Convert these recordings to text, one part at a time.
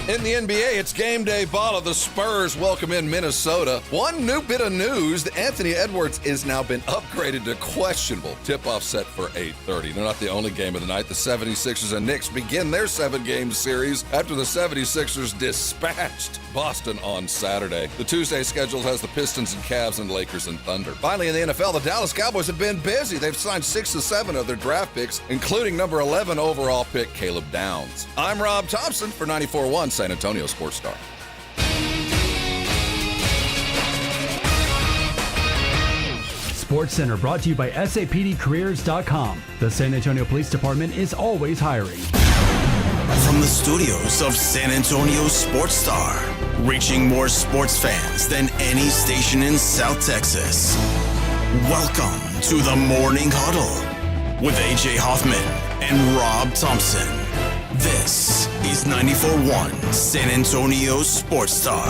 In the NBA, it's game day ball of the Spurs welcome in Minnesota. One new bit of news, Anthony Edwards is now been upgraded to questionable. Tip-off set for 8:30. They're not the only game of the night. The 76ers and Knicks begin their 7-game series after the 76ers dispatched Boston on Saturday. The Tuesday schedule has the Pistons and Cavs and Lakers and Thunder. Finally, in the NFL, the Dallas Cowboys have been busy. They've signed 6 of 7 of their draft picks, including number 11 overall pick Caleb Downs. I'm Rob Thompson for 94.1 San Antonio Sports Star. Sports Center brought to you by SAPDcareers.com. The San Antonio Police Department is always hiring. From the studios of San Antonio Sports Star, reaching more sports fans than any station in South Texas. Welcome to the Morning Huddle with AJ Hoffman and Rob Thompson. This is 94.1 San Antonio Sports Star.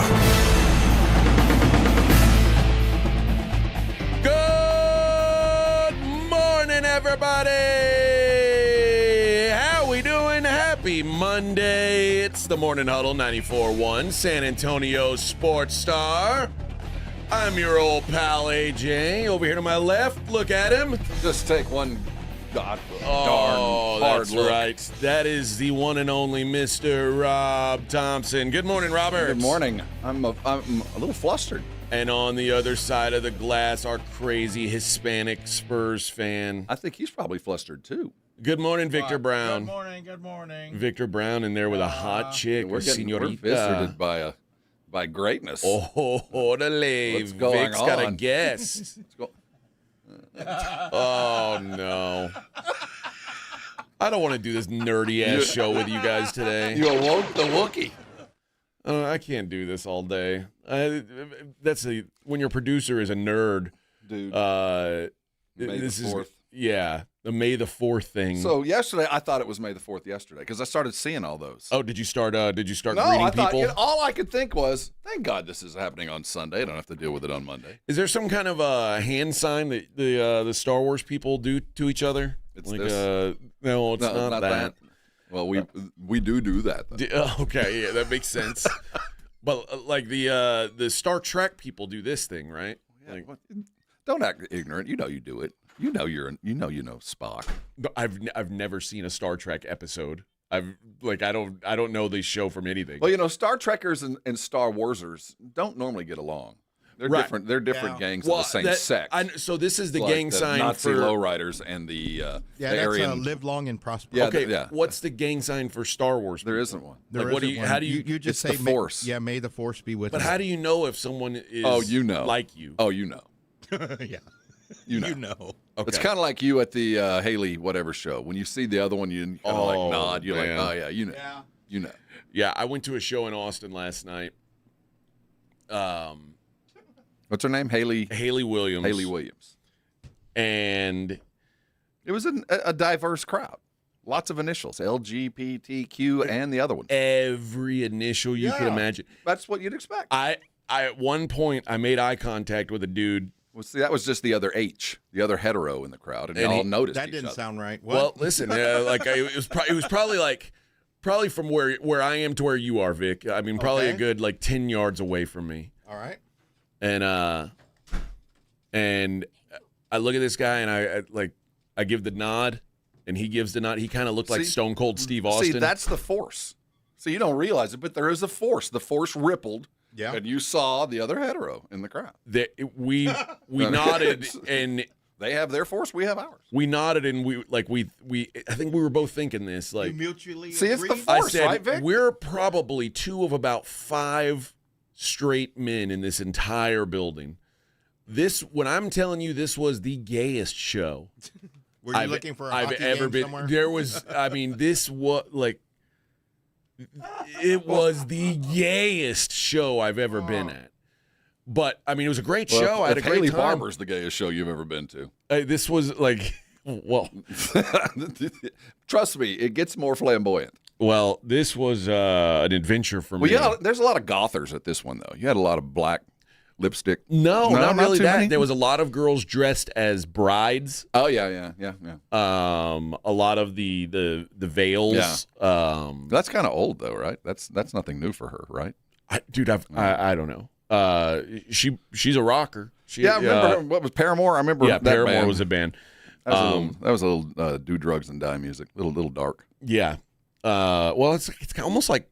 Good morning, everybody. How we doing? Happy Monday. It's the Morning Huddle, 94.1 San Antonio Sports Star. I'm your old pal, AJ. Over here to my left, look at him. Just take one darn hard that's look. right. That is the one and only Mr. Rob Thompson. Good morning, Robert. Good morning. I'm a little flustered. And on the other side of the glass, our crazy Hispanic Spurs fan. I think he's probably flustered too. Good morning, Victor Brown. Good morning. Victor Brown in there with a hot chick, We're señorita. visited by greatness. Oh, the lave. What's going Vic's got a on? guess. Oh, no. I don't want to do this nerdy-ass show with you guys today. You awoke the Wookiee. I can't do this all day. When your producer is a nerd. Dude, May this the 4th. The May the 4th thing. So yesterday, I thought it was May the 4th yesterday because I started seeing all those. Oh, did you start No, greeting I thought, people? all I could think was, thank God this is happening on Sunday. I don't have to deal with it on Monday. Is there some kind of hand sign that the Star Wars people do to each other? It's like, this. No, it's not that. Well, we do that. Okay, yeah, that makes sense. But like the Star Trek people do this thing, right? Yeah, don't act ignorant. You know you do it. You know Spock. I've never seen a Star Trek episode. I don't know this show from anything. Well, Star Trekkers and Star Warsers don't normally get along. They're Right. different. They're different gangs of the same sect. So this is the Like gang the sign Nazi for lowriders and the Aryan. Live long and prosper. Yeah, Okay, yeah. what's the gang sign for Star Wars? There people? isn't one. There Like, what do isn't you- one. how do you- You just it's say the Force. May the Force be with But you. how do you know if someone is like you? Oh, you know. Yeah. You know. You know. Okay. It's kind of like you at the Haley whatever show. When you see the other one, you kind of like nod. You're man. like, oh yeah, you know. Yeah. You know. Yeah, I went to a show in Austin last night. What's her name? Haley Williams. Haley Williams. And It was a diverse crowd. Lots of initials, LGBTQ and the other one. every initial you could Yeah. imagine. That's what you'd expect. I at one point I made eye contact with a dude. Well, see, that was just the other H, the other hetero in the crowd, and And y'all he- noticed That each didn't other. sound right. Well, What? listen, it was probably from where I am to where you are, Vic. I mean, probably a Okay. good like 10 yards away from me. All right. And I look at this guy and I give the nod and he gives the nod. He kind of looked like See? Stone Cold Steve Austin. See, that's the force. So you don't realize it, but there is a force. The force rippled, Yeah. and you saw the other hetero in the crowd. We nodded and They have their force, we have ours. we nodded and we I think we were both thinking this You like mutually See, it's the agree? force. I said right, Vic? we're probably 2 of about 5 straight men in this entire building. When I'm telling you this was the gayest show Were you looking for a I've hockey ever game been. somewhere? There was, I mean, this was like, it was the gayest show I've ever been at. But I mean, it was a great show. I had a if great Haley time. Barber's the gayest show you've ever been to. This was like, well, Trust me, it gets more flamboyant. this was an adventure for me. Well, yeah, there's a lot of gothers at this one, though. You had a lot of black lipstick? No, not really too that. many? There was a lot of girls dressed as brides. Oh yeah. A lot of the veils. Yeah. That's kind of old though, right? That's nothing new for her, right? I don't know. She's a rocker. I remember what was Paramore? I remember. Yeah, that Paramore band. was a band. That was a little do drugs and die music. Little dark. Yeah. Well, it's almost like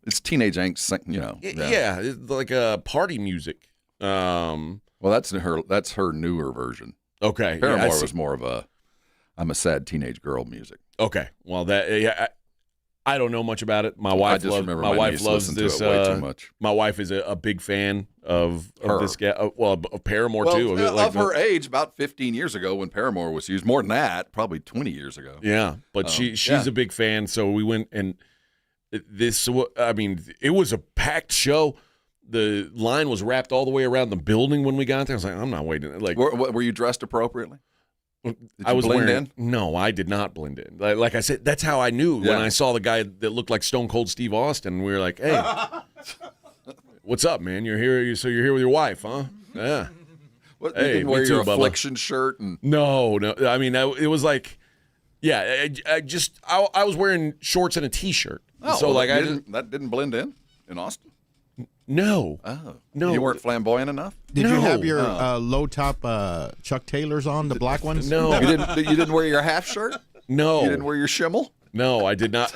it's teenage angst, Yeah, it's like a party music. Well, that's her newer version. Okay. Paramore was more of a I'm a sad teenage girl music. Okay. Well, I don't know much about it. My wife loves this. Way too much. My wife is a big fan of this guy. Of Paramore too. Of her age, about 15 years ago when Paramore was used. More than that, probably 20 years ago. Yeah, but she's a big fan. So we went and it was a packed show. The line was wrapped all the way around the building when we got there. I was like, I'm not waiting. Like, were you dressed appropriately? I was blend wearing. in? No, I did not blend in. Like I said, that's how I knew when I saw the guy that looked like Stone Cold Steve Austin. We were like, "Hey, what's up, man? You're here. So you're here with your wife, huh? Yeah. What, you didn't wear your Affliction shirt and no. I mean, it was like, yeah. I was wearing shorts and a t-shirt. Oh, so well, that didn't blend in Austin. No. Oh. No. You weren't flamboyant enough? Did you have your low top Chuck Taylors on, the black ones? No. You didn't wear your half shirt? No. You didn't wear your shimmel? No, I did not.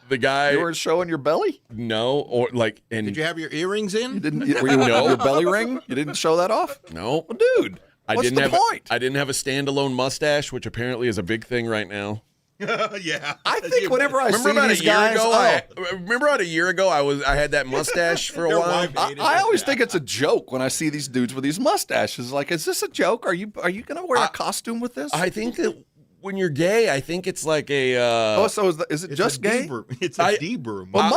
The guy. You weren't showing your belly? No. Or like. And did you have your earrings in? You didn't. Were you wearing your belly ring? You didn't show that off? No. Well, dude. What's the point? I didn't have a standalone mustache, which apparently is a big thing right now. Yeah, I think whenever I see about these a year guys, ago, remember about a year ago, I had that mustache for a while. I always think it's a joke when I see these dudes with these mustaches. Like, is this a joke? Are you going to wear a costume with this? I think that when you're gay, I think it's like a. So is it just gay? It's a Deber. Well,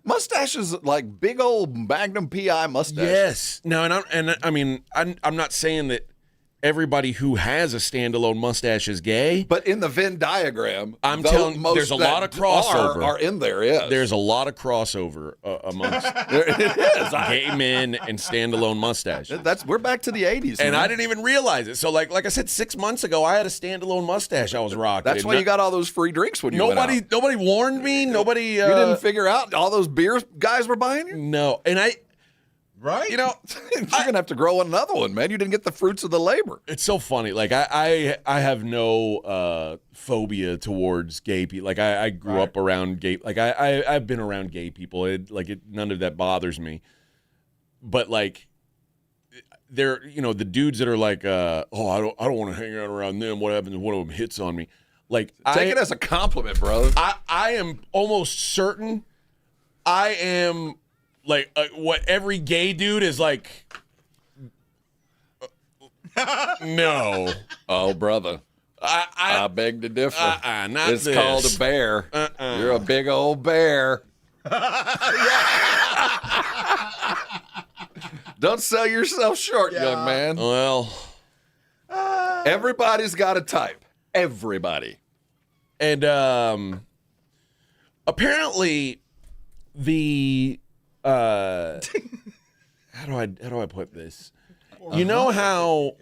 mustaches like big old Magnum PI mustaches. Yes. No, I'm not saying that everybody who has a standalone mustache is gay. But in the Venn diagram, I'm telling you, there's a lot of crossover. Are in there, yes. There's a lot of crossover amongst gay men and standalone mustaches. We're back to the 80s. And man. I didn't even realize it. So like I said, 6 months ago, I had a standalone mustache I was rocking. That's why you got all those free drinks when you went out. Nobody warned me. Nobody. You didn't figure out all those beer guys were buying you? No. And right? You're gonna have to grow another one, man. You didn't get the fruits of the labor. It's so funny. Like I have no phobia towards gay people. Like I grew up around gay. Like I've been around gay people. None of that bothers me. But like, they're the dudes that are like, I don't want to hang out around them. What happens if one of them hits on me? Like take it as a compliment, brother. I am almost certain. I am. Like what every gay dude is like. No. Oh, brother. I beg to differ. Not it's this. called a bear. You're a big old bear. Don't sell yourself short, young man. Well, everybody's got a type. Everybody. And apparently the how do I put this? You know how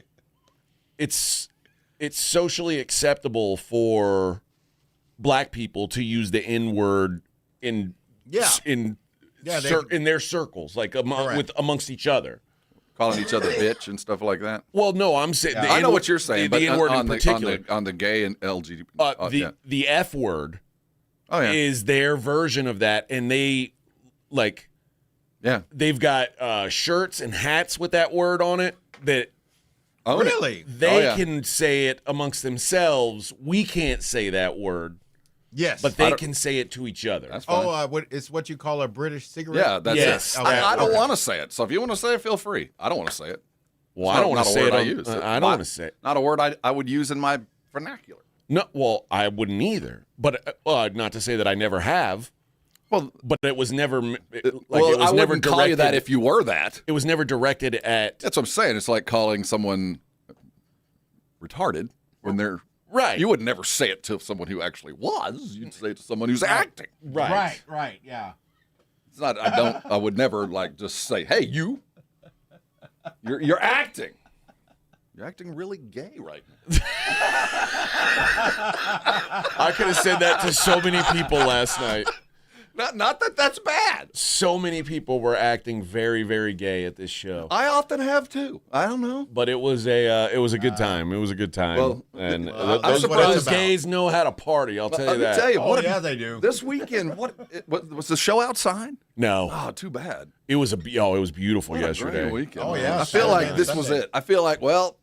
it's socially acceptable for black people to use the N-word in their circles, like amongst each other, calling each other bitch and stuff like that. Well, no, I'm saying I know what you're saying, but the N-word on in particular, on the gay and LGBT, the F word, is their version of that, and they like. Yeah, they've got shirts and hats with that word on it that they can say it amongst themselves. We can't say that word. Yes, but they can say it to each other. That's fine. It's what you call a British cigarette. Yeah, that's it. Okay. I don't want to say it. So if you want to say it, feel free. I don't want to say it. Well, I don't want to say it. I don't want to say it. Not a word I would use in my vernacular. No, well, I wouldn't either. But not to say that I never have. Well, but it was never. I wouldn't call you that if you were that. It was never directed at. That's what I'm saying. It's like calling someone retarded when they're right. You would never say it to someone who actually was. You'd say it to someone who's acting. Right. Yeah. It's not. I would never like just say, "Hey, you're acting. You're acting really gay right now." I could have said that to so many people last night. Not that that's bad. So many people were acting very, very gay at this show. I often have too. I don't know. But it was a good time. It was a good time. Well, and I'm surprised those gays know how to party. I'll tell you that. Let me tell you, they do. This weekend, what was the show outside? No. Oh, too bad. It was beautiful What a yesterday. great weekend. Oh, man. yeah. I feel like Saturday this and was Sunday. it. I feel like, well,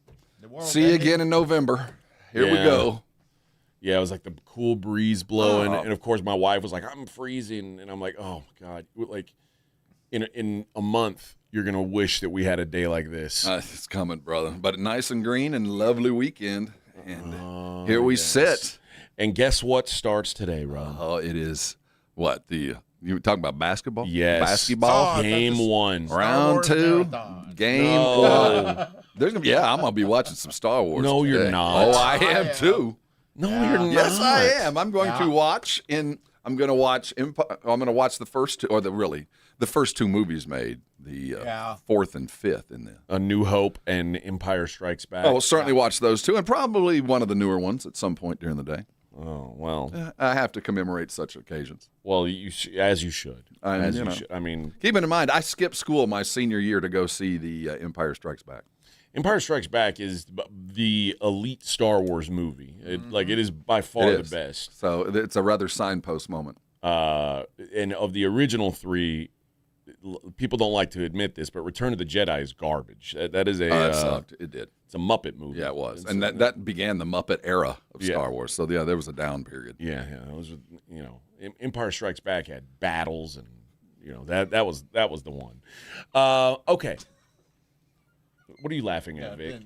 see you again in November. Here we Yeah. go. Yeah, it was like the cool breeze blowing, Oh. and of course my wife was like, "I'm freezing," and I'm like, "Oh my God!" Like, in a month, you're gonna wish that we had a day like this. It's coming, brother. But nice and green and lovely weekend. And here we sit. And guess what starts today, Rob? Oh, it is what you were talking about basketball? Yes. Basketball. Oh, Game one. Round Wars 2. marathon. Game No. 1. There's gonna be, I'm gonna be watching some Star Wars. No, you're today. not. Oh, I am too. No, you're not. Yes, I am. I'm going to watch I'm going to watch the first two, or the first two movies made, the fourth and fifth in the. A New Hope and Empire Strikes Back. I will certainly watch those two, and probably one of the newer ones at some point during the day. Oh, well. I have to commemorate such occasions. Well, as you should. As you know. should. I mean, Keeping in mind, I skipped school my senior year to go see the Empire Strikes Back. Empire Strikes Back is the elite Star Wars movie. It is by far It the is. best. So it's a rather signpost moment. And of the original three, people don't like to admit this, but Return of the Jedi is garbage. That is It sucked. It did. it's a Muppet movie. Yeah, it was. And that began the Muppet era of Star Wars. So, yeah, there was a down period. Yeah. Those were, Empire Strikes Back had battles, and that was the one. Okay. What are you laughing at, Vic?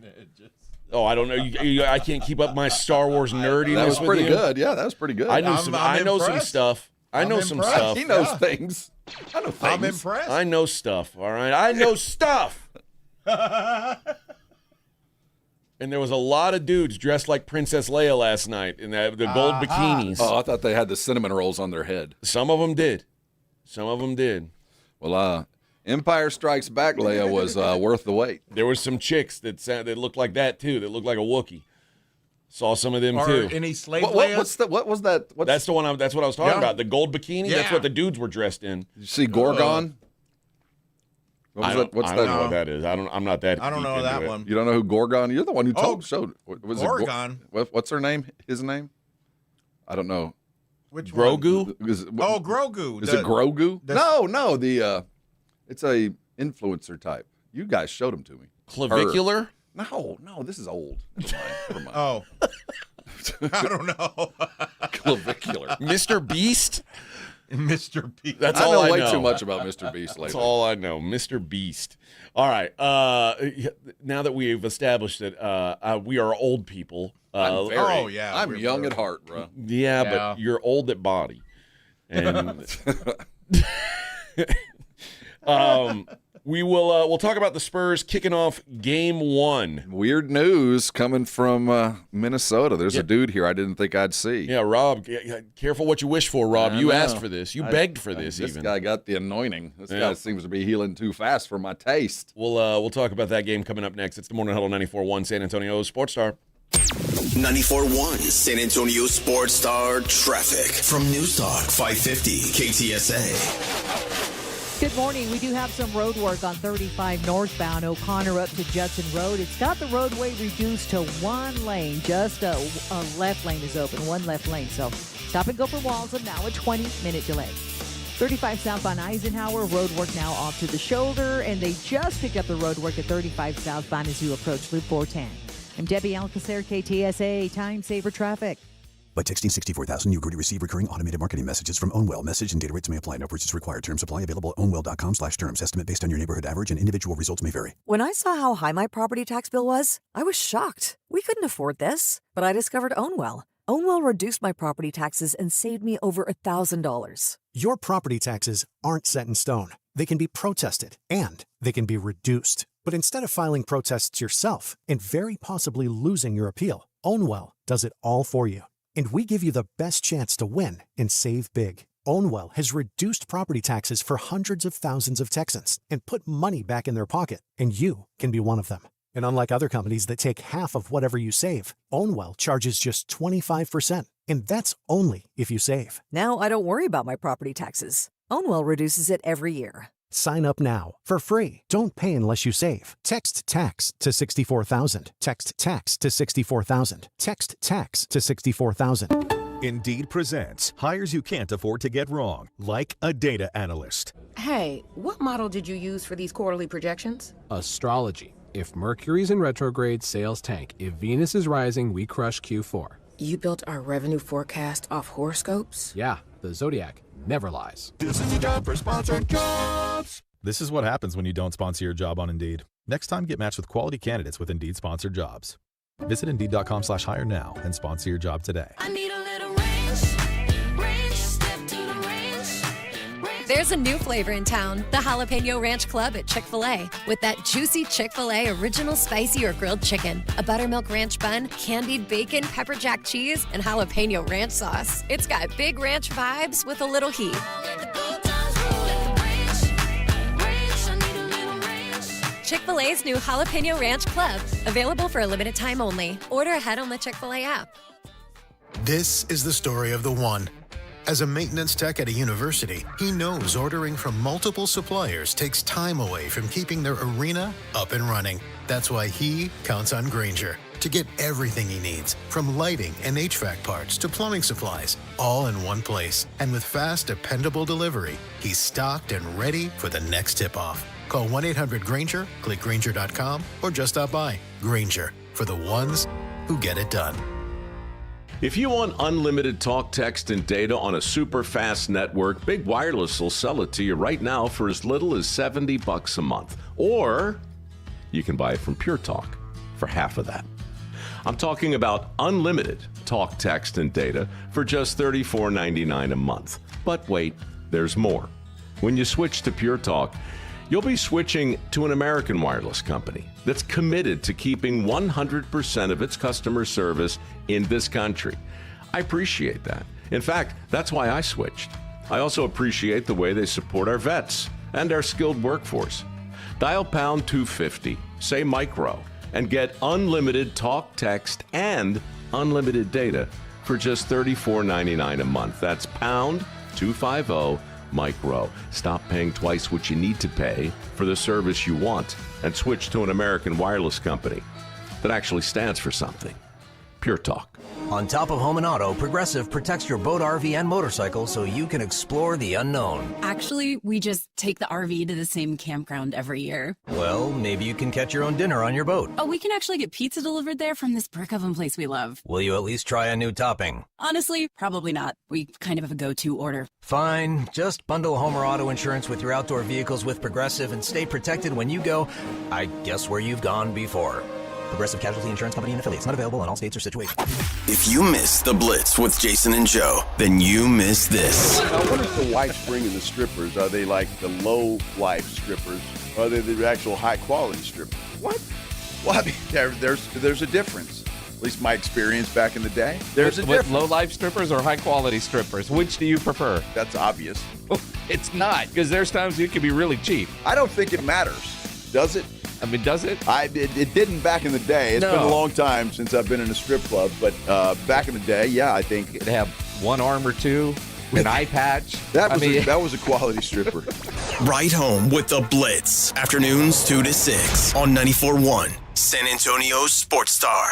Oh, I don't know. I can't keep up my Star Wars nerdiness. That was with pretty you. good. Yeah, that was pretty good. I know I'm some impressed. stuff. I know some impressed. stuff. He knows things. I know things. I'm impressed. I know stuff. All right, I know stuff. And there was a lot of dudes dressed like Princess Leia last night in the gold bikinis. Oh, I thought they had the cinnamon rolls on their head. Some of them did. Well, Empire Strikes Back, Leia, was worth the wait. There was some chicks that looked like that too. That looked like a Wookiee. Saw some of them Or too. any slave What was that? That's the one. That's what I was talking Yeah. about. The gold bikini. That's Yeah. what the dudes were dressed in. Did you see Gorgon? I don't know what that is. I'm not that. I don't deep know into that it. one. You don't know who Gorgon? You're the one who showed. Was Gorgon. What's her name? His name? I don't know. Which one? Grogu. Oh, Grogu. Is it Grogu? the- No. It's a influencer type. You guys showed him to me. Clavicular. No. This is old. Never mind. Oh. I don't know. Clavicular. Mr. Beast. Mr. P. That's I all know I way know. too much about Mr. Beast That's lately. all I know. Mr. Beast. All right. Now that we've established that we are old people. I'm we're young at heart, bro. Yeah, Yeah. but you're old at body. And we'll talk about the Spurs kicking off game one. Weird news coming from Minnesota. There's a dude here I didn't think I'd see. Yeah, Rob, careful what you wish for, Rob. I You know. asked for this. You begged for this This even. guy got the anointing. This Yeah. guy seems to be healing too fast for my taste. We'll talk about that game coming up next. It's the Morning Huddle 94.1 San Antonio Sports Star. 94.1 San Antonio Sports Star traffic from News Talk 550 KTSA. Good morning. We do have some road work on 35 northbound O'Connor up to Judson Road. It's got the roadway reduced to one lane. Just a left lane is open, one left lane. So stop and go for Waltham, now a 20-minute delay. 35 southbound Eisenhower, road work now off to the shoulder, and they just picked up the road work at 35 southbound as you approach Loop 410. I'm Debbie Alcacer, KTSA, Time Saver Traffic. By texting 64,000, you agree to receive recurring automated marketing messages from Ownwell. Message and data rates may apply. No purchase required. Terms apply. Available at ownwell.com/terms. Estimate based on your neighborhood average and individual results may vary. When I saw how high my property tax bill was, I was shocked. We couldn't afford this. But I discovered Ownwell. Ownwell reduced my property taxes and saved me over $1,000. Your property taxes aren't set in stone. They can be protested, and they can be reduced. But instead of filing protests yourself and very possibly losing your appeal, Ownwell does it all for you. And we give you the best chance to win and save big. Ownwell has reduced property taxes for hundreds of thousands of Texans and put money back in their pocket, and you can be one of them. And unlike other companies that take half of whatever you save, Ownwell charges just 25%, and that's only if you save. Now I don't worry about my property taxes. Ownwell reduces it every year. Sign up now for free. Don't pay unless you save. Text TAX to 64,000. Text TAX to 64,000. Text TAX to 64,000. Indeed presents hires you can't afford to get wrong, like a data analyst. Hey, what model did you use for these quarterly projections? Astrology. If Mercury's in retrograde, sales tank. If Venus is rising, we crush Q4. You built our revenue forecast off horoscopes? Yeah, the Zodiac never lies. This is a job for sponsored jobs. This is what happens when you don't sponsor your job on Indeed. Next time, get matched with quality candidates with Indeed sponsored jobs. Visit Indeed.com/hire now and sponsor your job today. I need a little range, step to the range. There's a new flavor in town, the Jalapeno Ranch Club at Chick-fil-A. With that juicy Chick-fil-A original spicy or grilled chicken, a buttermilk ranch bun, candied bacon, pepper jack cheese, and jalapeno ranch sauce. It's got big ranch vibes with a little heat. Chick-fil-A's new Jalapeno Ranch Club, available for a limited time only. Order ahead on the Chick-fil-A app. This is the story of the one. As a maintenance tech at a university, he knows ordering from multiple suppliers takes time away from keeping their arena up and running. That's why he counts on Grainger to get everything he needs, from lighting and HVAC parts to plumbing supplies, all in one place. And with fast, dependable delivery, he's stocked and ready for the next tip-off. Call 1-800-GRAINGER, click Grainger.com, or just stop by. Grainger, for the ones who get it done. If you want unlimited talk, text, and data on a super fast network, Big Wireless will sell it to you right now for as little as $70 a month. Or you can buy it from Pure Talk for half of that. I'm talking about unlimited talk, text, and data for just $34.99 a month. But wait, there's more. When you switch to Pure Talk, you'll be switching to an American wireless company that's committed to keeping 100% of its customer service in this country. I appreciate that. In fact, that's why I switched. I also appreciate the way they support our vets and our skilled workforce. Dial pound 250, say micro, and get unlimited talk, text, and unlimited data for just $34.99 a month. That's pound 250 micro. Stop paying twice what you need to pay for the service you want and switch to an American wireless company that actually stands for something. Pure Talk. On top of home and auto, Progressive protects your boat, RV, and motorcycle so you can explore the unknown. Actually, we just take the RV to the same campground every year. Well, maybe you can catch your own dinner on your boat. Oh, we can actually get pizza delivered there from this brick oven place we love. Will you at least try a new topping? Honestly, probably not. We kind of have a go-to order. Fine. Just bundle home or auto insurance with your outdoor vehicles with Progressive and stay protected when you go, I guess, where you've gone before. Progressive Casualty Insurance Company and affiliates. Not available in all states or situations. If you missed the Blitz with Jason and Joe, then you missed this. Now, what is the wives bringing the strippers? Are they like the low life strippers? Or are they the actual high quality strippers? What? Well, I mean, there's a difference. At least my experience back in the day. There's a difference. With low life strippers or high quality strippers, which do you prefer? That's obvious. It's not, because there's times you can be really cheap. I don't think it matters. Does it? I mean, does it? It didn't back in the day. It's been a long time since I've been in a strip club, but back in the day, yeah, I think they have one arm or two, an eye patch. That was a quality stripper. Right home with the Blitz. Afternoons 2 to 6 on 94.1 San Antonio Sports Star.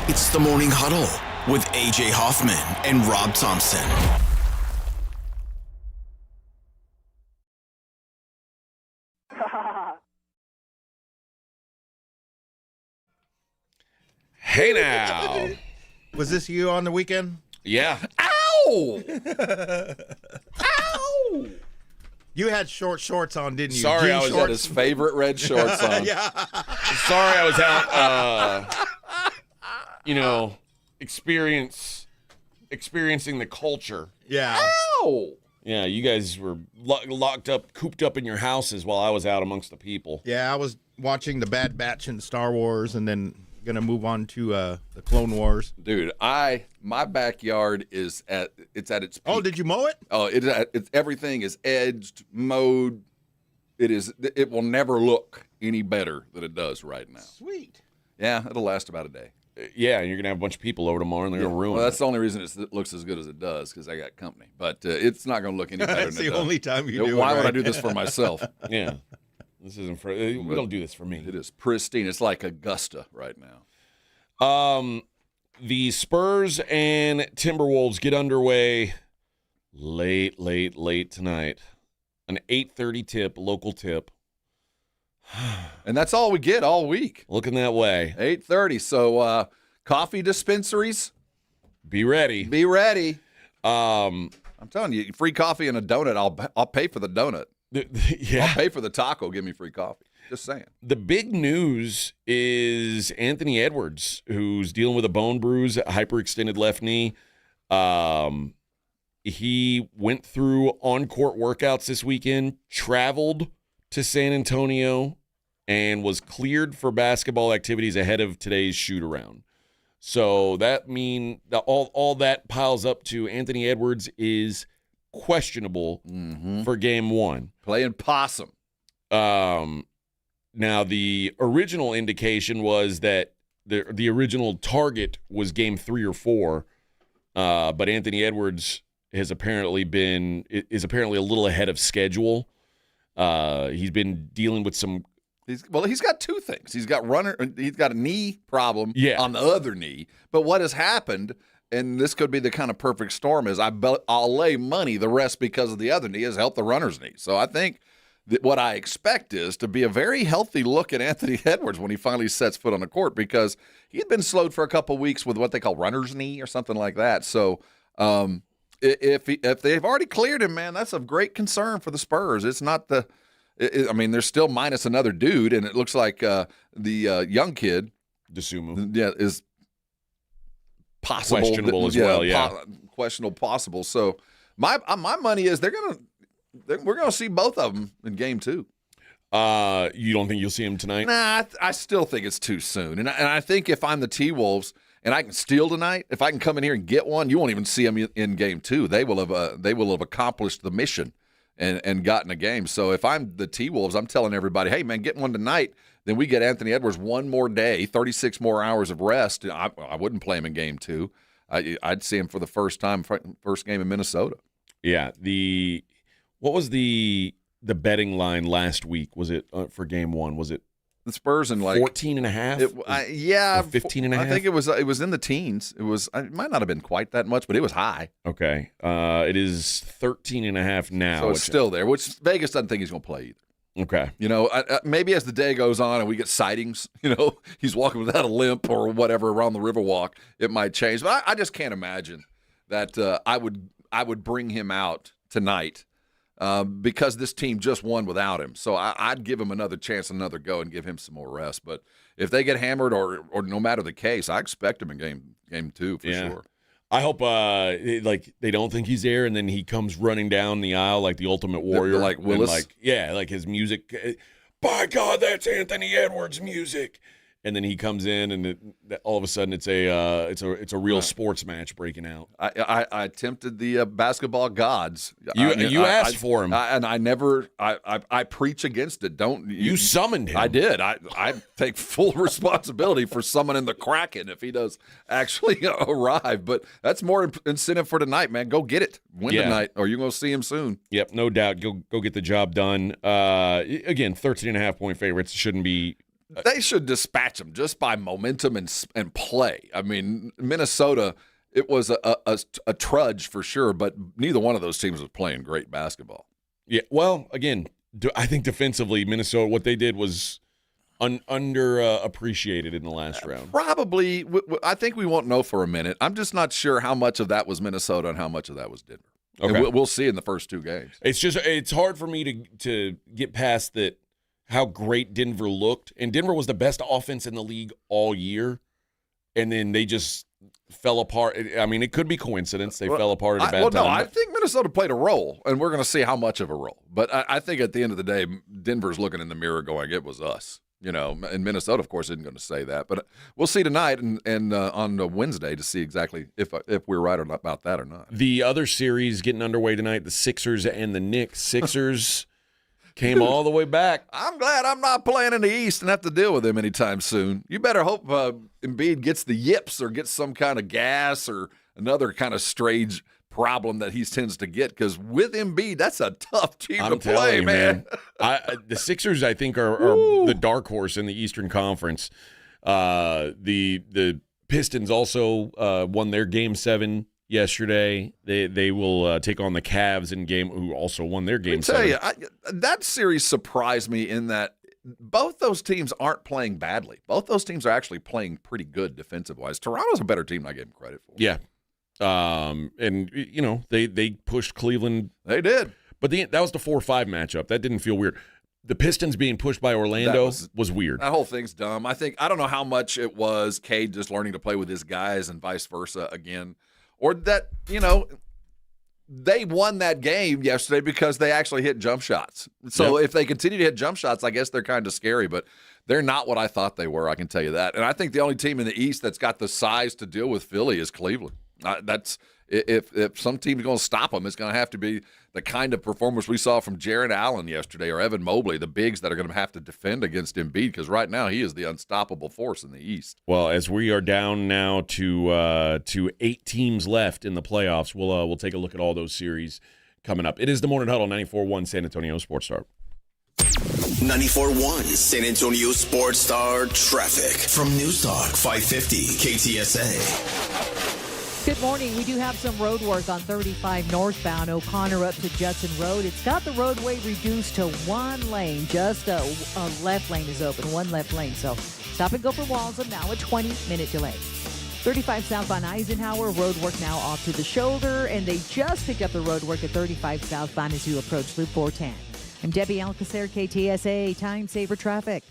It's the Morning Huddle with AJ Hoffman and Rob Thompson. Hey now. Was this you on the weekend? Yeah. Ow! Ow! You had short shorts on, didn't you? Sorry, I was at his favorite red shorts on. Yeah. Sorry, I was out, experiencing the culture. Yeah. Ow! Yeah, you guys were locked up, cooped up in your houses while I was out amongst the people. Yeah, I was watching the Bad Batch in Star Wars, and then gonna move on to the Clone Wars. Dude, my backyard is at its peak. Oh, did you mow it? Oh, it's everything is edged, mowed. It will never look any better than it does right now. Sweet. Yeah, it'll last about a day. Yeah, and you're gonna have a bunch of people over tomorrow, and they're gonna ruin Well, that's it. the only reason it looks as good as it does, because I got company. But it's not gonna look any better. That's than the it does. only time you do it. Why would I right? do this for myself? Yeah, this isn't for. We don't do this for me. It is pristine. It's like Augusta right now. The Spurs and Timberwolves get underway late tonight. An 8:30 tip, local tip. And that's all we get all week. Looking that way. 8:30. So coffee dispensaries, be ready. Be ready. I'm telling you, free coffee and a donut. I'll pay for the donut. Yeah. I'll pay for the taco. Give me free coffee. Just saying. The big news is Anthony Edwards, who's dealing with a bone bruise, a hyperextended left knee. He went through on-court workouts this weekend, traveled to San Antonio, and was cleared for basketball activities ahead of today's shoot-around. So that means all that piles up to Anthony Edwards is questionable for game one. Playing possum. Now, the original indication was that the original target was game 3 or 4, but Anthony Edwards is apparently a little ahead of schedule. He's been dealing with some. He's got two things. He's got a knee problem on the other knee. But what has happened, and this could be the kind of perfect storm, is I'll lay money the rest because of the other knee has helped the runner's knee. So I think that what I expect is to be a very healthy look at Anthony Edwards when he finally sets foot on the court, because he had been slowed for a couple weeks with what they call runner's knee or something like that. So if they've already cleared him, man, that's of great concern for the Spurs. It's not the I mean, they're still minus another dude, and it looks like the young kid, Dosunmu, is possible. Questionable as well, yeah. Questionable possible. So my money is we're gonna see both of them in game 2. You don't think you'll see him tonight? Nah, I still think it's too soon. And I think if I'm the T-Wolves and I can steal tonight, if I can come in here and get one, you won't even see them in game 2. They will have accomplished the mission and gotten a game. So if I'm the T-Wolves, I'm telling everybody, hey, man, get one tonight. Then we get Anthony Edwards one more day, 36 more hours of rest. I wouldn't play him in game 2. I'd see him for the first time, first game in Minnesota. Yeah. What was the betting line last week? Was it for game 1? Was it the Spurs and 14.5? Yeah, 15.5. I think it was in the teens. It might not have been quite that much, but it was high. Okay, it is 13.5 now. So it's still there. Which Vegas doesn't think he's going to play either. Okay, maybe as the day goes on and we get sightings, he's walking without a limp or whatever around the Riverwalk, it might change. But I just can't imagine that I would bring him out tonight. Because this team just won without him. So I'd give him another chance, another go, and give him some more rest. But if they get hammered or no matter the case, I expect him in game 2 for sure. I hope they don't think he's there, and then he comes running down the aisle like the Ultimate Warrior. Like Willis? Like his music. By God, that's Anthony Edwards' music. And then he comes in, and all of a sudden it's a real sports match breaking out. I tempted the basketball gods. You asked for him, and I never. I preach against it. You summoned him? I did. I take full responsibility for summoning the Kraken if he does actually arrive. But that's more incentive for tonight, man. Go get it. Win tonight, or you're gonna see him soon. Yep, no doubt. Go get the job done. Again, 13.5-point favorites shouldn't be. They should dispatch them just by momentum and play. I mean, Minnesota, it was a trudge for sure, but neither one of those teams was playing great basketball. Yeah, well, again, I think defensively, Minnesota, what they did was underappreciated in the last round. Probably. I think we won't know for a minute. I'm just not sure how much of that was Minnesota and how much of that was Denver. Okay. And we'll see in the first 2 games. It's hard for me to get past that. How great Denver looked. And Denver was the best offense in the league all year. And then they just fell apart. I mean, it could be coincidence. They fell apart at a bad time. I think Minnesota played a role, and we're going to see how much of a role. But I think at the end of the day, Denver's looking in the mirror going, it was us. And Minnesota, of course, isn't going to say that. But we'll see tonight and on Wednesday to see exactly if we're right about that or not. The other series getting underway tonight, the Sixers and the Knicks. Sixers came all the way back. I'm glad I'm not playing in the East and have to deal with them anytime soon. You better hope Embiid gets the yips or gets some kind of gas or another kind of strange problem that he tends to get, because with Embiid, that's a tough team to play, man. The Sixers, I think, are the dark horse in the Eastern Conference. The Pistons also won their Game 7 yesterday. They will take on the Cavs who also won their Game 7. I tell you, that series surprised me in that both those teams aren't playing badly. Both those teams are actually playing pretty good defensive-wise. Toronto's a better team than I gave them credit for. Yeah. They pushed Cleveland. They did. But that was the 4-5 matchup. That didn't feel weird. The Pistons being pushed by Orlando was weird. That whole thing's dumb. I don't know how much it was Cade just learning to play with his guys and vice versa again. Or that, they won that game yesterday because they actually hit jump shots. So if they continue to hit jump shots, I guess they're kind of scary, but they're not what I thought they were, I can tell you that. And I think the only team in the East that's got the size to deal with Philly is Cleveland. That's if some team's going to stop them, it's going to have to be the kind of performance we saw from Jarrett Allen yesterday or Evan Mobley, the bigs that are going to have to defend against Embiid, because right now he is the unstoppable force in the East. Well, as we are down now to 8 teams left in the playoffs, we'll take a look at all those series coming up. It is the Morning Huddle, 94.1 San Antonio Sports Star. 94.1 San Antonio Sports Star traffic from News Talk 550 KTSA. Good morning. We do have some road work on 35 northbound O'Connor up to Judson Road. It's got the roadway reduced to one lane. Just a left lane is open, one left lane. So stop and go for Walsham now, a 20-minute delay. 35 southbound Eisenhower, road work now off to the shoulder, and they just picked up the road work at 35 southbound as you approach Loop 410. I'm Debbie Alcacer, KTSA, Time Saver Traffic.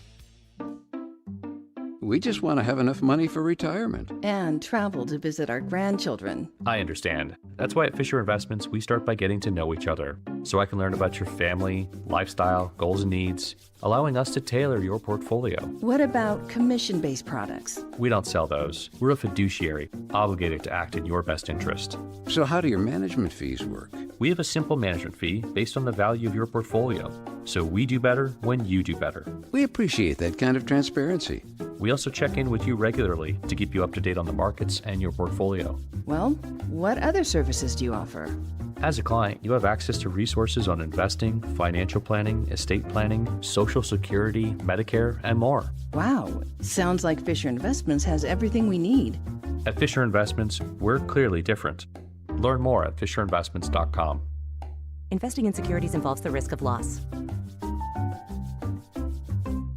We just want to have enough money for retirement. And travel to visit our grandchildren. I understand. That's why at Fisher Investments, we start by getting to know each other, so I can learn about your family, lifestyle, goals and needs, allowing us to tailor your portfolio. What about commission-based products? We don't sell those. We're a fiduciary, obligated to act in your best interest. So how do your management fees work? We have a simple management fee based on the value of your portfolio, so we do better when you do better. We appreciate that kind of transparency. We also check in with you regularly to keep you up to date on the markets and your portfolio. Well, what other services do you offer? As a client, you have access to resources on investing, financial planning, estate planning, Social Security, Medicare, and more. Wow, sounds like Fisher Investments has everything we need. At Fisher Investments, we're clearly different. Learn more at FisherInvestments.com. Investing in securities involves the risk of loss.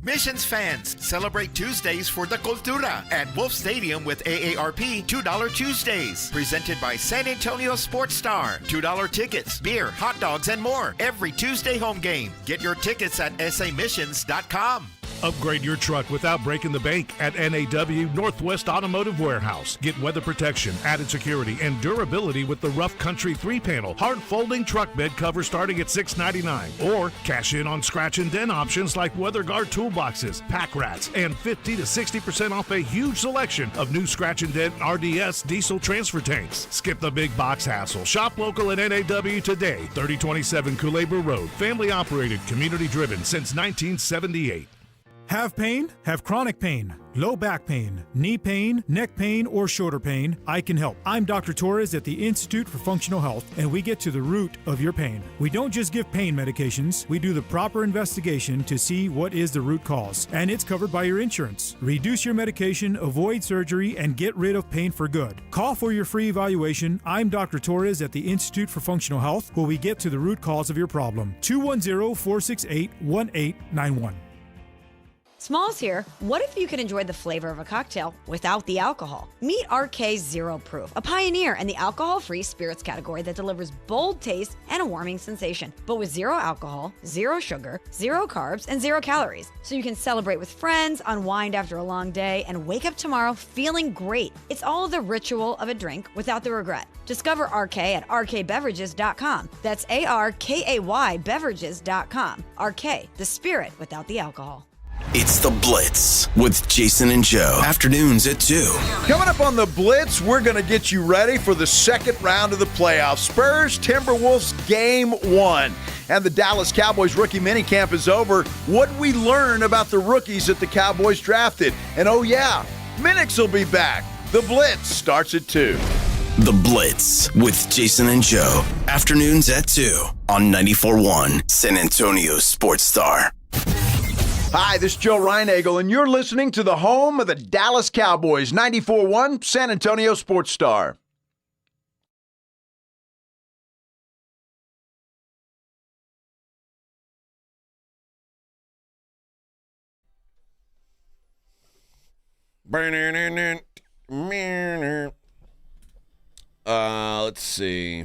Missions fans, celebrate Tuesdays for the Cultura at Wolf Stadium with AARP $2 Tuesdays. Presented by San Antonio Sports Star. $2 tickets, beer, hot dogs, and more every Tuesday home game. Get your tickets at samissions.com. Upgrade your truck without breaking the bank at NAW Northwest Automotive Warehouse. Get weather protection, added security, and durability with the Rough Country 3-panel hard folding truck bed cover starting at $6.99. Or cash in on scratch and dent options like Weather Guard toolboxes, pack rats, and 50 to 60% off a huge selection of new scratch and dent RDS diesel transfer tanks. Skip the big box hassle. Shop local at NAW today. 3027 Kuleba Road. Family operated, community driven since 1978. Have pain? Have chronic pain, low back pain, knee pain, neck pain, or shoulder pain? I can help. I'm Dr. Torres at the Institute for Functional Health, and we get to the root of your pain. We don't just give pain medications. We do the proper investigation to see what is the root cause, and it's covered by your insurance. Reduce your medication, avoid surgery, and get rid of pain for good. Call for your free evaluation. I'm Dr. Torres at the Institute for Functional Health, where we get to the root cause of your problem. 210-468-1891. Smalls here. What if you could enjoy the flavor of a cocktail without the alcohol? Meet RK Zero Proof, a pioneer in the alcohol-free spirits category that delivers bold taste and a warming sensation, but with zero alcohol, zero sugar, zero carbs, and 0 calories. So you can celebrate with friends, unwind after a long day, and wake up tomorrow feeling great. It's all the ritual of a drink without the regret. Discover RK at rkbeverages.com. That's ARKAY beverages.com. RK, the spirit without the alcohol. It's The Blitz with Jason and Joe. Afternoons at 2. Coming up on The Blitz, we're going to get you ready for the second round of the playoffs. Spurs Timberwolves Game 1. And the Dallas Cowboys rookie minicamp is over. What we learn about the rookies that the Cowboys drafted. And oh yeah, Minix will be back. The Blitz starts at 2. The Blitz with Jason and Joe. Afternoons at 2 on 94.1 San Antonio Sports Star. Hi, this is Joe Reinagel, and you're listening to the home of the Dallas Cowboys, 94.1 San Antonio Sports Star. Let's see.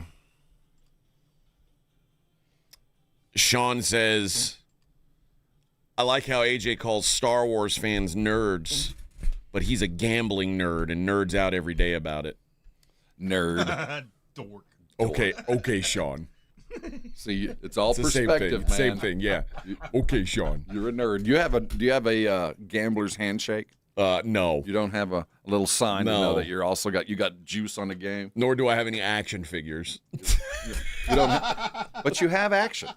Sean says, I like how AJ calls Star Wars fans nerds, but he's a gambling nerd and nerds out every day about it. Nerd. Dork. Okay, Sean. See, it's all It's the perspective, man. Same thing, yeah. Okay, Sean. You're a nerd. Do you have a gambler's handshake? No. You don't have a little sign to No. know that you're also got juice on the game. Nor do I have any action figures. You don't, but you have action.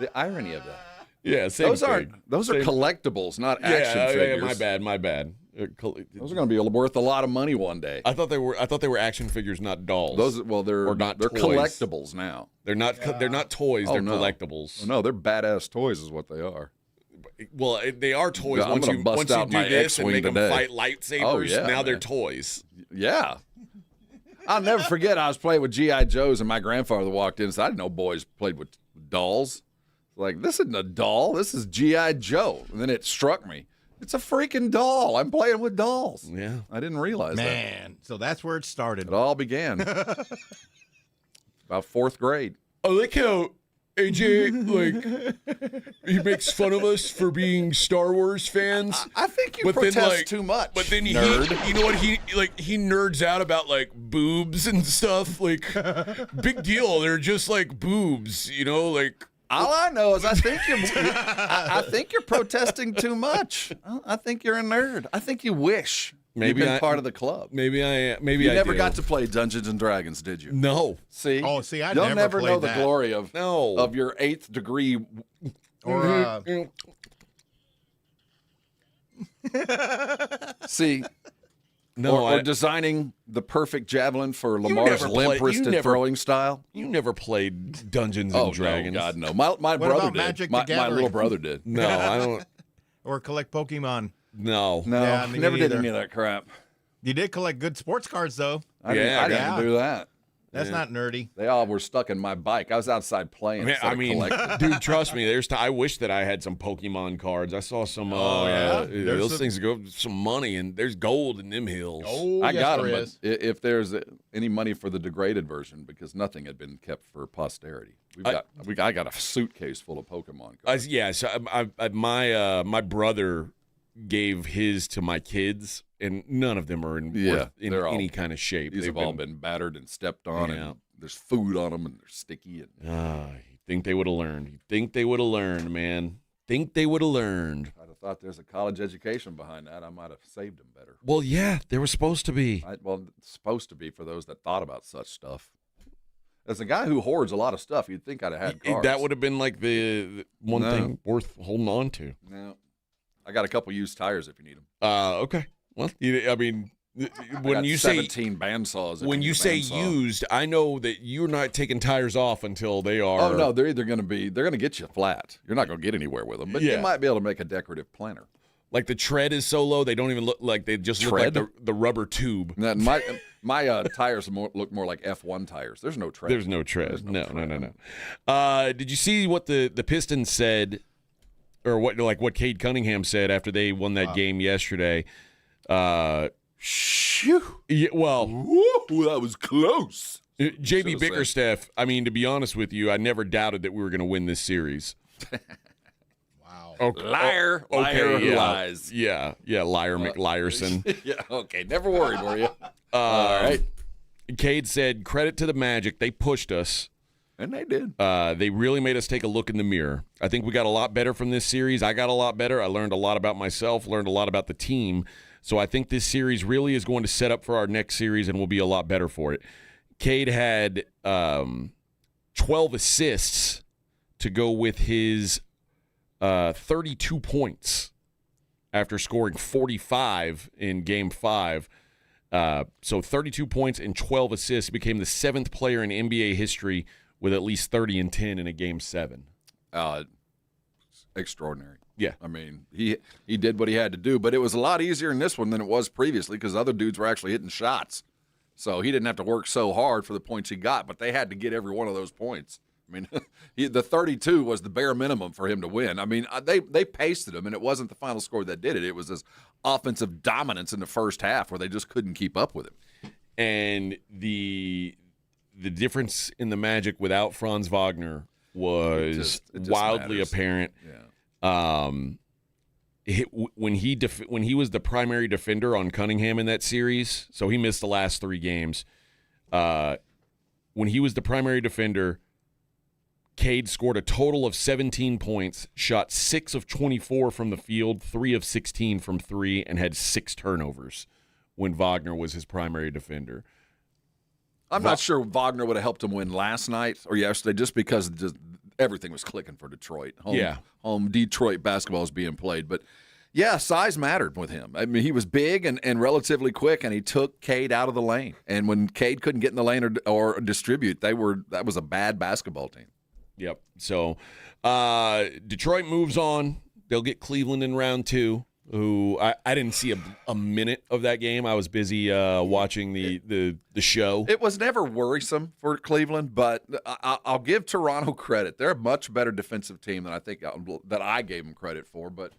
The irony of that. Yeah, same Those thing. Those are Same- collectibles, not action figures. Yeah, my bad. Those are going to be worth a lot of money one day. I thought they were action figures, not dolls. They're or not they're toys. collectibles now. They're not toys. Oh, they're no. collectibles. Oh, no, they're badass toys, is what they are. Well, they are toys. Yeah, I'm once gonna you bust out do my this and X-Wing make them today. fight lightsabers, Oh, yeah, now they're man. toys. Yeah. I'll never forget, I was playing with G.I. Joes, and my grandfather walked in and said, I didn't know boys played with dolls. Like, this isn't a doll. This is G.I. Joe. And then it struck me. It's a freaking doll. I'm playing with dolls. Yeah. I didn't realize that. Man, so that's where it started. It all began. About fourth grade. I like how AJ, he makes fun of us for being Star Wars fans. I think you protest too much. But then nerd. you know what he nerds out about boobs and stuff. Big deal. They're just boobs, All I know is I think you're protesting too much. I think you're a nerd. I think you wish you'd been part of the club. Maybe I am. Maybe You I never do. got to play Dungeons and Dragons, did you? No. See? Oh, see, I You'll never never know played the that. glory of your 8th degree. Or See? No, or designing the perfect javelin for Lamar's never played- limp-wristed throwing style. You never played Dungeons and Dragons. No, God, no. My What brother about did. Magic the My Gathering? little brother did. No, I don't. or collect Pokemon. No. No, Yeah, me never did neither. any of that crap. You did collect good sports cards, though. I didn't do that. That's Yeah. not nerdy. They all were stuck in my bike. I was outside playing. instead of collecting. Dude, trust me. I wish that I had some Pokemon cards. I saw some. yeah? Those things go some money, and there's gold in them hills. Oh, I got them, there but is. if there's any money for the degraded version, because nothing had been kept for posterity. I got a suitcase full of Pokemon cards. My brother gave his to my kids, and none of them are in they're all- any kind of shape. These have all been battered and stepped on, Yeah. and there's food on them, and they're sticky. And You think they would have learned? You think they would have learned, man? Think they would have learned? I'd have thought there's a college education behind that. I might have saved them better. Well, yeah, they were supposed to be. It's supposed to be for those that thought about such stuff. As a guy who hoards a lot of stuff, you'd think I'd have had cards. That would have been the one thing worth holding on to. No. I got a couple used tires if you need them. Okay. Well, when you say 17 bandsaws. if when need you a say bandsaw. used, I know that you're not taking tires off until they are. Oh no, they're going to get you flat. You're not going to get anywhere with them, but you might be able to make a decorative planter. Like the tread is so low, they don't even look like they just look like the rubber tube. My tires look more like F1 tires. There's no tread. There's no tread. No. Did you see what the Pistons said, or what Cade Cunningham said after they won that game yesterday? Shoo. Yeah, well, that was close. JB Bickerstaff, to be honest with you, I never doubted that we were going to win this series. Wow. Okay. Liar who lies. Yeah, liar McLiarson. Yeah, okay. Never worried, were you? All right. Cade said, credit to the Magic. They pushed us. And they did. They really made us take a look in the mirror. I think we got a lot better from this series. I got a lot better. I learned a lot about myself, learned a lot about the team. So I think this series really is going to set up for our next series, and we'll be a lot better for it. Cade had 12 assists to go with his 32 points after scoring 45 in Game 5. So 32 points and 12 assists, became the 7th player in NBA history with at least 30 and 10 in a Game 7. Extraordinary. Yeah. I mean, he did what he had to do, but it was a lot easier in this one than it was previously because other dudes were actually hitting shots. So he didn't have to work so hard for the points he got, but they had to get every one of those points. I mean, the 32 was the bare minimum for him to win. I mean, they pasted him, and it wasn't the final score that did it. It was this offensive dominance in the first half where they just couldn't keep up with him. And the difference in the Magic without Franz Wagner was it just wildly matters. apparent. Yeah. When he was the primary defender on Cunningham in that series, so he missed the last 3 games. When he was the primary defender, Cade scored a total of 17 points, shot 6 of 24 from the field, 3 of 16 from 3, and had 6 turnovers when Wagner was his primary defender. I'm not sure Wagner would have helped him win last night or yesterday just because everything was clicking for Detroit. Home Detroit basketball is being played. But, yeah, size mattered with him. I mean, he was big and relatively quick, and he took Cade out of the lane. And when Cade couldn't get in the lane or distribute, that was a bad basketball team. Yep. So Detroit moves on. They'll get Cleveland in round 2, who I didn't see a minute of that game. I was busy watching the show. It was never worrisome for Cleveland, but I'll give Toronto credit. They're a much better defensive team than I gave them credit for. But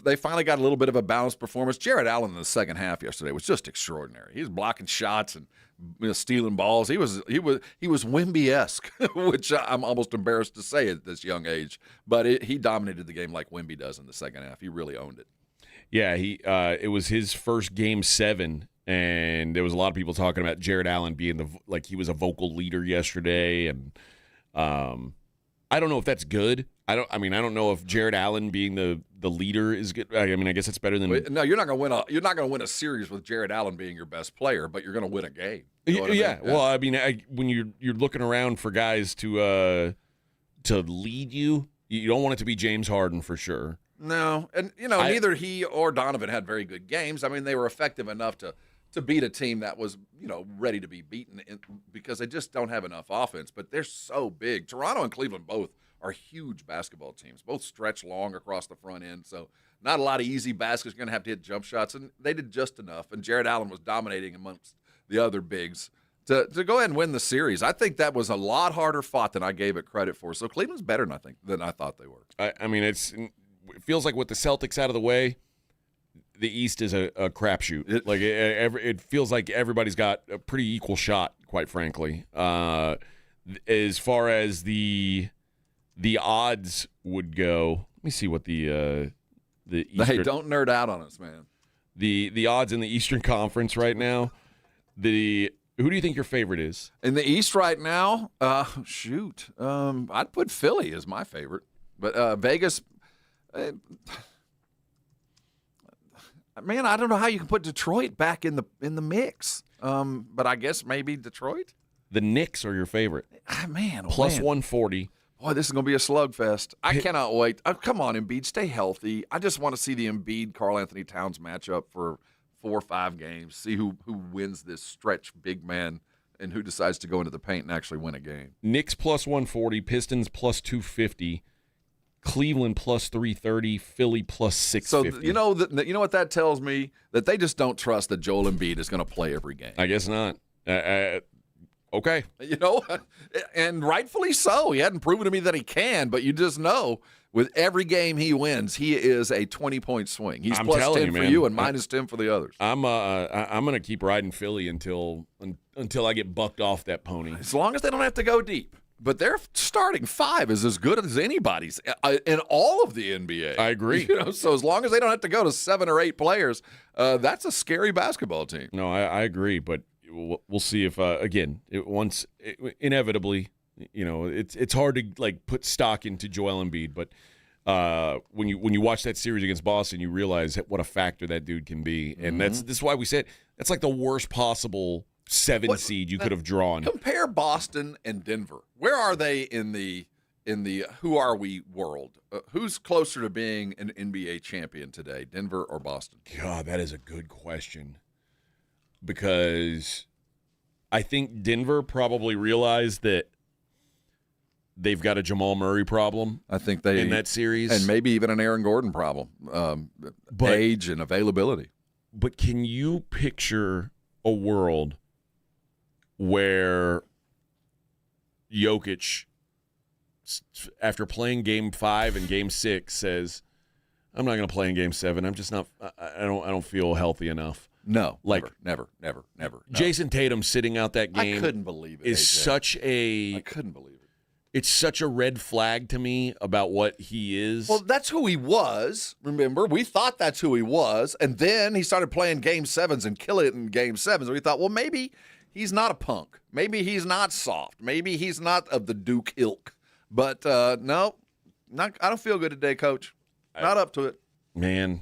they finally got a little bit of a balanced performance. Jared Allen in the second half yesterday was just extraordinary. He was blocking shots and stealing balls. He was Wemby-esque, which I'm almost embarrassed to say at this young age. But he dominated the game like Wemby does in the second half. He really owned it. Yeah, it was his first Game 7, and there was a lot of people talking about Jared Allen being he was a vocal leader yesterday, and I don't know if that's good. I don't know if Jared Allen being the leader is good. I mean, I guess it's better than. No, you're not going to win a series with Jared Allen being your best player, but you're going to win a game. You know what I mean? Well, I mean, when you're looking around for guys to lead you, you don't want it to be James Harden for sure. No, and neither he or Donovan had very good games. I mean, they were effective enough to beat a team that was ready to be beaten because they just don't have enough offense. But they're so big. Toronto and Cleveland both are huge basketball teams. Both stretch long across the front end, so not a lot of easy baskets. You're going to have to hit jump shots, and they did just enough. And Jared Allen was dominating amongst the other bigs to go ahead and win the series. I think that was a lot harder fought than I gave it credit for. So Cleveland's better than I thought they were. I mean, it feels like with the Celtics out of the way, the East is a crapshoot. It feels like everybody's got a pretty equal shot, quite frankly. As far as the odds would go, let me see what the Eastern, hey, don't nerd out on us, man. The odds in the Eastern Conference right now. Who do you think your favorite is in the East right now? I'd put Philly as my favorite, but Vegas. Man, I don't know how you can put Detroit back in the mix. But I guess maybe Detroit. The Knicks are your favorite. Man, plus 140. Boy, this is going to be a slugfest. I cannot wait. Come on, Embiid, stay healthy. I just want to see the Embiid Karl Anthony Towns matchup for 4 or 5 games. See who wins this stretch big man and who decides to go into the paint and actually win a game. Knicks plus 140, Pistons plus 250. Cleveland plus 330, Philly plus 650. So you know what that tells me? That they just don't trust that Joel Embiid is going to play every game. I guess not. Okay. And rightfully so. He hadn't proven to me that he can, but you just know with every game he wins, he is a 20-point swing. He's plus 10 for you and minus 10 for the others. I'm going to keep riding Philly until I get bucked off that pony. As long as they don't have to go deep. But their starting 5 is as good as anybody's in all of the NBA. I agree. So as long as they don't have to go to 7 or 8 players, that's a scary basketball team. No, I agree. But we'll see if inevitably You know, it's hard to like put stock into Joel Embiid, but when you watch that series against Boston, you realize what a factor that dude can be, and this is why we said that's like the worst possible 7 seed you could have drawn. Compare Boston and Denver. Where are they in the who are we world? Who's closer to being an NBA champion today, Denver or Boston? God, that is a good question, because I think Denver probably realized that they've got a Jamal Murray problem. I think they in that series, and maybe even an Aaron Gordon problem, age and availability. But can you picture a world where Jokic, after playing Game 5 and Game 6, says, "I'm not going to play in Game 7. I'm just not. I don't feel healthy enough." No, like never. No. Jason Tatum sitting out that game. I couldn't believe it. Is AJ. I couldn't believe it. It's such a red flag to me about what he is. Well, that's who he was. Remember, we thought that's who he was, and then he started playing Game 7s and killing it in Game 7s. And we thought, well, maybe he's not a punk. Maybe he's not soft. Maybe he's not of the Duke ilk. But no, I don't feel good today, Coach. Not up to it. Man,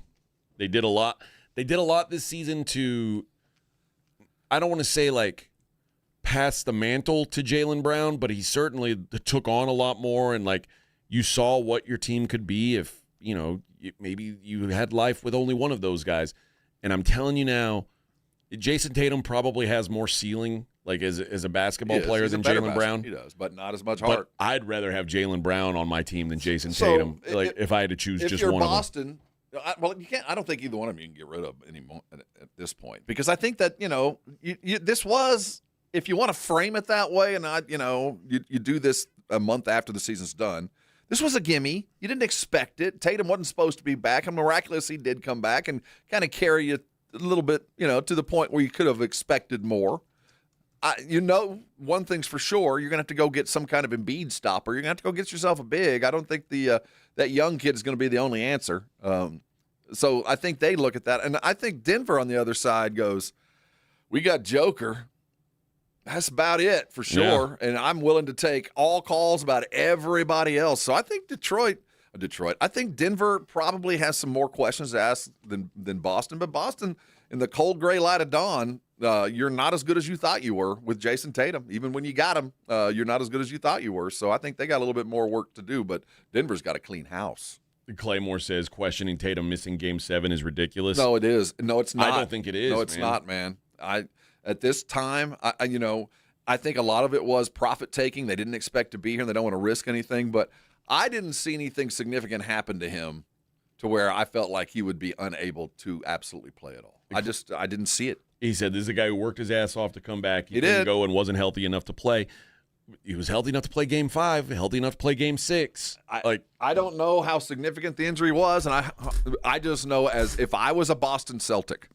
they did a lot. They did a lot this season to, I don't want to say like, pass the mantle to Jaylen Brown, but he certainly took on a lot more, and like you saw what your team could be if, you know, maybe you had life with only one of those guys. And I'm telling you now, Jason Tatum probably has more ceiling like as a basketball player than Jaylen Brown. He does, but not as much heart. But I'd rather have Jaylen Brown on my team than Jason Tatum. Like if I had to choose just one Boston, of them. Well, you can't. I don't think either one of them you can get rid of anymore at this point, because I think that, you know, this was, if you want to frame it that way, and not, you know, you do this a month after the season's done, this was a gimme. You didn't expect it. Tatum wasn't supposed to be back, and miraculously he did come back and kind of carry you a little bit, you know, to the point where you could have expected more. You know, one thing's for sure, you're going to have to go get some kind of Embiid stopper. You're going to have to go get yourself a big. I don't think that young kid is going to be the only answer. So I think they look at that. And I think Denver on the other side goes, we got Joker. That's about it for sure. Yeah. And I'm willing to take all calls about everybody else. So I think Detroit. I think Denver probably has some more questions to ask than Boston. But Boston, in the cold gray light of dawn, you're not as good as you thought you were with Jason Tatum. Even when you got him, you're not as good as you thought you were. So I think they got a little bit more work to do. But Denver's got a clean house. Claymore says questioning Tatum missing Game 7 is ridiculous. No, it is. No, it's not. I don't think it is. No, it's not, man. At this time, I think a lot of it was profit taking. They didn't expect to be here, and they don't want to risk anything. But I didn't see anything significant happen to him to where I felt like he would be unable to absolutely play at all. I didn't see it. He said this is a guy who worked his ass off to come back. He didn't go and wasn't healthy enough to play. He was healthy enough to play Game 5, healthy enough to play Game 6. I don't know how significant the injury was, and I just know as if I was a Boston Celtic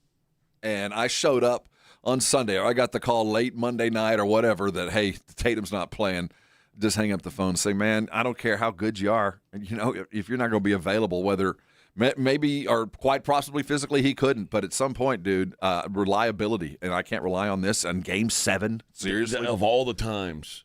and I showed up on Sunday, or I got the call late Monday night or whatever that, hey, Tatum's not playing, just hang up the phone and say, man, I don't care how good you are. You know, if you're not going to be available, whether maybe or quite possibly physically he couldn't, but at some point, dude, reliability, and I can't rely on this. And Game 7, seriously? Of all the times,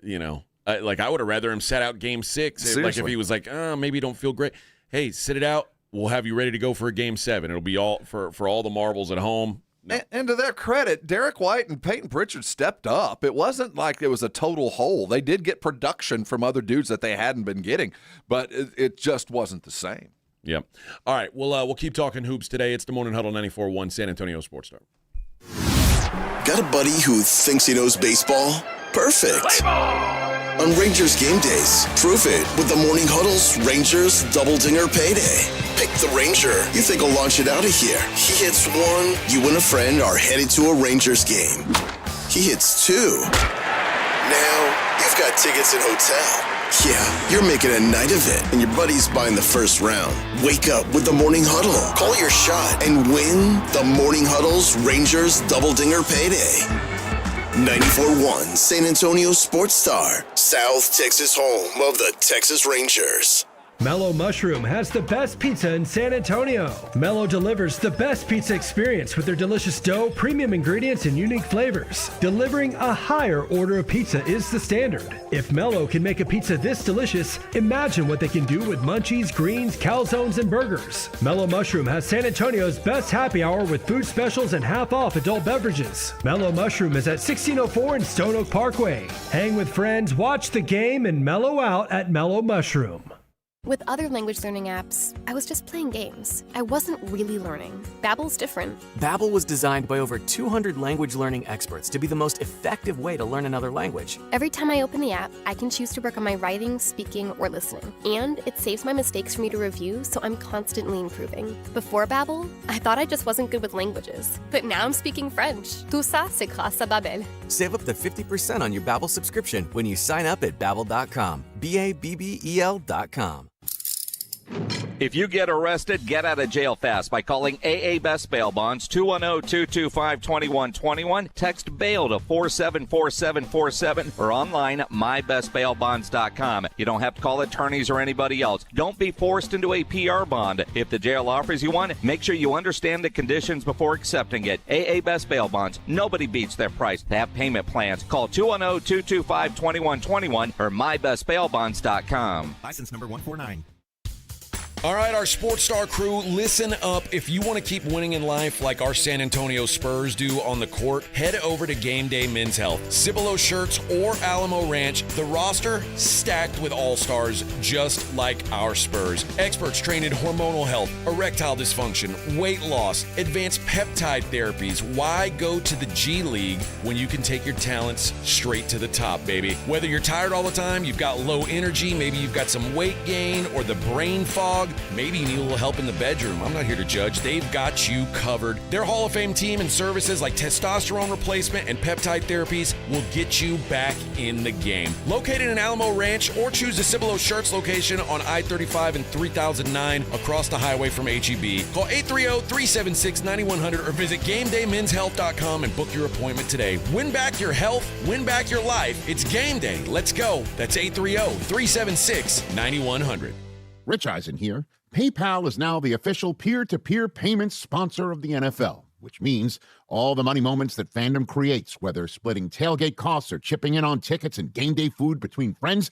you know, I would have rather him set out Game 6. Seriously. Like if he was like, maybe you don't feel great. Hey, sit it out. We'll have you ready to go for a Game 7. It'll be all for all the marbles at home. No. And to their credit, Derek White and Peyton Pritchard stepped up. It wasn't like it was a total hole. They did get production from other dudes that they hadn't been getting, but it just wasn't the same. Yep. All right, we'll keep talking hoops today. It's the Morning Huddle 94.1 San Antonio Sports Star. Got a buddy who thinks he knows baseball? Perfect. On Rangers game days, prove it with the Morning Huddle's Rangers Double Dinger Payday. Pick the Ranger you think will launch it out of here. He hits one, you and a friend are headed to a Rangers game. He hits two. Now, you've got tickets and hotel. Yeah, you're making a night of it, and your buddy's buying the first round. Wake up with the Morning Huddle. Call your shot and win the Morning Huddle's Rangers Double Dinger Payday. 94.1 San Antonio Sports Star, South Texas home of the Texas Rangers. Mellow Mushroom has the best pizza in San Antonio. Mellow delivers the best pizza experience with their delicious dough, premium ingredients, and unique flavors. Delivering a higher order of pizza is the standard. If Mellow can make a pizza this delicious, imagine what they can do with munchies, greens, calzones, and burgers. Mellow Mushroom has San Antonio's best happy hour with food specials and half-off adult beverages. Mellow Mushroom is at 1604 in Stone Oak Parkway. Hang with friends, watch the game, and mellow out at Mellow Mushroom. With other language learning apps, I was just playing games. I wasn't really learning. Babbel's different. Babbel was designed by over 200 language learning experts to be the most effective way to learn another language. Every time I open the app, I can choose to work on my writing, speaking, or listening. And it saves my mistakes for me to review, so I'm constantly improving. Before Babbel, I thought I just wasn't good with languages. But now I'm speaking French. Tout ça, c'est grâce à Babbel. Save up to 50% on your Babbel subscription when you sign up at Babbel.com. BABBEL.com. If you get arrested, get out of jail fast by calling AA Best Bail Bonds, 210-225-2121. Text bail to 474747 or online at mybestbailbonds.com. You don't have to call attorneys or anybody else. Don't be forced into a PR bond. If the jail offers you one, make sure you understand the conditions before accepting it. AA Best Bail Bonds. Nobody beats their price. They have payment plans. Call 210-225-2121 or mybestbailbonds.com. License number 149. All right, our Sports Star crew, listen up. If you want to keep winning in life like our San Antonio Spurs do on the court, head over to Game Day Men's Health. Cibolo Shirts or Alamo Ranch, the roster stacked with all-stars just like our Spurs. Experts trained in hormonal health, erectile dysfunction, weight loss, advanced peptide therapies. Why go to the G League when you can take your talents straight to the top, baby? Whether you're tired all the time, you've got low energy, maybe you've got some weight gain or the brain fog, maybe you need a little help in the bedroom. I'm not here to judge. They've got you covered. Their Hall of Fame team and services like testosterone replacement and peptide therapies will get you back in the game. Located in Alamo Ranch or choose the Cibolo Shirts location on I-35 and 3009 across the highway from HEB. Call 830-376-9100 or visit GameDayMen'sHealth.com and book your appointment today. Win back your health, win back your life. It's game day. Let's go. That's 830-376-9100. Rich Eisen here. PayPal is now the official peer-to-peer payments sponsor of the NFL, which means all the money moments that fandom creates, whether splitting tailgate costs or chipping in on tickets and game day food between friends,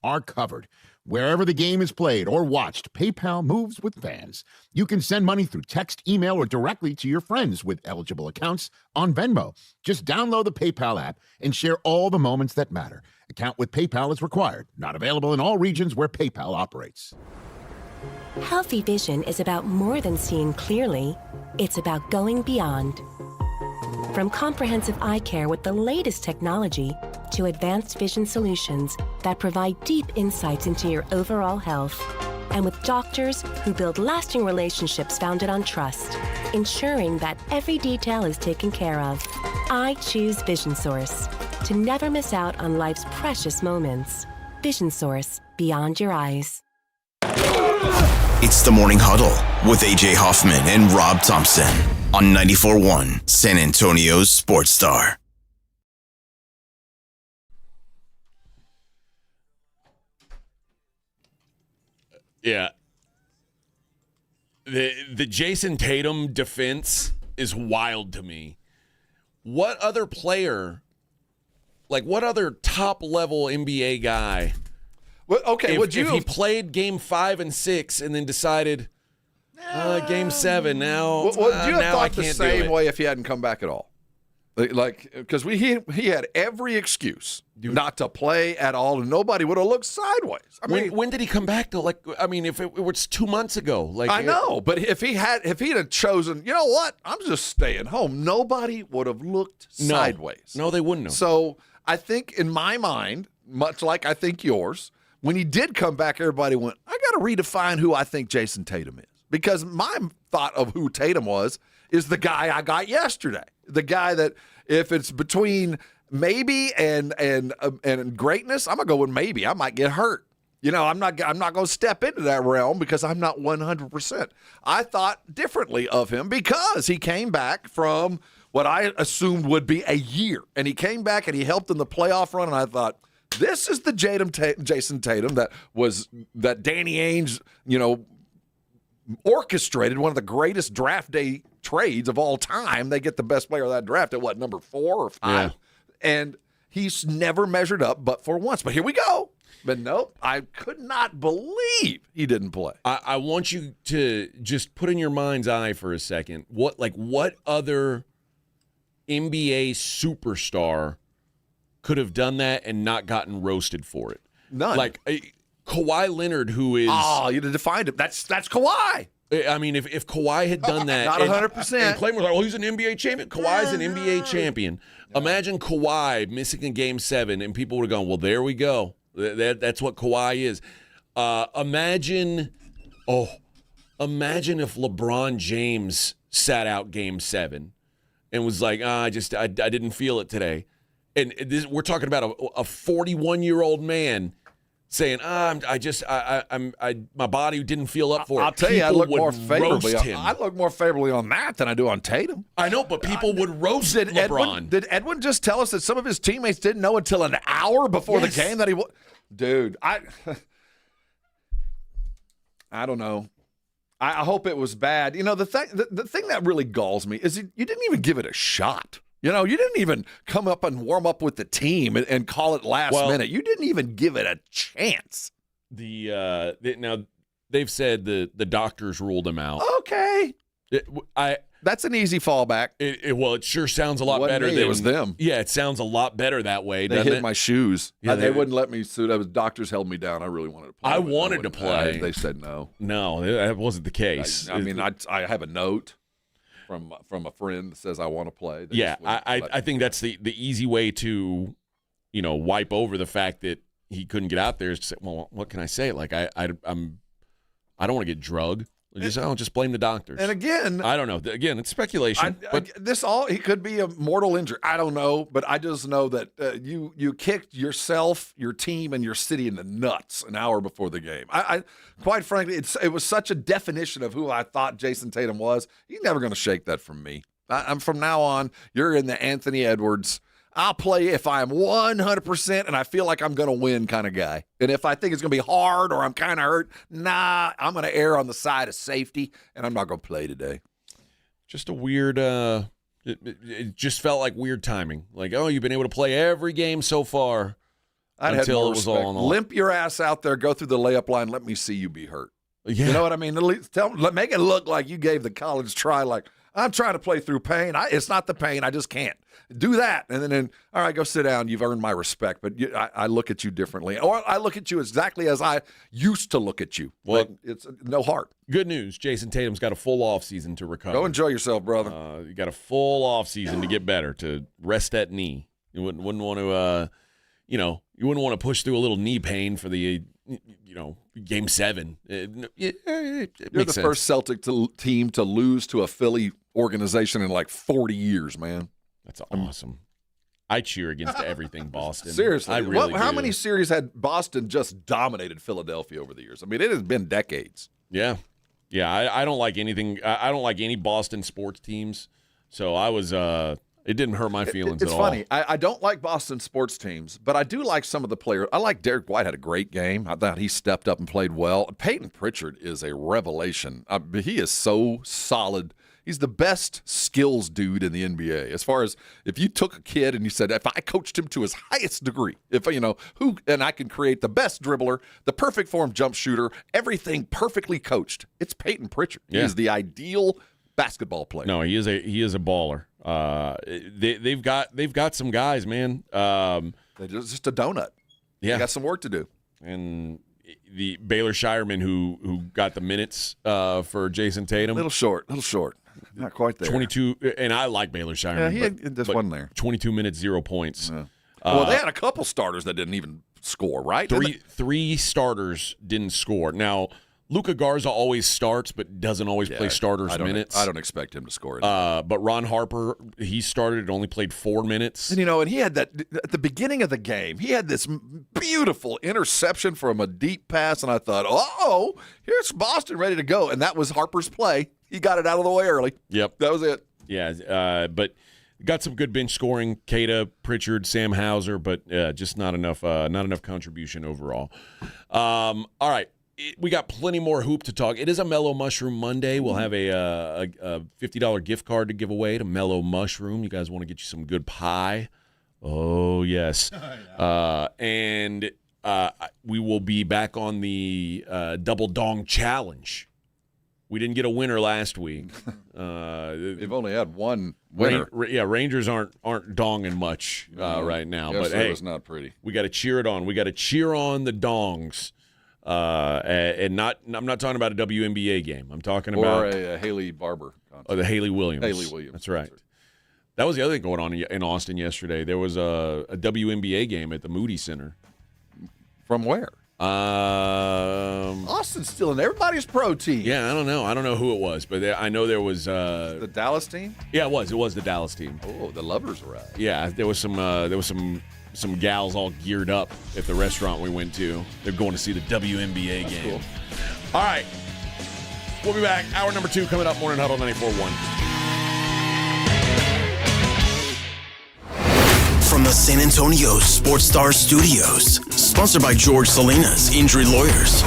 are covered. Wherever the game is played or watched, PayPal moves with fans. You can send money through text, email, or directly to your friends with eligible accounts on Venmo. Just download the PayPal app and share all the moments that matter. Account with PayPal is required. Not available in all regions where PayPal operates. Healthy vision is about more than seeing clearly. It's about going beyond. From comprehensive eye care with the latest technology to advanced vision solutions that provide deep insights into your overall health. And with doctors who build lasting relationships founded on trust, ensuring that every detail is taken care of. I choose Vision Source to never miss out on life's precious moments. Vision Source, beyond your eyes. It's the Morning Huddle with AJ Hoffman and Rob Thompson on 94.1 San Antonio's Sports Star. Yeah. The Jason Tatum defense is wild to me. What other player, like what other top-level NBA guy, well, okay, if he played Game 5 and 6 and then decided, Game 7 now, would you have now I thought the can't same do it. way if he hadn't come back at all? Like, because he had every excuse not to play at all, and nobody would have looked sideways. I mean, when did he come back to? Like, I mean, if it was 2 months ago, like I know, but if he'd have chosen, you know what, I'm just staying home, nobody would have looked sideways. No, they wouldn't have. So I think in my mind, much like I think yours, when he did come back, everybody went, I got to redefine who I think Jason Tatum is, because my thought of who Tatum was is the guy I got yesterday. The guy that if it's between maybe and greatness, I'm gonna go with maybe. I might get hurt. You know, I'm not gonna step into that realm because I'm not 100%. I thought differently of him because he came back from what I assumed would be a year, and he came back and he helped in the playoff run, and I thought This is the Jason Tatum that Danny Ainge, orchestrated one of the greatest draft day trades of all time. They get the best player of that draft at number 4 or 5, and he's never measured up, but for once. But here we go. But nope, I could not believe he didn't play. I want you to just put in your mind's eye for a second. What other NBA superstar could have done that and not gotten roasted for it? None. Like Kawhi Leonard, who is... Oh, you defined it. That's Kawhi. I mean, if Kawhi had done that... Not 100%. And Clayton was like, well, he's an NBA champion. Kawhi's an NBA champion. Imagine Kawhi missing a Game 7, and people would have gone, well, there we go. That's what Kawhi is. Imagine if LeBron James sat out Game 7 and was like, I didn't feel it today. And we're talking about a 41-year-old man saying, my body didn't feel up for it. I'll tell you, I look more favorably. Him. I look more favorably on that than I do on Tatum. I know, but people would roast LeBron. Did Edwin just tell us that some of his teammates didn't know until an hour before the game that he was? Dude, I don't know. I hope it was bad. The thing that really galls me is you didn't even give it a shot. You didn't even come up and warm up with the team and call it last minute. You didn't even give it a chance. Now they've said the doctors ruled him out. Okay, that's an easy fallback. It sure sounds a lot better. It was them. Yeah, it sounds a lot better that way. They hit it? my shoes. Yeah, they wouldn't let me suit. Doctors held me down. I really wanted to play. I wanted to play. They said no. No, that wasn't the case. I have a note from a friend that says I want to play. I think that's the easy way to, wipe over the fact that he couldn't get out there is to say, well, what can I say? Like I don't want to get drugged. Just blame the doctors. And again, I don't know. Again, it's speculation. He could be a mortal injury. I don't know, but I just know that you kicked yourself, your team, and your city in the nuts an hour before the game. I quite frankly, it was such a definition of who I thought Jason Tatum was. He's never going to shake that from me. I'm from now on. You're in the Anthony Edwards. I'll play if I'm 100% and I feel like I'm going to win kind of guy. And if I think it's going to be hard or I'm kind of hurt, I'm going to err on the side of safety, and I'm not going to play today. Just a weird it just felt like weird timing. Like, you've been able to play every game so far until it was all on the line. Limp your ass out there, go through the layup line, let me see you be hurt. Yeah. You know what I mean? At least make it look like you gave the college try, like, I'm trying to play through pain. It's not the pain. I just can't. Do that. And then all right, go sit down. You've earned my respect. But I look at you differently. Or I look at you exactly as I used to look at you. Well, it's no heart. Good news. Jason Tatum's got a full offseason to recover. Go enjoy yourself, brother. You got a full offseason to get better, to rest that knee. You wouldn't want to, you wouldn't want to push through a little knee pain for the, Game 7. You're the first Celtic team to lose to a Philly organization in like 40 years, man. That's awesome. I cheer against everything Boston. Seriously. I really how do. many series had Boston just dominated Philadelphia over the years? I mean, it has been decades. Yeah. Yeah, I don't like anything. I don't like any Boston sports teams. So I was it didn't hurt my feelings at all. It's funny. I don't like Boston sports teams, but I do like some of the players. I like Derek White had a great game. I thought he stepped up and played well. Peyton Pritchard is a revelation. He is so solid. He's the best skills dude in the NBA. As far as if you took a kid and you said, if I coached him to his highest degree, and I can create the best dribbler, the perfect form jump shooter, everything perfectly coached, it's Peyton Pritchard. Yeah. He is the ideal basketball player. No, he is a baller. They've got some guys, man. They're just a donut. Yeah, they got some work to do. And the Baylor Shireman who got the minutes for Jason Tatum, little short. Not quite there. 22, and I like Baylor Shireman. Yeah, he just wasn't there. 22 minutes, 0 points. Yeah. Well, they had a couple starters that didn't even score, right? Three starters didn't score. Now, Luka Garza always starts, but doesn't always play starters minutes. I don't expect him to score. But Ron Harper, he started and only played 4 minutes. And, and he had that at the beginning of the game. He had this beautiful interception from a deep pass, and I thought, here's Boston ready to go. And that was Harper's play. He got it out of the way early. Yep. That was it. Yeah, but Got some good bench scoring, Keita, Pritchard, Sam Hauser, but just not enough contribution overall. All right. We got plenty more hoop to talk. It is a Mellow Mushroom Monday. We'll have a $50 gift card to give away to Mellow Mushroom. You guys want to get you some good pie? Oh, yes. And we will be back on the Double Dong Challenge. We didn't get a winner last week. They've only had one winner. Rangers aren't donging much right now. But hey, it's not pretty. We got to cheer it on. We got to cheer on the Dongs. And I'm not talking about a WNBA game. I'm talking about a Haley Barber concert. Oh, the Haley Williams. Haley Williams. That's right. That was the other thing going on in Austin yesterday. There was a WNBA game at the Moody Center. From where? Austin's still in everybody's pro team. Yeah, I don't know. I don't know who it was, but I know there was the Dallas team. Yeah, it was. It was the Dallas team. Oh, the Lovers arrived. Yeah, there was some gals all geared up at the restaurant we went to. They're going to see the WNBA game. Cool. All right, we'll be back. Hour number 2 coming up. Morning Huddle 94.1. From the San Antonio Sports Star Studios, sponsored by George Salinas Injury Lawyers.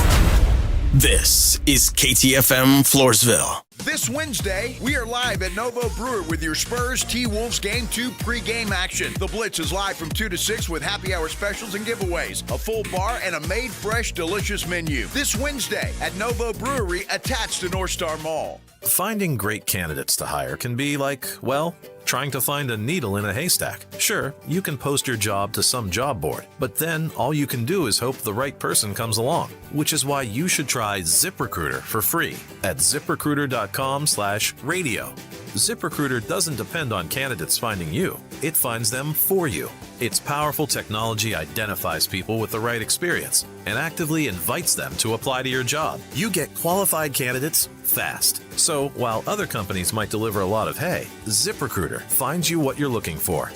This is KTFM Floresville. This Wednesday, we are live at Novo Brewer with your Spurs T-Wolves Game 2 pregame action. The Blitz is live from 2 to 6 with happy hour specials and giveaways, a full bar, and a made fresh, delicious menu. This Wednesday at Novo Brewery, attached to North Star Mall. Finding great candidates to hire can be like, well, trying to find a needle in a haystack. Sure, you can post your job to some job board, but then all you can do is hope the right person comes along, which is why you should try ZipRecruiter for free at ZipRecruiter.com/radio. ZipRecruiter doesn't depend on candidates finding you. It finds them for you. Its powerful technology identifies people with the right experience and actively invites them to apply to your job. You get qualified candidates fast. So while other companies might deliver a lot of hay, ZipRecruiter finds you what you're looking for.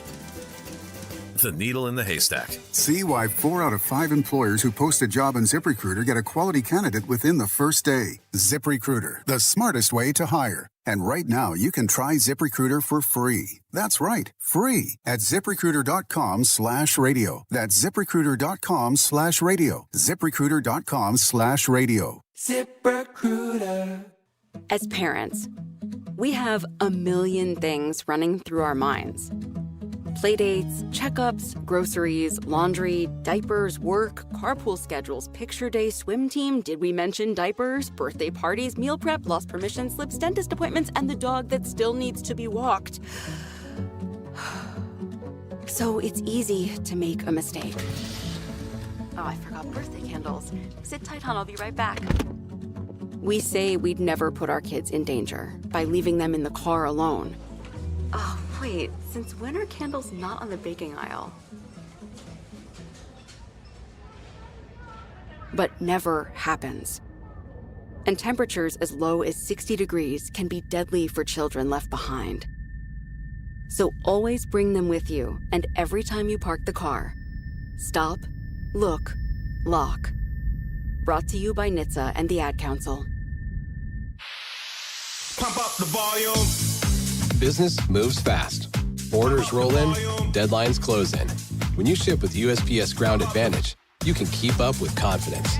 The needle in the haystack. See why 4 out of 5 employers who post a job on ZipRecruiter get a quality candidate within the first day. ZipRecruiter, the smartest way to hire. And right now, you can try ZipRecruiter for free. That's right, free at ZipRecruiter.com/radio. That's ZipRecruiter.com/radio. ZipRecruiter.com/radio. ZipRecruiter. As parents, we have a million things running through our minds. Playdates, checkups, groceries, laundry, diapers, work, carpool schedules, picture day, swim team, did we mention diapers, birthday parties, meal prep, lost permission slips, dentist appointments, and the dog that still needs to be walked. So it's easy to make a mistake. Oh, I forgot birthday candles. Sit tight, hon, I'll be right back. We say we'd never put our kids in danger by leaving them in the car alone. Oh, wait, since when are candles not on the baking aisle? But never happens. And temperatures as low as 60 degrees can be deadly for children left behind. So always bring them with you, and every time you park the car, stop, look, lock. Brought to you by NHTSA and the Ad Council. Pump up the volume. Business moves fast. Orders roll in, deadlines close in. When you ship with USPS Ground Advantage, you can keep up with confidence.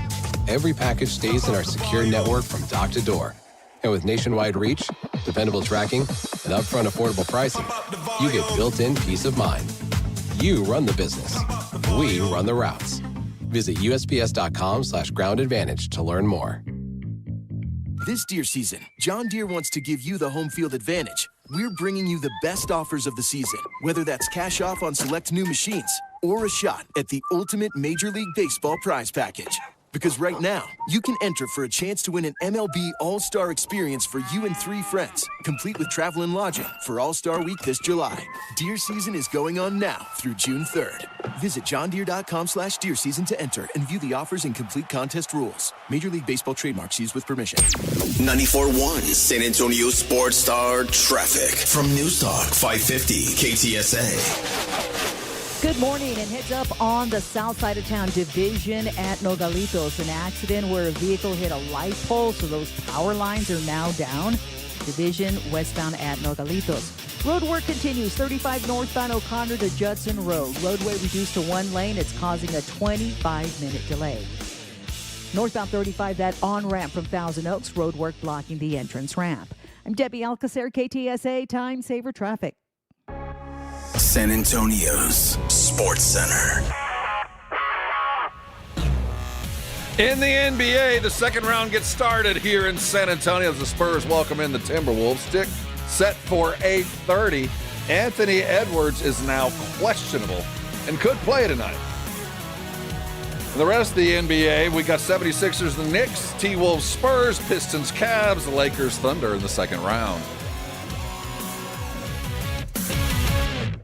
Every package stays in our secure network from dock to door. And with nationwide reach, dependable tracking, and upfront affordable pricing, you get built-in peace of mind. You run the business. We run the routes. Visit USPS.com/Ground Advantage to learn more. This deer season, John Deere wants to give you the home field advantage. We're bringing you the best offers of the season, whether that's cash off on select new machines or a shot at the ultimate Major League Baseball prize package. Because right now, you can enter for a chance to win an MLB All-Star experience for you and 3 friends, complete with travel and lodging for All-Star Week this July. Deer season is going on now through June 3rd. Visit johndeere.com/deer season to enter and view the offers and complete contest rules. Major League Baseball trademarks used with permission. 94.1 San Antonio Sports Star traffic from News Talk 550 KTSA. Good morning, and heads up on the south side of town, Division at Nogalitos. An accident where a vehicle hit a light pole, so those power lines are now down. Division westbound at Nogalitos. Road work continues. 35 northbound O'Connor to Judson Road. Roadway reduced to one lane. It's causing a 25-minute delay. Northbound 35, that on-ramp from Thousand Oaks. Road work blocking the entrance ramp. I'm Debbie Alcacer, KTSA Time Saver Traffic. San Antonio's Sports Center. In the NBA, the second round gets started here in San Antonio as the Spurs welcome in the Timberwolves. Stick set for 8:30. Anthony Edwards is now questionable and could play tonight. And the rest of the NBA, we got 76ers, the Knicks, T-Wolves, Spurs, Pistons, Cavs, the Lakers, Thunder in the second round.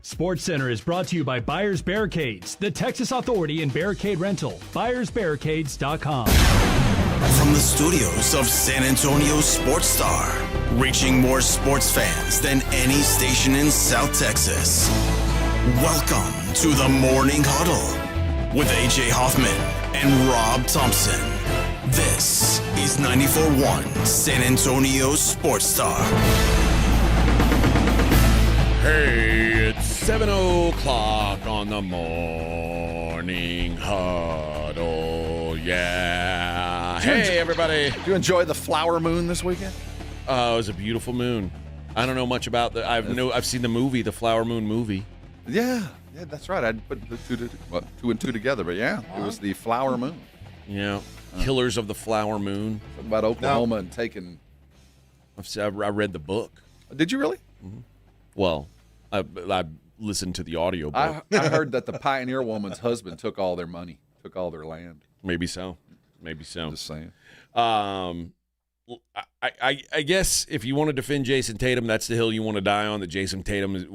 SportsCenter is brought to you by Buyers Barricades, the Texas Authority in Barricade Rental. BuyersBarricades.com. From the studios of San Antonio Sports Star, reaching more sports fans than any station in South Texas. Welcome to the Morning Huddle with AJ Hoffman and Rob Thompson. This is 94.1 San Antonio Sports Star. Hey, it's 7 o'clock on the Morning Huddle. Yeah. Hey, everybody. Did you enjoy the flower moon this weekend? It was a beautiful moon. I don't know much about the. I've seen the movie, the Flower Moon movie. Yeah, that's right. I put the two and two together, but yeah, it was the flower moon. Yeah, Killers of the Flower Moon. Something about Oklahoma and taking. I read the book. Did you really? Mm-hmm. Well, I listened to the audio book. I heard that the pioneer woman's husband took all their money, took all their land. Maybe so. I'm just saying. I guess if you want to defend Jason Tatum, that's the hill you want to die on. That Jason Tatum is,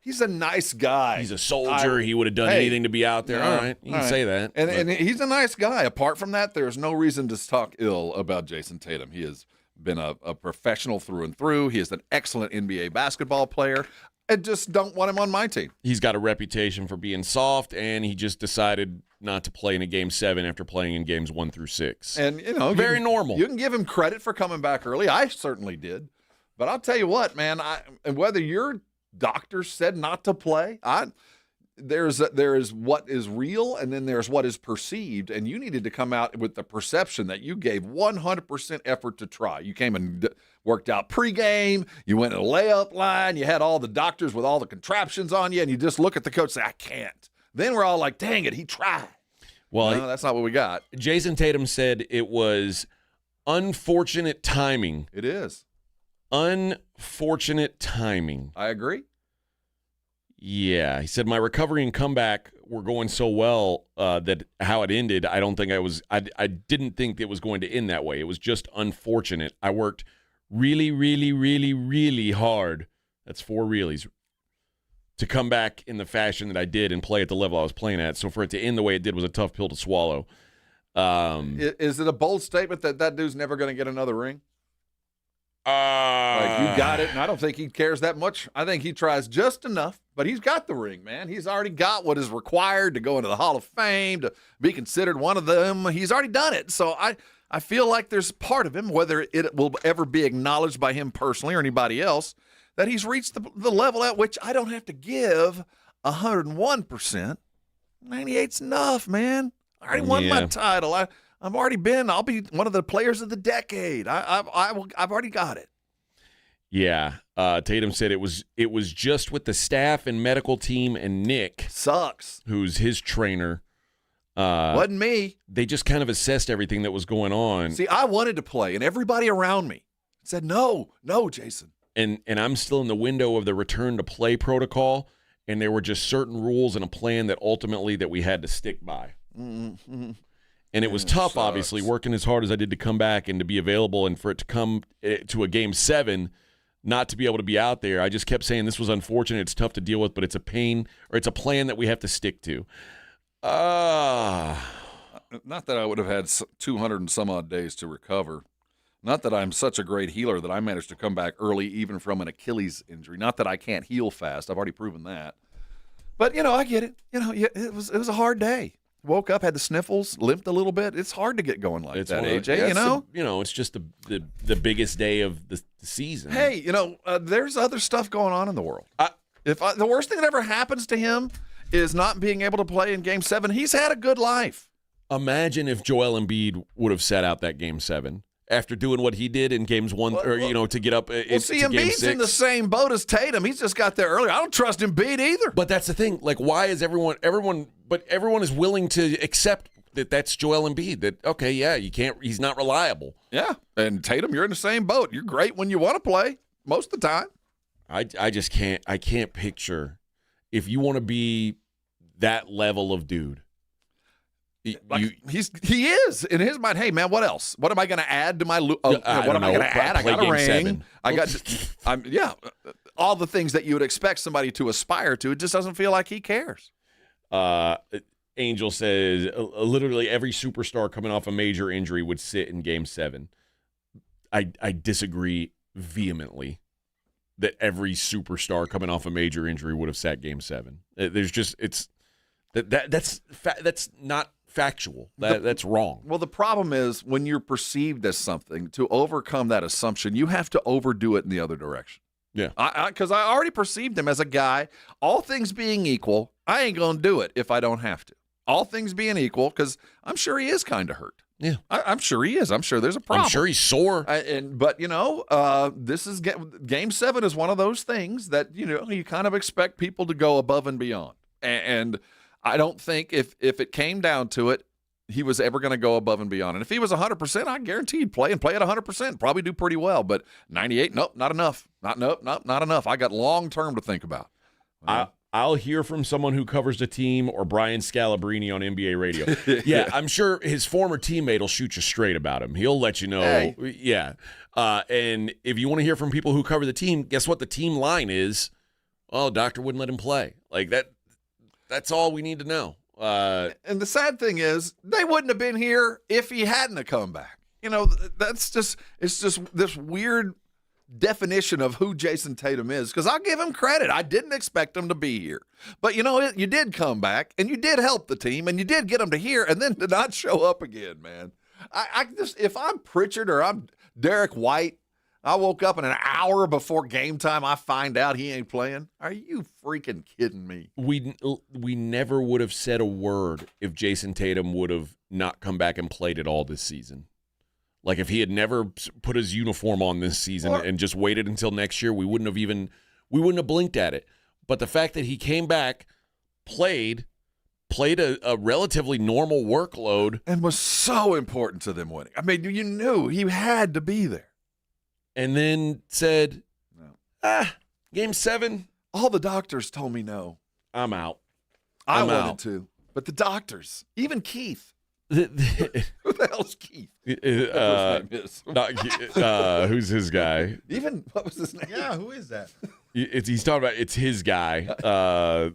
he's a nice guy. He's a soldier. He would have done anything to be out there. All right, you can say that. And he's a nice guy. Apart from that, there's no reason to talk ill about Jason Tatum. He has been a professional through and through. He is an excellent NBA basketball player. I just don't want him on my team. He's got a reputation for being soft, and he just decided not to play in a Game 7 after playing in Games 1 through 6. And, very normal. You can give him credit for coming back early. I certainly did. But I'll tell you what, man, and whether your doctor said not to play, there is what is real, and then there's what is perceived, and you needed to come out with the perception that you gave 100% effort to try. You came and worked out pregame, you went in a layup line, you had all the doctors with all the contraptions on you, and you just look at the coach and say, I can't. Then we're all like, dang it, he tried. Well, no, that's not what we got. Jason Tatum said it was unfortunate timing. It is. Unfortunate timing. I agree. Yeah, he said my recovery and comeback were going so well that how it ended, I didn't think it was going to end that way. It was just unfortunate. I worked really, really, really, really hard. That's 4 reallys to come back in the fashion that I did and play at the level I was playing at. So for it to end the way it did was a tough pill to swallow. Is it a bold statement that dude's never going to get another ring? Like you got it, and I don't think he cares that much. I think he tries just enough, but he's got the ring, man. He's already got what is required to go into the Hall of Fame, to be considered one of them. He's already done it. So I feel like there's part of him, whether it will ever be acknowledged by him personally or anybody else, that he's reached the level at which I don't have to give 101%. 98's enough, man. I already won my title. I'll be one of the players of the decade. I've already got it. Yeah. Tatum said it was just with the staff and medical team and Nick. Sucks. Who's his trainer. Wasn't me. They just kind of assessed everything that was going on. See, I wanted to play, and everybody around me said, no, Jason. And I'm still in the window of the return to play protocol, and there were just certain rules and a plan that ultimately that we had to stick by. Mm-hmm. And it was tough, obviously, working as hard as I did to come back and to be available and for it to come to a Game 7, not to be able to be out there. I just kept saying this was unfortunate. It's tough to deal with, but it's a pain or it's a plan that we have to stick to. Not that I would have had 200 and some odd days to recover. Not that I'm such a great healer that I managed to come back early even from an Achilles injury. Not that I can't heal fast. I've already proven that. But, I get it. It was a hard day. woke up, had the sniffles, limped a little bit. It's hard to get going like that, AJ, It's just the biggest day of the season. Hey, there's other stuff going on in the world. The worst thing that ever happens to him is not being able to play in Game 7. He's had a good life. Imagine if Joel Embiid would have sat out that Game 7 after doing what he did in Games 1, to get up. Embiid's in the same boat as Tatum. He's just got there earlier. I don't trust Embiid either. But that's the thing. Like, why is everyone is willing to accept that that's Joel Embiid? That, okay, yeah, he's not reliable. Yeah, and Tatum, you're in the same boat. You're great when you want to play most of the time. I just can't picture if you want to be that level of dude. He is in his mind. Hey man, what else? What am I going to add to my? What am I going to add? I got a ring. All the things that you would expect somebody to aspire to. It just doesn't feel like he cares. Angel says literally every superstar coming off a major injury would sit in Game 7. I disagree vehemently that every superstar coming off a major injury would have sat Game 7. That's not factual. That's wrong. Well, the problem is when you're perceived as something, to overcome that assumption, you have to overdo it in the other direction. Yeah. Because I already perceived him as a guy, all things being equal, I ain't going to do it if I don't have to. All things being equal, because I'm sure he is kind of hurt. Yeah. I'm sure he is. I'm sure there's a problem. I'm sure he's sore. But this is Game 7 is one of those things that, you kind of expect people to go above and beyond. And I don't think if it came down to it, he was ever going to go above and beyond. And if he was 100%, I guarantee he'd play at 100%. Probably do pretty well. But 98, nope, not enough. Not enough. I got long term to think about. I'll hear from someone who covers the team or Brian Scalabrine on NBA radio. Yeah, I'm sure his former teammate will shoot you straight about him. He'll let you know. Hey. Yeah. And if you want to hear from people who cover the team, guess what the team line is? Oh, doctor wouldn't let him play. Like that. That's all we need to know. And the sad thing is, they wouldn't have been here if he hadn't have come back. It's just this weird definition of who Jason Tatum is, because I'll give him credit. I didn't expect him to be here. But you did come back, and you did help the team, and you did get him to here, and then to not show up again, man. If I'm Pritchard or I'm Derek White, I woke up and an hour before game time, I find out he ain't playing. Are you freaking kidding me? We never would have said a word if Jason Tatum would have not come back and played at all this season. Like if he had never put his uniform on this season and just waited until next year, we wouldn't have blinked at it. But the fact that he came back, played a relatively normal workload, and was so important to them winning. I mean, you knew he had to be there. And then said, Game 7. All the doctors told me no. I'm out. I wanted to. But the doctors, even Keith. Who the hell's Keith? Who's his guy? Even, what was his name? Yeah, who is that? He's talking about it's his guy,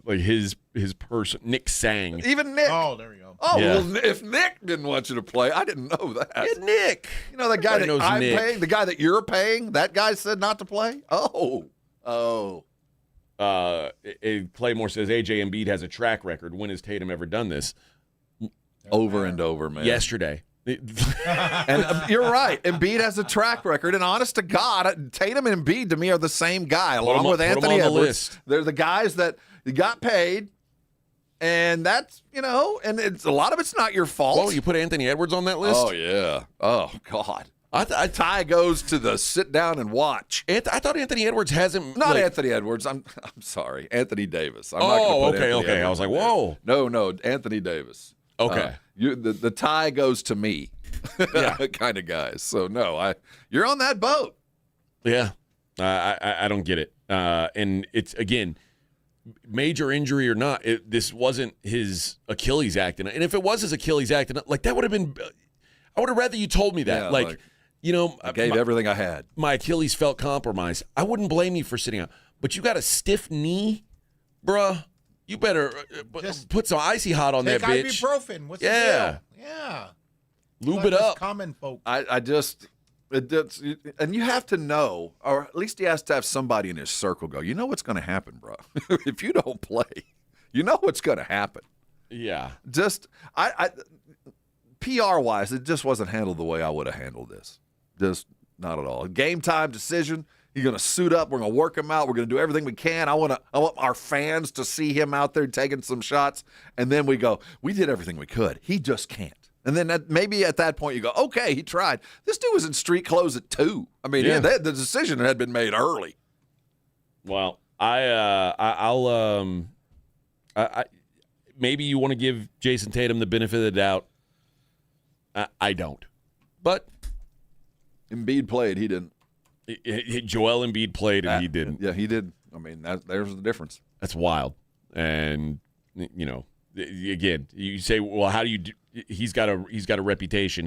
like his person, Nick Sang. Even Nick. Oh, there we go. Oh, yeah. Well, if Nick didn't want you to play, I didn't know that. Yeah, Nick. The guy that I'm paying, the guy that you're paying, that guy said not to play? Oh. Claymore says AJ Embiid has a track record. When has Tatum ever done this? Over and over, man. Yesterday. And you're right. Embiid has a track record, and honest to God, Tatum and Embiid to me are the same guy, along with Anthony Edwards. They're the guys that got paid, and that's and it's a lot of it's not your fault. Oh, you put Anthony Edwards on that list? Oh yeah. Oh God. Tie goes to the sit down and watch. I thought Anthony Edwards hasn't. Not Anthony Edwards. I'm sorry, Anthony Davis. I'm not gonna put okay. Anthony Edwards I was like, whoa. No, Anthony Davis. Okay. The tie goes to me, kind of guys. So no, you're on that boat. Yeah, I don't get it. And it's again, major injury or not, this wasn't his Achilles acting. And if it was his Achilles acting, like that would have been. I would have rather you told me that. I gave everything I had. My Achilles felt compromised. I wouldn't blame you for sitting out, but you got a stiff knee, bruh. You better put some icy hot on that bitch. Take ibuprofen. What's the deal? Yeah. Lube it up. Common folk. And you have to know, or at least he has to have somebody in his circle go, you know what's going to happen, bro. If you don't play, you know what's going to happen. Yeah. Just, PR-wise, it just wasn't handled the way I would have handled this. Just not at all. Game time decision. He's going to suit up. We're going to work him out. We're going to do everything we can. I want our fans to see him out there taking some shots. And then we go, we did everything we could. He just can't. And then maybe at that point you go, okay, he tried. This dude was in street clothes at 2. I mean, the decision had been made early. Well, maybe you want to give Jason Tatum the benefit of the doubt. I don't. But Embiid played. He didn't. Joel Embiid played and he didn't. Yeah, he did. I mean, there's the difference. That's wild. And, again, you say, well, how do you do? He's got a reputation.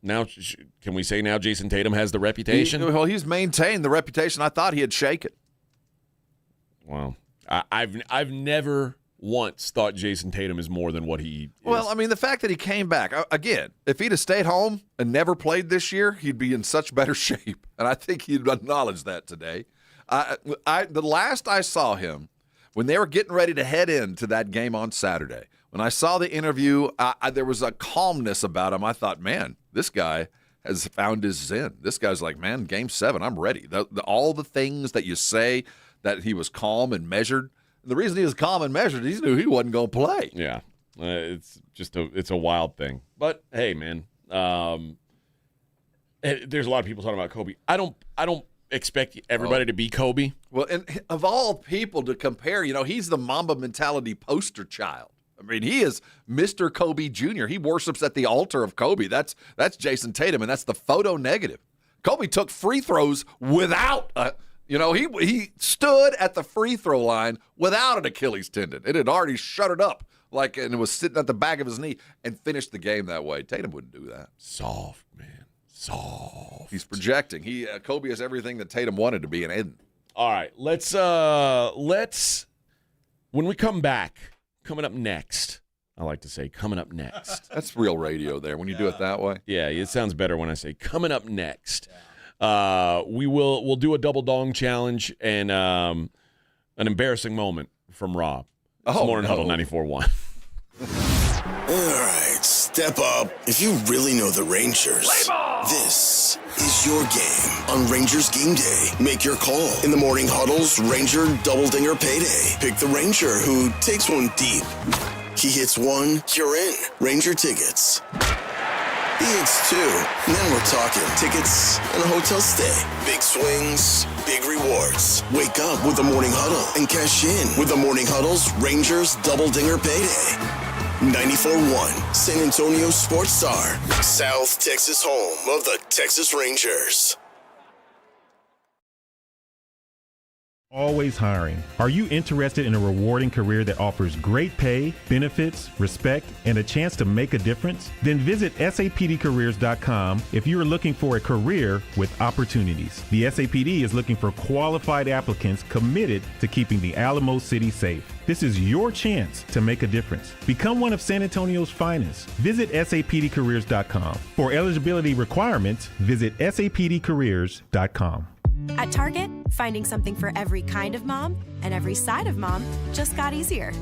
Now can we say now Jason Tatum has the reputation? He's maintained the reputation I thought he had shaken. Wow. I've never once thought Jason Tatum is more than what he is. Well, I mean, the fact that he came back, again, if he'd have stayed home and never played this year, he'd be in such better shape. And I think he'd acknowledge that today. The last I saw him, when they were getting ready to head into that game on Saturday, when I saw the interview, there was a calmness about him. I thought, man, this guy has found his zen. This guy's like, man, Game 7, I'm ready. All the things that you say that he was calm and measured, the reason he was calm and measured, he knew he wasn't going to play. Yeah, it's a wild thing. But hey, man, there's a lot of people talking about Kobe. I don't expect everybody to be Kobe. Well, and of all people to compare, he's the Mamba mentality poster child. I mean, he is Mr. Kobe Jr. He worships at the altar of Kobe. That's Jason Tatum, and that's the photo negative. Kobe took free throws without he stood at the free throw line without an Achilles tendon. It had already shuttered up, and it was sitting at the back of his knee, and finished the game that way. Tatum wouldn't do that. Soft, man. Soft. He's projecting. Kobe is everything that Tatum wanted to be and isn't. All right, let's when we come back, coming up next. I like to say coming up next. That's real radio there when you do it that way. Yeah, it sounds better when I say coming up next. We'll do a double dong challenge and an embarrassing moment from Rob. This morning Huddle 94.1. All right, step up. If you really know the Rangers, this is your game on Rangers Game Day. Make your call in the Morning Huddle's Ranger Double Dinger Payday. Pick the Ranger who takes one deep. He hits one, you're in. Ranger tickets. He hits two, and then we're talking tickets and a hotel stay. Big swings, big rewards. Wake up with the Morning Huddle and cash in with the Morning Huddle's Rangers Double Dinger Payday. 94.1 San Antonio Sports Star, South Texas home of the Texas Rangers. Always hiring. Are you interested in a rewarding career that offers great pay, benefits, respect, and a chance to make a difference? Then visit sapdcareers.com if you are looking for a career with opportunities. The SAPD is looking for qualified applicants committed to keeping the Alamo City safe. This is your chance to make a difference. Become one of San Antonio's finest. Visit sapdcareers.com. For eligibility requirements, visit sapdcareers.com. At Target, finding something for every kind of mom and every side of mom just got easier.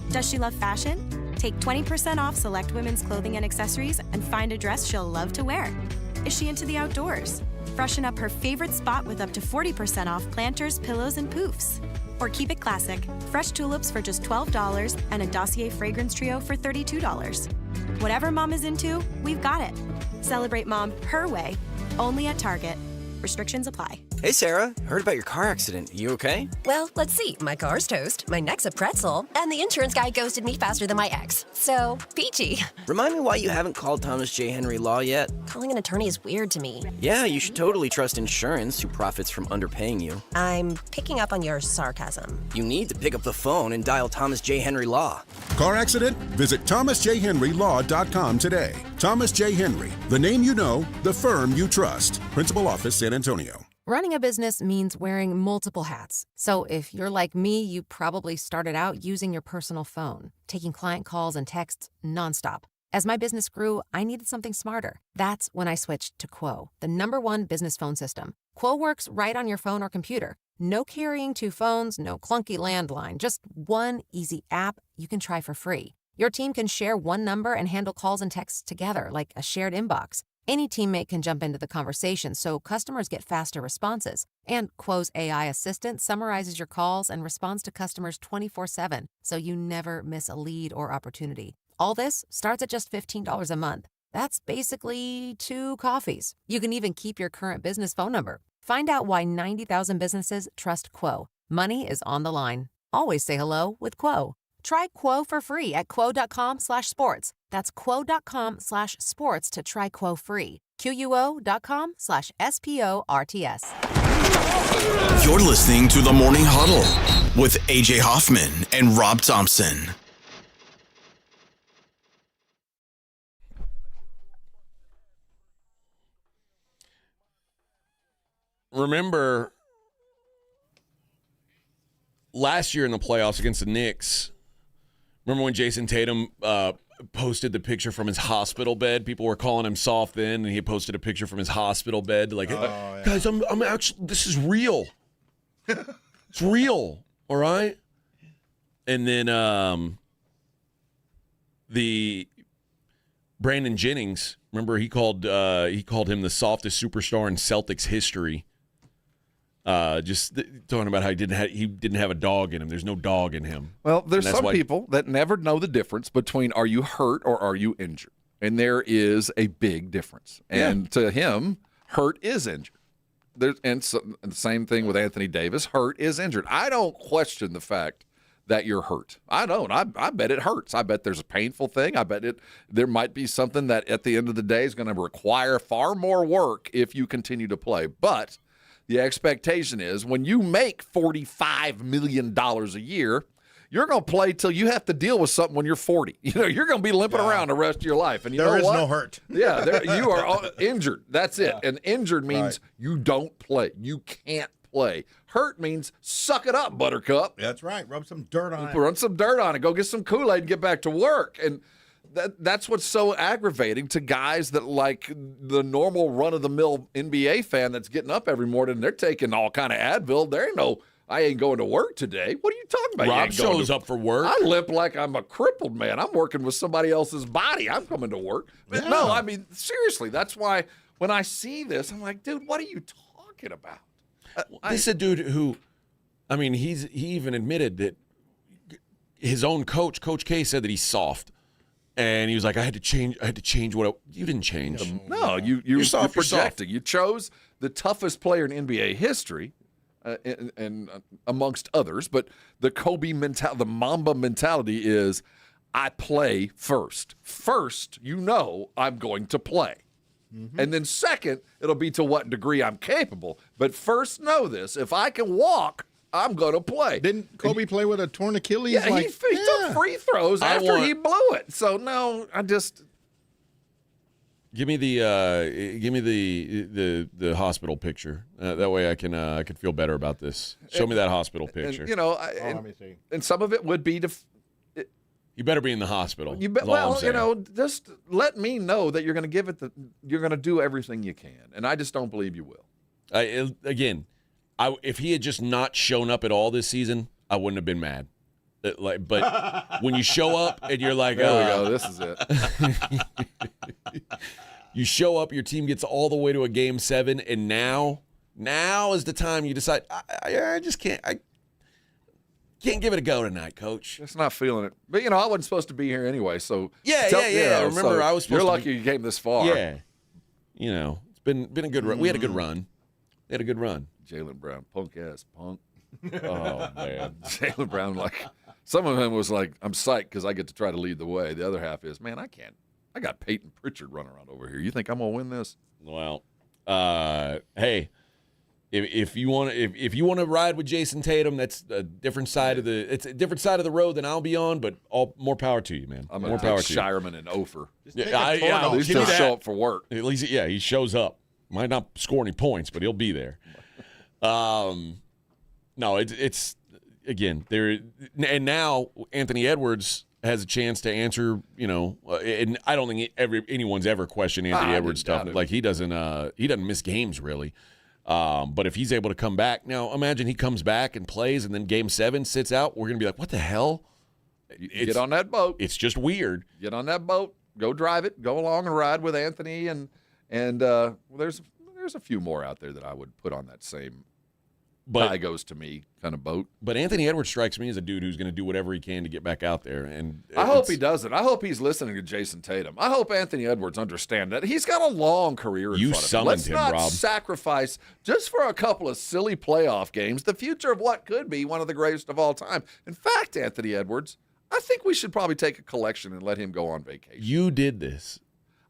Does she love fashion? Take 20% off select women's clothing and accessories and find a dress she'll love to wear. Is she into the outdoors? Freshen up her favorite spot with up to 40% off planters, pillows, and poofs. Or keep it classic, fresh tulips for just $12 and a Dossier fragrance trio for $32. Whatever mom is into, we've got it. Celebrate mom her way, only at Target. Restrictions apply. Hey, Sarah. Heard about your car accident. You okay? Well, let's see. My car's toast, my neck's a pretzel, and the insurance guy ghosted me faster than my ex. So, peachy. Remind me why you haven't called Thomas J. Henry Law yet. Calling an attorney is weird to me. Yeah, you should totally trust insurance who profits from underpaying you. I'm picking up on your sarcasm. You need to pick up the phone and dial Thomas J. Henry Law. Car accident? Visit thomasjhenrylaw.com today. Thomas J. Henry, the name you know, the firm you trust. Principal office, San Antonio. Running a business means wearing multiple hats. So if you're like me, you probably started out using your personal phone, taking client calls and texts nonstop. As my business grew, I needed something smarter. That's when I switched to Quo, the #1 business phone system. Quo works right on your phone or computer. No carrying 2 phones, no clunky landline, just one easy app you can try for free. Your team can share one number and handle calls and texts together like a shared inbox. Any teammate can jump into the conversation, so customers get faster responses. And Quo's AI assistant summarizes your calls and responds to customers 24/7, so you never miss a lead or opportunity. All this starts at just $15 a month. That's basically 2 coffees. You can even keep your current business phone number. Find out why 90,000 businesses trust Quo. Money is on the line. Always say hello with Quo. Try Quo for free at quo.com/sports. That's quo.com/sports to try Quo free. QUO.com/SPORTS. You're listening to the Morning Huddle with AJ Hoffman and Rob Thompson. Remember last year in the playoffs against the Knicks, remember when Jason Tatum posted the picture from his hospital bed? People were calling him soft then, and he posted a picture from his hospital bed. Like, guys, I'm actually, this is real. It's real, all right? And then the Brandon Jennings, remember he called him the softest superstar in Celtics history. Just talking about how he didn't have a dog in him. There's no dog in him. Well, there's some people that never know the difference between are you hurt or are you injured, and there is a big difference. And to him, hurt is injured. And the same thing with Anthony Davis. Hurt is injured. I don't question the fact that you're hurt. I don't. I bet it hurts. I bet there's a painful thing. I bet there might be something that at the end of the day is going to require far more work if you continue to play. But the expectation is when you make $45 million a year, you're going to play till you have to deal with something when you're 40. You're going to be limping around the rest of your life. And there is no hurt. Yeah, you are injured. That's it. And injured means you don't play. You can't play. Hurt means suck it up, Buttercup. That's right. Rub some dirt on it. Rub some dirt on it. Go get some Kool-Aid and get back to work. And that's what's so aggravating to guys that like the normal run-of-the-mill NBA fan that's getting up every morning and they're taking all kind of Advil. There ain't no, I ain't going to work today. What are you talking about? Rob shows up for work. I limp like I'm a crippled man. I'm working with somebody else's body. I'm coming to work. But no, I mean, seriously, that's why when I see this, I'm like, dude, what are you talking about? This is a dude who, I mean, he even admitted that his own coach, Coach K, said that he's soft. And he was like, I had to change what you didn't change. No, you're projecting. You chose the toughest player in NBA history, and amongst others. But the Kobe mentality, the Mamba mentality is, I play first. First, I'm going to play. Mm-hmm. And then second, it'll be to what degree I'm capable. But first, know this. If I can walk, I'm going to play. Didn't Kobe play with a torn Achilles? Yeah, he took free throws after he blew it. So, no, I just... Give me the hospital picture. That way I can feel better about this. Show me that hospital picture. And, let me see. And some of it would be to... You better be in the hospital. Just let me know that you're going to give it you're going to do everything you can, and I just don't believe you will. If he had just not shown up at all this season, I wouldn't have been mad. But when you show up and you're like, there we go, this is it. You show up, your team gets all the way to a Game 7, and now is the time you decide, I just can't. I can't give it a go tonight, Coach. Just not feeling it. But, I wasn't supposed to be here anyway, so. Yeah. Remember, I was supposed to. You're lucky you came this far. Yeah. It's been a good run. We had a good run. Jaylen Brown, punk-ass punk. Oh, man. Jaylen Brown, some of him was like, I'm psyched because I get to try to lead the way. The other half is, man, I can't. I got Peyton Pritchard running around over here. You think I'm going to win this? Well, hey. If you want to ride with Jason Tatum, that's a different side of the road than I'll be on, but more power to you, man. I'm more power to you. Shireman and Ofer. At least he'll show up for work. At least, he shows up. Might not score any points, but he'll be there. No, it's again there, and now Anthony Edwards. has a chance to answer, and I don't think anyone's ever questioned Anthony Edwards stuff. Like he doesn't miss games really. But if he's able to come back, now imagine he comes back and plays, and then Game 7 sits out. We're gonna be like, what the hell? Get on that boat. It's just weird. Get on that boat. Go drive it. Go along and ride with Anthony, and there's a few more out there that I would put on that same. Guy goes to me kind of boat. But Anthony Edwards strikes me as a dude who's going to do whatever he can to get back out there. And I hope he does it. I hope he's listening to Jason Tatum. I hope Anthony Edwards understands that he's got a long career in front of him. You summoned him, Rob. Rob. Sacrifice just for a couple of silly playoff games the future of what could be one of the greatest of all time. In fact, Anthony Edwards, I think we should probably take a collection and let him go on vacation. You did this.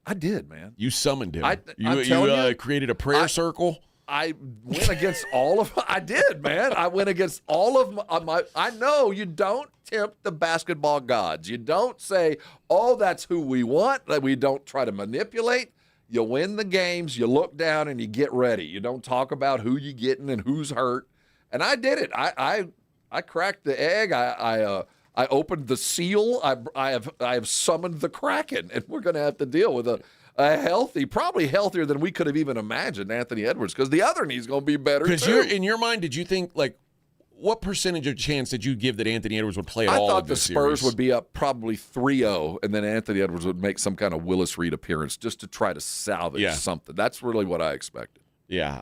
I did, man. You summoned him. You created a prayer circle. I went against all of. I did, man. I went against all of my. I know you don't tempt the basketball gods. You don't say, "Oh, that's who we want." That we don't try to manipulate. You win the games. You look down and you get ready. You don't talk about who you getting and who's hurt. And I did it. I cracked the egg. I opened the seal. I have summoned the Kraken, and we're going to have to deal with a healthy, probably healthier than we could have even imagined, Anthony Edwards, because the other knee's going to be better too. Because in your mind, did you think, what percentage of chance did you give that Anthony Edwards would play at all of this series? I thought the Spurs would be up probably 3-0, and then Anthony Edwards would make some kind of Willis Reed appearance just to try to salvage something. That's really what I expected. Yeah,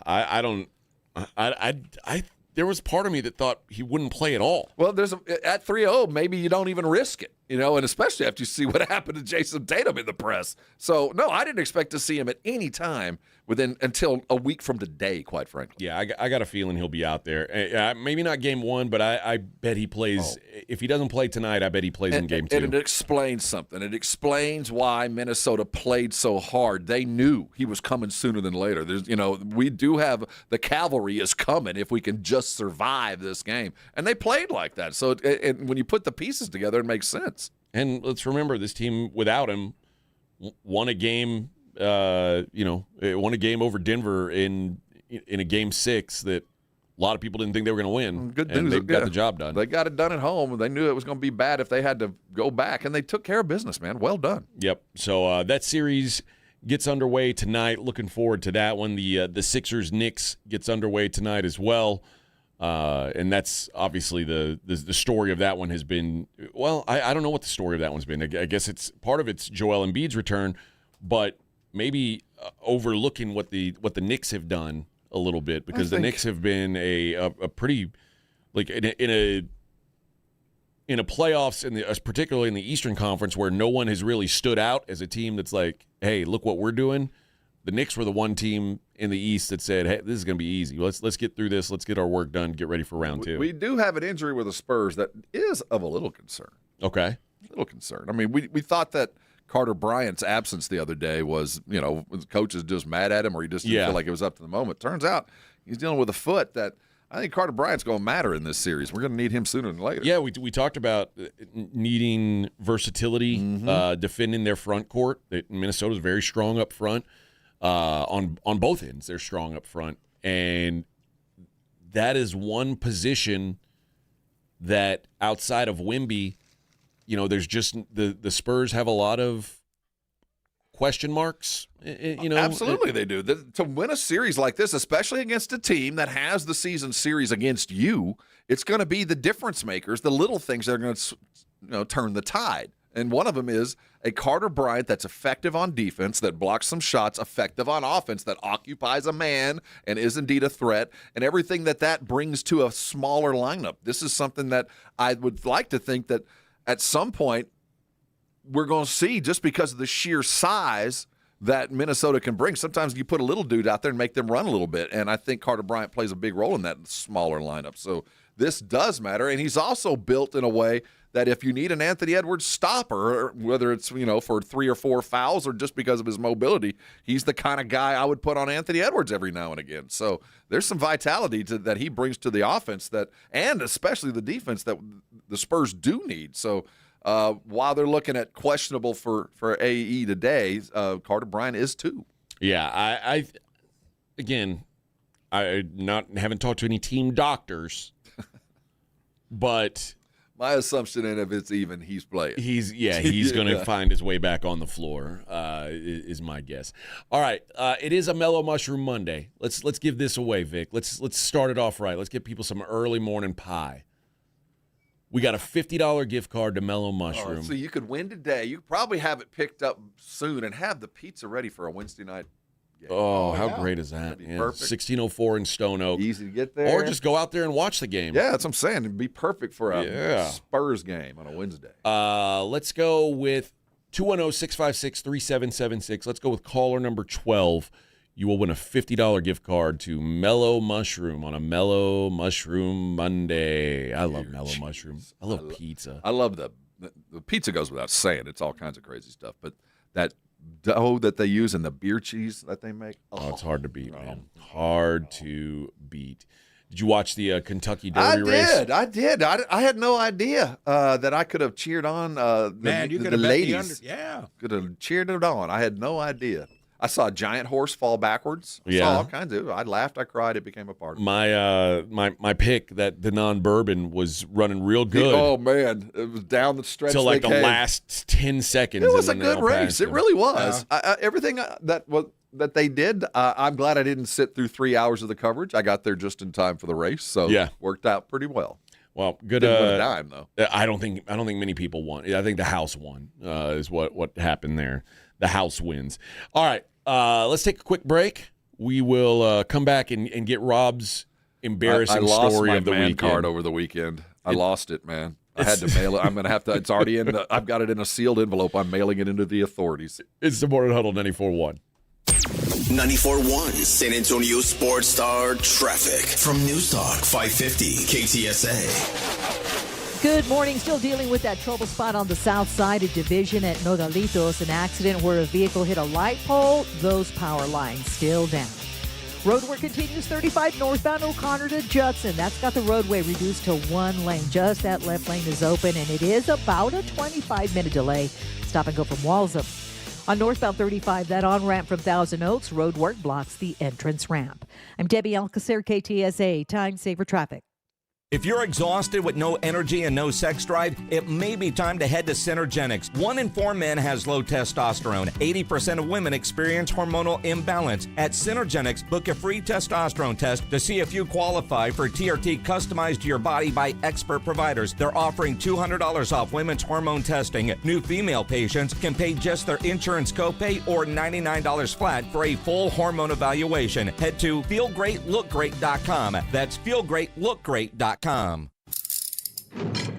there was part of me that thought he wouldn't play at all. Well, at 3-0, maybe you don't even risk it, and especially after you see what happened to Jason Tatum in the press. So, no, I didn't expect to see him at any time until a week from today, quite frankly. Yeah, I got a feeling he'll be out there. Maybe not Game 1, but I bet he plays. If he doesn't play tonight, I bet he plays in Game 2. And it explains something. It explains why Minnesota played so hard. They knew he was coming sooner than later. We do have the cavalry is coming if we can just survive this game. And they played like that. So and when you put the pieces together, it makes sense. And let's remember, this team without him won a game. Won a game over Denver in a Game 6 that a lot of people didn't think they were going to win. Good and news. They got the job done. They got it done at home. They knew it was going to be bad if they had to go back, and they took care of business, man. Well done. Yep. So that series gets underway tonight. Looking forward to that one. The Sixers-Knicks gets underway tonight as well. And that's obviously the story of that one has been, well, I don't know what the story of that one's been. I guess part of it's Joel Embiid's return, but maybe overlooking what the Knicks have done a little bit, because the Knicks have been a pretty, like, in a playoffs, particularly in the Eastern Conference, where no one has really stood out as a team that's like, hey, look what we're doing. The Knicks were the one team in the East that said, hey, this is going to be easy. Let's get through this. Let's get our work done. Get ready for round 2. We do have an injury with the Spurs that is of a little concern. Okay. A little concern. I mean, we thought that Carter Bryant's absence the other day was, the coach is just mad at him, or he just didn't feel like it was up to the moment. Turns out he's dealing with a foot that I think Carter Bryant's going to matter in this series. We're going to need him sooner than later. Yeah, we talked about needing versatility, defending their front court. Minnesota's very strong up front. On both ends, they're strong up front. And that is one position that outside of Wemby, there's just the Spurs have a lot of question marks. Absolutely, they do. To win a series like this, especially against a team that has the season series against you, it's going to be the difference makers, the little things that are going to turn the tide. And one of them is a Carter Bryant that's effective on defense, that blocks some shots, effective on offense, that occupies a man and is indeed a threat, and everything that brings to a smaller lineup. This is something that I would like to think that at some point we're going to see, just because of the sheer size that Minnesota can bring. Sometimes you put a little dude out there and make them run a little bit, and I think Carter Bryant plays a big role in that smaller lineup. So this does matter, and he's also built in a way that if you need an Anthony Edwards stopper, whether it's, for 3 or 4 fouls or just because of his mobility, he's the kind of guy I would put on Anthony Edwards every now and again. So there's some vitality that he brings to the offense and especially the defense that the Spurs do need. So while they're looking at questionable for AE today, Carter Bryant is too. Yeah, I haven't talked to any team doctors, but My assumption, and if it's even, he's playing. He's going to find his way back on the floor, is my guess. All right, it is a Mellow Mushroom Monday. Let's give this away, Vic. Let's start it off right. Let's give people some early morning pie. We got a $50 gift card to Mellow Mushroom. So you could win today. You could probably have it picked up soon and have the pizza ready for a Wednesday night game. Oh, how great is that? Yeah. 1604 in Stone Oak. Easy to get there. Or just go out there and watch the game. Yeah, that's what I'm saying. It'd be perfect for a Spurs game on a Wednesday. Let's go with 210-656-3776. Let's go with caller number 12. You will win a $50 gift card to Mellow Mushroom on a Mellow Mushroom Monday. I love Mellow Mushrooms. I love pizza. I love the pizza goes without saying. It's all kinds of crazy stuff. But that dough that they use and the beer cheese that they make. Oh, it's hard to beat, man. Hard to beat. Did you watch the Kentucky Derby race? I did. I had no idea that I could have cheered on the ladies. Could have cheered it on. I had no idea. I saw a giant horse fall backwards. I saw all kinds of it. I laughed, I cried, it became a part of it. My pick, that the non-bourbon, was running real good. Oh, man. It was down the stretch. Till like the last 10 seconds. It was a good race. It really was. Everything that they did, I'm glad I didn't sit through 3 hours of the coverage. I got there just in time for the race, so worked out pretty well. Well, good. Didn't win a dime, though. I don't think many people won. I think the house won. Is what happened there. The house wins. All right, let's take a quick break. We will come back and get Rob's embarrassing story of the weekend. I lost my man card over the weekend. I lost it, man. I had to mail it. I'm going to have to. It's already in. I've got it in a sealed envelope. I'm mailing it into the authorities. It's the Morning Huddle 94.1. 94.1 San Antonio Sports Star traffic from News Talk 550 KTSA. Good morning. Still dealing with that trouble spot on the south side of Division at Nogalitos, an accident where a vehicle hit a light pole. Those power lines still down. Road work continues 35 northbound O'Connor to Judson. That's got the roadway reduced to one lane. Just that left lane is open, and it is about a 25-minute delay. Stop and go from Walsham. On northbound 35, that on-ramp from Thousand Oaks, road work blocks the entrance ramp. I'm Debbie Alcacer, KTSA, Time Saver Traffic. If you're exhausted with no energy and no sex drive, it may be time to head to Synergenics. 1 in 4 men has low testosterone. 80% of women experience hormonal imbalance. At Synergenics, book a free testosterone test to see if you qualify for TRT customized to your body by expert providers. They're offering $200 off women's hormone testing. New female patients can pay just their insurance copay or $99 flat for a full hormone evaluation. Head to feelgreatlookgreat.com. That's feelgreatlookgreat.com.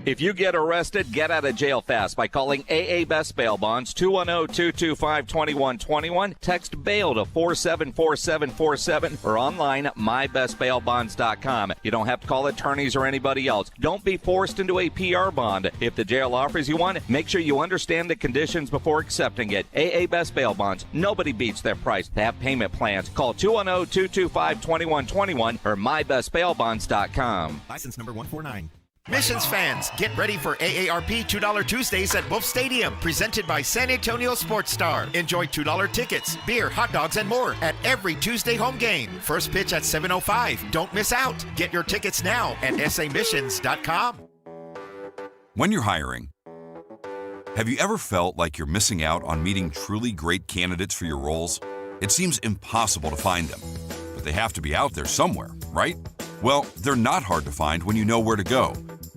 If you get arrested, get out of jail fast by calling AA Best Bail Bonds, 210-225-2121. Text bail to 474747 or online at mybestbailbonds.com. You don't have to call attorneys or anybody else. Don't be forced into a PR bond. If the jail offers you one, make sure you understand the conditions before accepting it. AA Best Bail Bonds. Nobody beats their price. They have payment plans. Call 210-225-2121 or mybestbailbonds.com. License number 149. Missions fans, get ready for AARP $2 Tuesdays at Wolf Stadium, presented by San Antonio Sports Star. Enjoy $2 tickets, beer, hot dogs, and more at every Tuesday home game. First pitch at 7:05. Don't miss out. Get your tickets now at samissions.com. When you're hiring, have you ever felt like you're missing out on meeting truly great candidates for your roles? It seems impossible to find them, but they have to be out there somewhere, right? Well, they're not hard to find when you know where to go,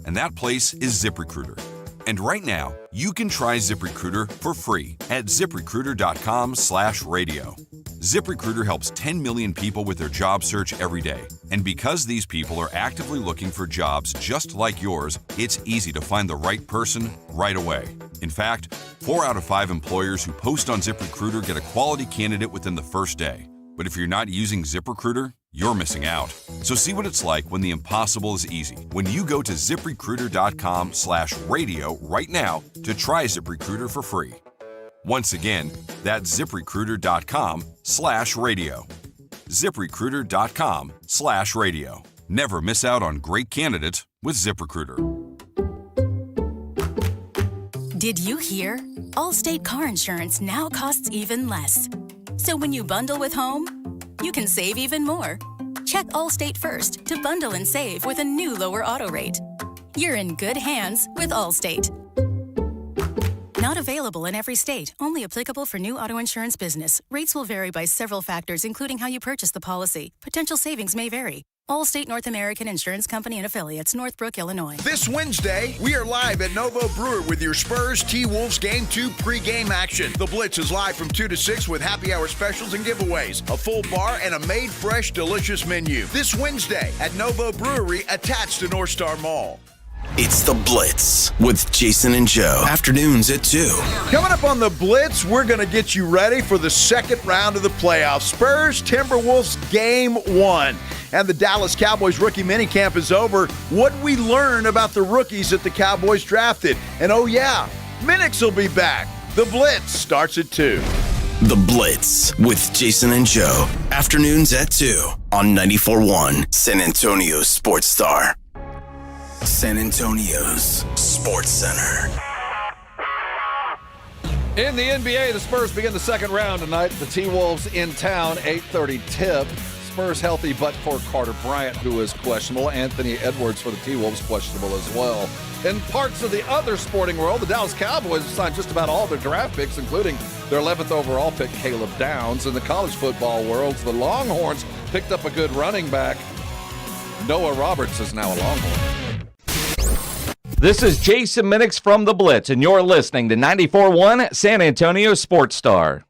and that place is ZipRecruiter. And right now, you can try ZipRecruiter for free at ZipRecruiter.com/radio. ZipRecruiter helps 10 million people with their job search every day. And because these people are actively looking for jobs just like yours, it's easy to find the right person right away. In fact, 4 out of 5 employers who post on ZipRecruiter get a quality candidate within the first day. But if you're not using ZipRecruiter, you're missing out. So see what it's like when the impossible is easy. When you go to ZipRecruiter.com/radio right now to try ZipRecruiter for free. Once again, that's ZipRecruiter.com/radio. ZipRecruiter.com/radio. Never miss out on great candidates with ZipRecruiter. Did you hear? Allstate car insurance now costs even less. So when you bundle with home, you can save even more. Check Allstate first to bundle and save with a new lower auto rate. you're in good hands with Allstate. Not available in every state. Only applicable for new auto insurance business. Rates will vary by several factors, including how you purchase the policy. Potential savings may vary. Allstate North American Insurance Company and Affiliates, Northbrook, Illinois. This Wednesday, we are live at Novo Brewer with your Spurs T-Wolves Game 2 pregame action. The Blitz is live from 2 to 6 with happy hour specials and giveaways, a full bar, and a made fresh, delicious menu. This Wednesday at Novo Brewery, attached to North Star Mall. It's The Blitz with Jason and Joe. Afternoons at 2. Coming up on The Blitz, we're going to get you ready for the second round of the playoffs. Spurs Timberwolves Game 1. And the Dallas Cowboys rookie minicamp is over. What we learn about the rookies that the Cowboys drafted. And oh yeah, Minix will be back. The Blitz starts at 2. The Blitz with Jason and Joe. Afternoons at 2 on 94.1 San Antonio Sports Star. San Antonio's Sports Center. In the NBA, the Spurs begin the second round tonight. The T-Wolves in town, 8:30 tip. Spurs healthy, but for Carter Bryant, who is questionable. Anthony Edwards for the T-Wolves, questionable as well. In parts of the other sporting world, the Dallas Cowboys have signed just about all their draft picks, including their 11th overall pick, Caleb Downs. In the college football world, the Longhorns picked up a good running back. Noah Roberts is now a Longhorn. This is Jason Minix from The Blitz, and you're listening to 94.1 San Antonio Sports Star.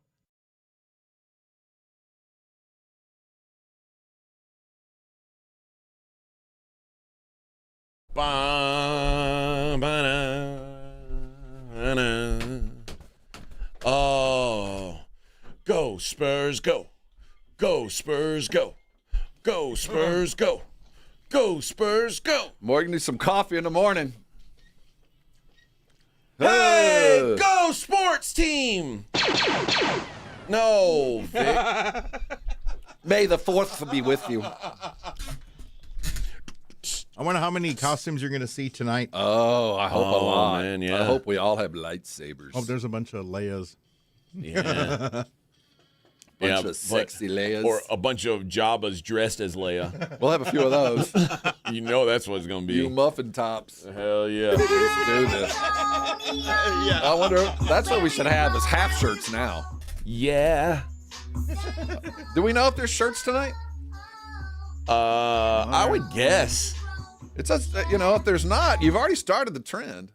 Oh, go Spurs, go. Go Spurs, go. Go Spurs, go. Go Spurs, go. Morgan needs some coffee in the morning. Hey, go sports team. No, Vic. May the 4th be with you. I wonder how many costumes you're going to see tonight. Oh, I hope a lot. Man, yeah. I hope we all have lightsabers. Oh, there's a bunch of Leias. Yeah. Bunch of sexy Leias. Or a bunch of Jabbas dressed as Leia. We'll have a few of those. You know that's what it's going to be. You muffin tops. Hell yeah. Let's do this. Yeah. I wonder, that's what we should have is half shirts now. Yeah. Do we know if there's shirts tonight? I would guess. It's just, if there's not, you've already started the trend.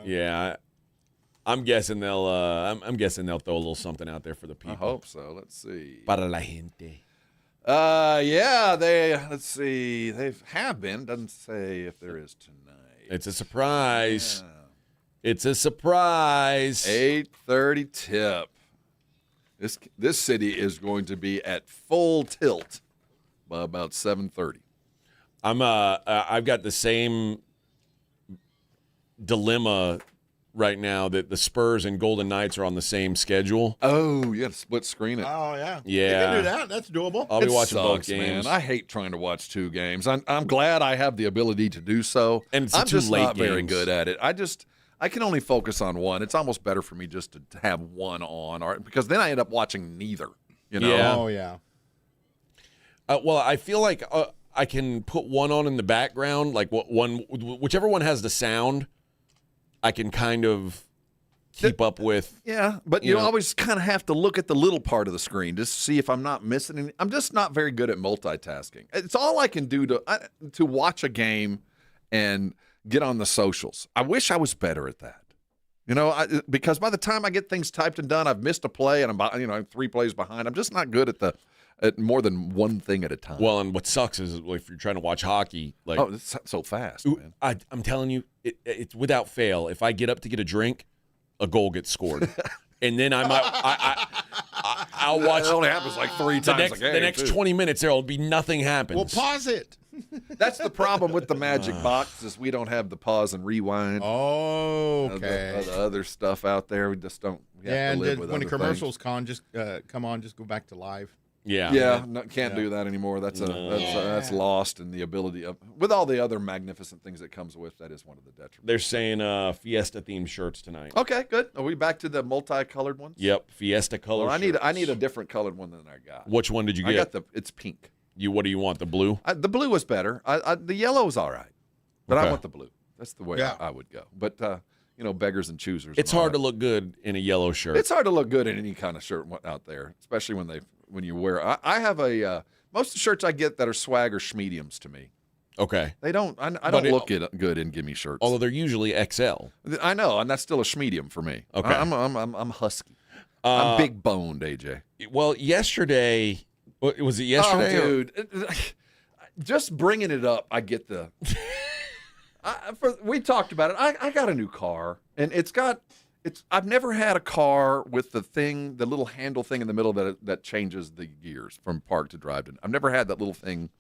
Yeah. I'm guessing they'll I'm guessing they'll throw a little something out there for the people. I hope so. Let's see. Para la gente. Let's see. They have been. Doesn't say if there is tonight. It's a surprise. Yeah. It's a surprise. 8:30 tip. This city is going to be at full tilt by about 7:30. I've got the same dilemma right now that the Spurs and Golden Knights are on the same schedule. Oh, you got to split screen it. Oh, yeah. Yeah. You can do that. That's doable. I'll be watching both Sucks, games. man. I hate trying to watch two games. I'm glad I have the ability to do so. And it's I'm two just late not very games. good at it. I can only focus on one. It's almost better for me just to have one on, because then I end up watching neither. Yeah. Oh, yeah. Well, I feel like I can put one on in the background, like whichever one has the sound, I can kind of keep up with. Yeah, but you always kind of have to look at the little part of the screen just to see if I'm not missing anything. I'm just not very good at multitasking. It's all I can do to watch a game and get on the socials. I wish I was better at that. Because by the time I get things typed and done, I've missed a play and I'm 3 plays behind. I'm just not good at more than one thing at a time. Well, and what sucks is if you're trying to watch hockey, it's so fast, man. I'm telling you, it's without fail. If I get up to get a drink, a goal gets scored, and then I'll watch. It only happens like 3 times a game. The next 20 minutes, there will be nothing happens. Well, pause it. That's the problem with the Magic Box is we don't have the pause and rewind. Oh, okay. The other stuff out there, we just don't. And when the commercials come on, just go back to live. Yeah. Can't do that anymore. That's lost in the ability of with all the other magnificent things that comes with. That is one of the detriments. They're saying Fiesta themed shirts tonight. Okay, good. Are we back to the multicolored ones? Yep, Fiesta color. Well, I need a different colored one than I got. Which one did you get? I got it's pink. What do you want? The blue? The blue was better. The yellow was all right. But Okay. I want the blue. That's the way I would go. But, beggars and choosers. It's hard to look good in a yellow shirt. It's hard to look good in any kind of shirt out there, especially when you wear. I have most of the shirts I get that are swag are schmediums to me. Okay. They don't. I don't look good in gimme shirts. Although they're usually XL. I know, and that's still a schmedium for me. Okay. I'm husky. I'm big boned, AJ. Well, yesterday was it yesterday? Oh, dude. Just bringing it up, I get the. We talked about it. I got a new car, and I've never had a car with the little handle thing in the middle that changes the gears from park to drive. I've never had that little thing.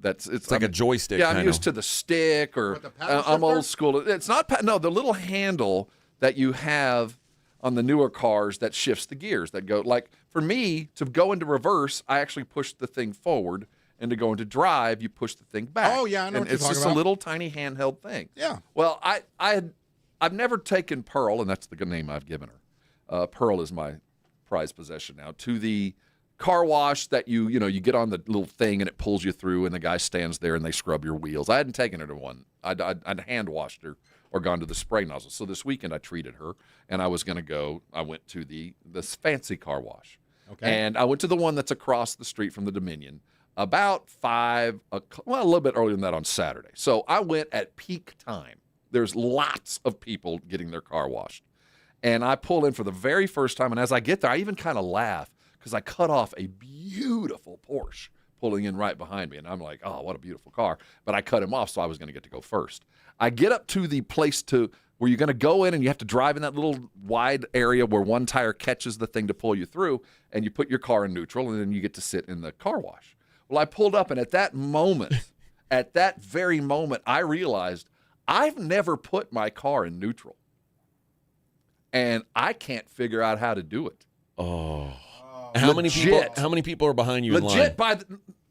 It's like a joystick. Yeah, I'm used to the stick, or I'm old school. It's not. The little handle that you have on the newer cars that shifts the gears that go. Like for me to go into reverse, I actually push the thing forward. And to go into drive, you push the thing back. Oh, yeah, I know and what you're it's talking just about. a little tiny handheld thing. Yeah. Well, I've never taken Pearl, and that's the good name I've given her. Pearl is my prized possession now. To the car wash that you get on the little thing and it pulls you through, and the guy stands there and they scrub your wheels. I hadn't taken her to one. I'd hand washed her or gone to the spray nozzle. So this weekend I treated her, and I was going to go. I went to this fancy car wash. Okay. And I went to the one that's across the street from the Dominion. About 5 o'clock, well, a little bit earlier than that on Saturday. So I went at peak time. There's lots of people getting their car washed. And I pull in for the very first time, and as I get there, I even kind of laugh because I cut off a beautiful Porsche pulling in right behind me. And I'm like, oh, what a beautiful car. But I cut him off, so I was going to get to go first. I get up to the place where you're going to go in, and you have to drive in that little wide area where one tire catches the thing to pull you through, and you put your car in neutral, and then you get to sit in the car wash. Well, I pulled up, and at that very moment, I realized I've never put my car in neutral, and I can't figure out how to do it. Oh, how many people are behind you in line?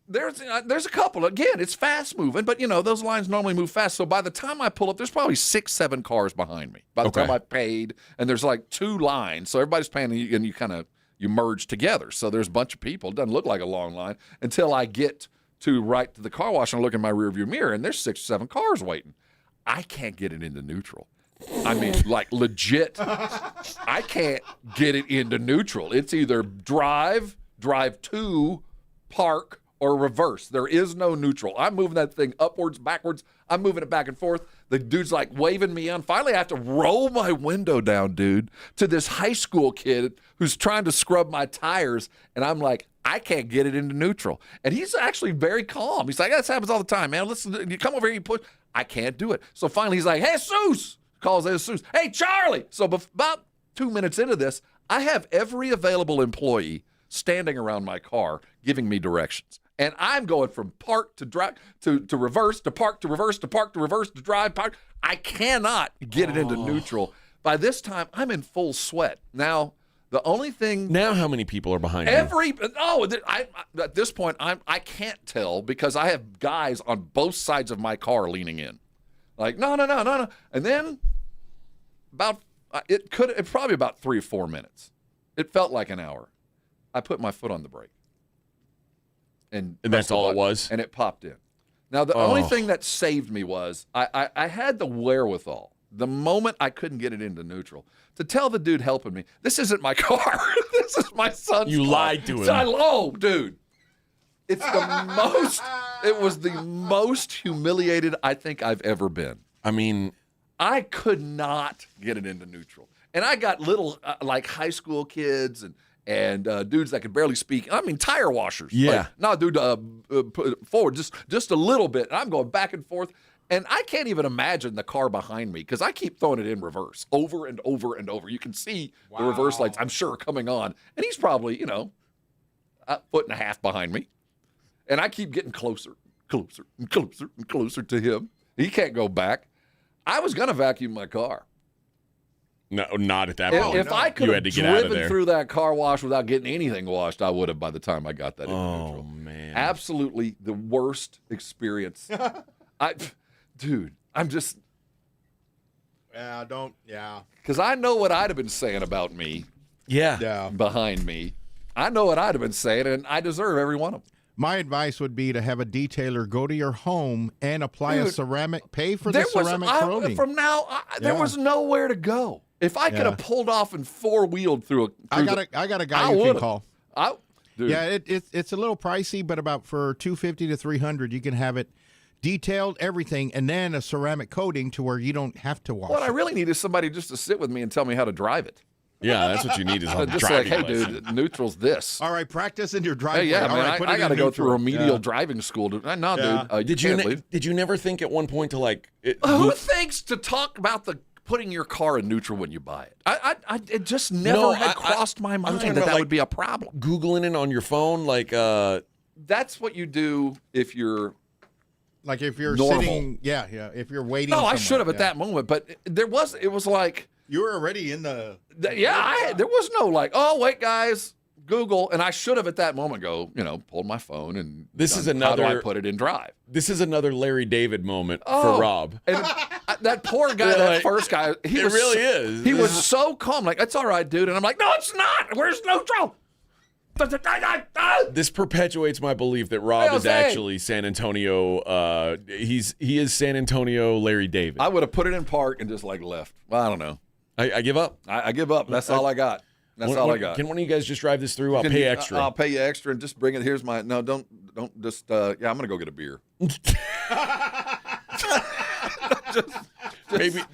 There's a couple. Again, it's fast moving, but those lines normally move fast. So by the time I pull up, there's probably 6-7 cars behind me. By the time I paid, and there's like 2 lines, so everybody's paying, and you kind of. You merge together. So there's a bunch of people. It doesn't look like a long line until I get to the car wash and look in my rearview mirror, and there's 6 or 7 cars waiting. I can't get it into neutral. I mean, like legit, I can't get it into neutral. It's either drive to, park, or reverse. There is no neutral. I'm moving that thing upwards, backwards. I'm moving it back and forth. The dude's like waving me on. Finally, I have to roll my window down, dude, to this high school kid who's trying to scrub my tires. And I'm like, I can't get it into neutral. And he's actually very calm. He's like, this happens all the time, man. Listen, you come over here, you push. I can't do it. So finally, he's like, hey, Jesus. Calls Jesus. Hey, Charlie. So about 2 minutes into this, I have every available employee standing around my car giving me directions. And I'm going from park to drive to reverse to park to reverse to park to reverse to drive park. I cannot get it into neutral. By this time, I'm in full sweat. Now, the only thing. Now, how many people are behind you? At this point, I can't tell because I have guys on both sides of my car leaning in, like no. And then probably about 3 or 4 minutes. It felt like an hour. I put my foot on the brake. And that's all it was? And it popped in. Now, the only thing that saved me was I had the wherewithal, the moment I couldn't get it into neutral, to tell the dude helping me, this isn't my car. This is my son's car. You lied to him. So dude. It was the most humiliated I think I've ever been. I mean, I could not get it into neutral. And I got little, like high school kids and dudes that could barely speak. I mean, tire washers. Yeah. Like, no, dude, put forward just a little bit. And I'm going back and forth. And I can't even imagine the car behind me because I keep throwing it in reverse over and over and over. You can see the reverse lights, I'm sure, coming on. And he's probably, a foot and a half behind me. And I keep getting closer and closer to him. He can't go back. I was going to vacuum my car. No, not at that point. If I could have driven through that car wash without getting anything washed, I would have by the time I got that in neutral. Oh, man. Absolutely the worst experience. I'm just. Yeah. Because I know what I'd have been saying about me. Yeah. Behind me. I know what I'd have been saying, and I deserve every one of them. My advice would be to have a detailer go to your home and apply a ceramic, pay for the ceramic coating. From now, there was nowhere to go. If I could have pulled off and four-wheeled through I got a guy you can call. Dude. Yeah, it's a little pricey, but about for $250 to $300, you can have it detailed, everything, and then a ceramic coating to where you don't have to wash. What I really need is somebody just to sit with me and tell me how to drive it. Yeah, that's what you need is a just driving like, hey, lesson. dude, neutral's this. All right, practice in your driveway. Hey, yeah, all man, right, I got to go through remedial driving school. Dude, Did you never think at one point to like? Who thinks to talk about putting your car in neutral when you buy it? It just never had crossed my mind that would be a problem. Googling it on your phone, like that's what you do if you're. Like if you're normal. sitting, if you're waiting. No, I should have at that moment, but it was like you were already in the. There was no like, oh wait, guys, Google, and I should have at that moment pulled my phone and how do I put it in drive? This is another Larry David moment for Rob. And that poor guy, that first guy, he was so calm, like it's all right, dude, and I'm like, no, it's not. Where's neutral? This perpetuates my belief that Rob is actually San Antonio. He is San Antonio Larry David. I would have put it in park and just like left. Well, I don't know. I give up. I give up. That's all I got. That's all I got. Can one of you guys just drive this through? I'll pay extra. I'll pay you extra and just bring it. Here's my don't just I'm gonna go get a beer.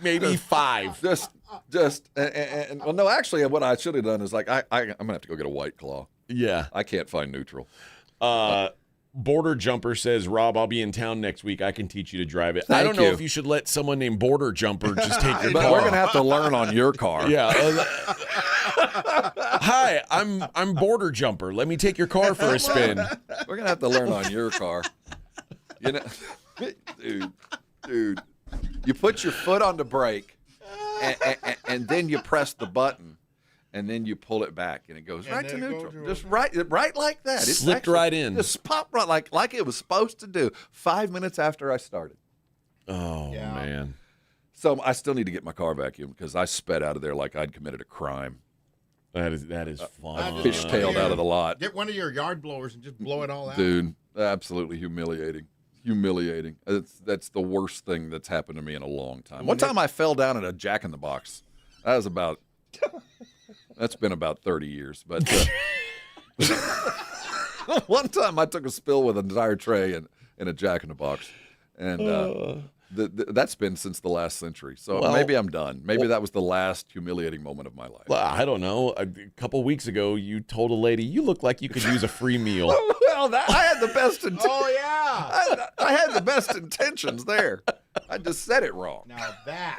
maybe five. Well, no, actually, what I should have done is like I'm gonna have to go get a White Claw. Yeah, I can't find neutral. Border Jumper says, Rob, I'll be in town next week. I can teach you to drive it. Thank I don't know you. if you should let someone named Border Jumper just take your But car. we're gonna have to learn on your car. Yeah. Hi, I'm Border Jumper. Let me take your car for a spin. We're gonna have to learn on your car. Dude, you put your foot on the brake, and then you press the button, and then you pull it back, and it goes right to neutral. Just right like that. It slipped right in. Just popped right like it was supposed to do. 5 minutes after I started. Oh man. So I still need to get my car vacuumed because I sped out of there like I'd committed a crime. That is fun. Fishtailed out of the lot. Get one of your yard blowers and just blow it all out. Dude, absolutely humiliating. That's the worst thing that's happened to me in a long time. One time I fell down at a Jack in the Box. That's been about 30 years. But one time I took a spill with an entire tray in a Jack in the Box. And that's been since the last century. So maybe I'm done. Maybe that was the last humiliating moment of my life. Well, I don't know. A couple weeks ago, you told a lady, you look like you could use a free meal. Well, I had the best intentions. Oh, yeah. I had the best intentions there. I just said it wrong. Now that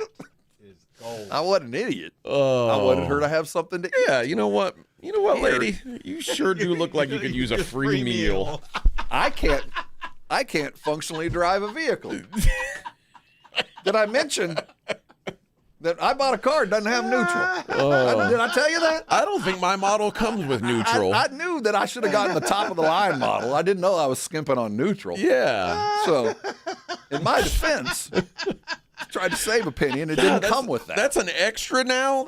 is gold. I wasn't an idiot. I wanted her to have something to eat. Yeah, you know what? Lady? You sure do look like you could use a free meal. I can't functionally drive a vehicle. Did I mention that I bought a car that doesn't have neutral? Did I tell you that? I don't think my model comes with neutral. I knew that I should have gotten the top of the line model. I didn't know I was skimping on neutral. Yeah. So, in my defense, tried to save a penny and it didn't come with that. That's an extra now?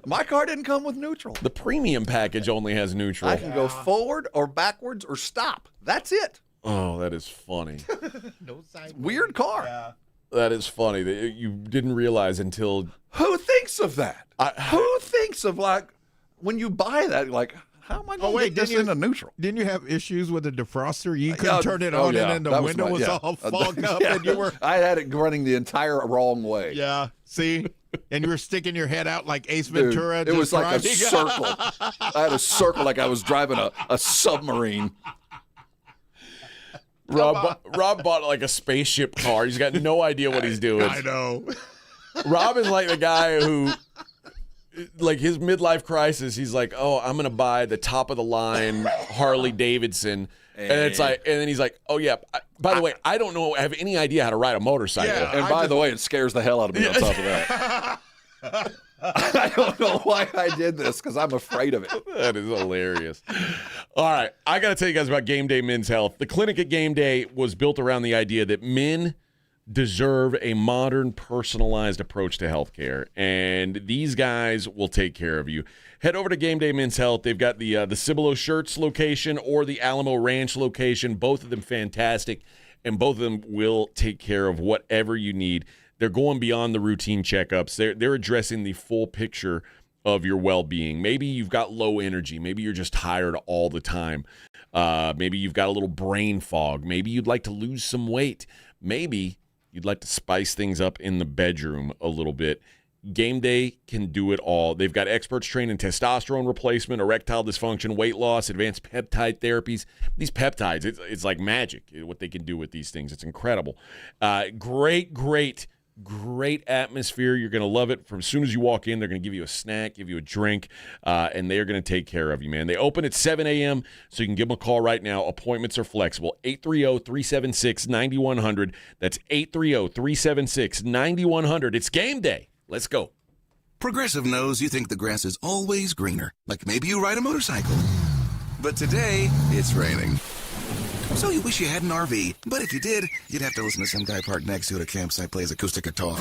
My car didn't come with neutral. The premium package only has neutral. I can go forward or backwards or stop. That's it. Oh, that is funny. No side. Weird car. Yeah. That is funny that you didn't realize until. Who thinks of that? Who thinks of like when you buy that? Like, how am I going to get this into neutral? Didn't you have issues with the defroster? You couldn't turn it on, and then the window was all fogged up, and you were. I had it running the entire wrong way. Yeah. See, and you were sticking your head out like Ace Ventura. Dude, it was like a circle. I had a circle like I was driving a submarine. Rob bought like a spaceship car. He's got no idea what he's doing. I know. Rob is like the guy who, like his midlife crisis, he's like, oh, I'm going to buy the top of the line Harley Davidson. And it's like, and then he's like, oh yeah, by the way, I have any idea how to ride a motorcycle. Yeah, and by the way, it scares the hell out of me on top of that. I don't know why I did this because I'm afraid of it. That is hilarious. All right, I got to tell you guys about Game Day Men's Health. The clinic at Game Day was built around the idea that men deserve a modern, personalized approach to healthcare, and these guys will take care of you. Head over to Game Day Men's Health. They've got the Cibolo Shirts location or the Alamo Ranch location. Both of them fantastic, and both of them will take care of whatever you need. They're going beyond the routine checkups. They're addressing the full picture of your well-being. Maybe you've got low energy. Maybe you're just tired all the time. Maybe you've got a little brain fog. Maybe you'd like to lose some weight. Maybe you'd like to spice things up in the bedroom a little bit. Game Day can do it all. They've got experts trained in testosterone replacement, erectile dysfunction, weight loss, advanced peptide therapies. These peptides, it's like magic, what they can do with these things. It's incredible. Great atmosphere. You're going to love it. From as soon as you walk in, they're going to give you a snack, give you a drink, and they're going to take care of you, man. They open at 7 a.m., so you can give them a call right now. Appointments are flexible. 830-376-9100. That's 830-376-9100. It's game day. Let's go. Progressive knows you think the grass is always greener, like maybe you ride a motorcycle. But today, it's raining. So you wish you had an RV, but if you did, you'd have to listen to some guy parked next to at a campsite play his acoustic guitar.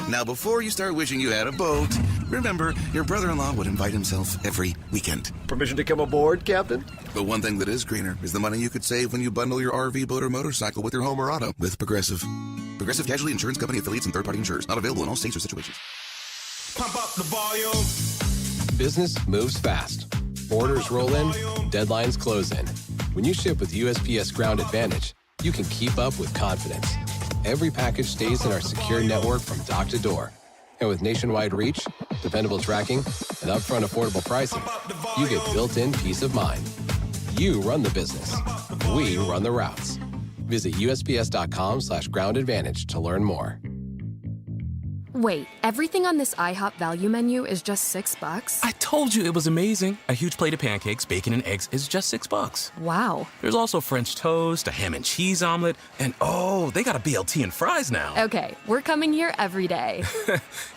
Now, before you start wishing you had a boat, remember, your brother-in-law would invite himself every weekend. Permission to come aboard, Captain? But one thing that is greener is the money you could save when you bundle your RV, boat, or motorcycle with your home or auto with Progressive. Progressive Casualty Insurance Company affiliates and third-party insurers. Not available in all states or situations. Pump up the volume. Business moves fast. Orders roll in, deadlines close in. When you ship with USPS Ground Advantage, you can keep up with confidence. Every package stays in our secure network from dock to door. And with nationwide reach, dependable tracking, and upfront affordable pricing, you get built-in peace of mind. You run the business. We run the routes. Visit USPS.com/Ground Advantage to learn more. Wait, everything on this IHOP value menu is just $6? I told you it was amazing. A huge plate of pancakes, bacon, and eggs is just $6. Wow. There's also French toast, a ham and cheese omelet, and oh, they got a BLT and fries now. Okay, we're coming here every day.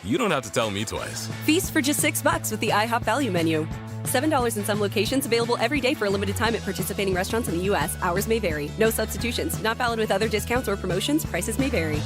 You don't have to tell me twice. Feast for just $6 with the IHOP value menu. $7 in some locations, available every day for a limited time at participating restaurants in the U.S. Hours may vary. No substitutions. Not valid with other discounts or promotions. Prices may vary.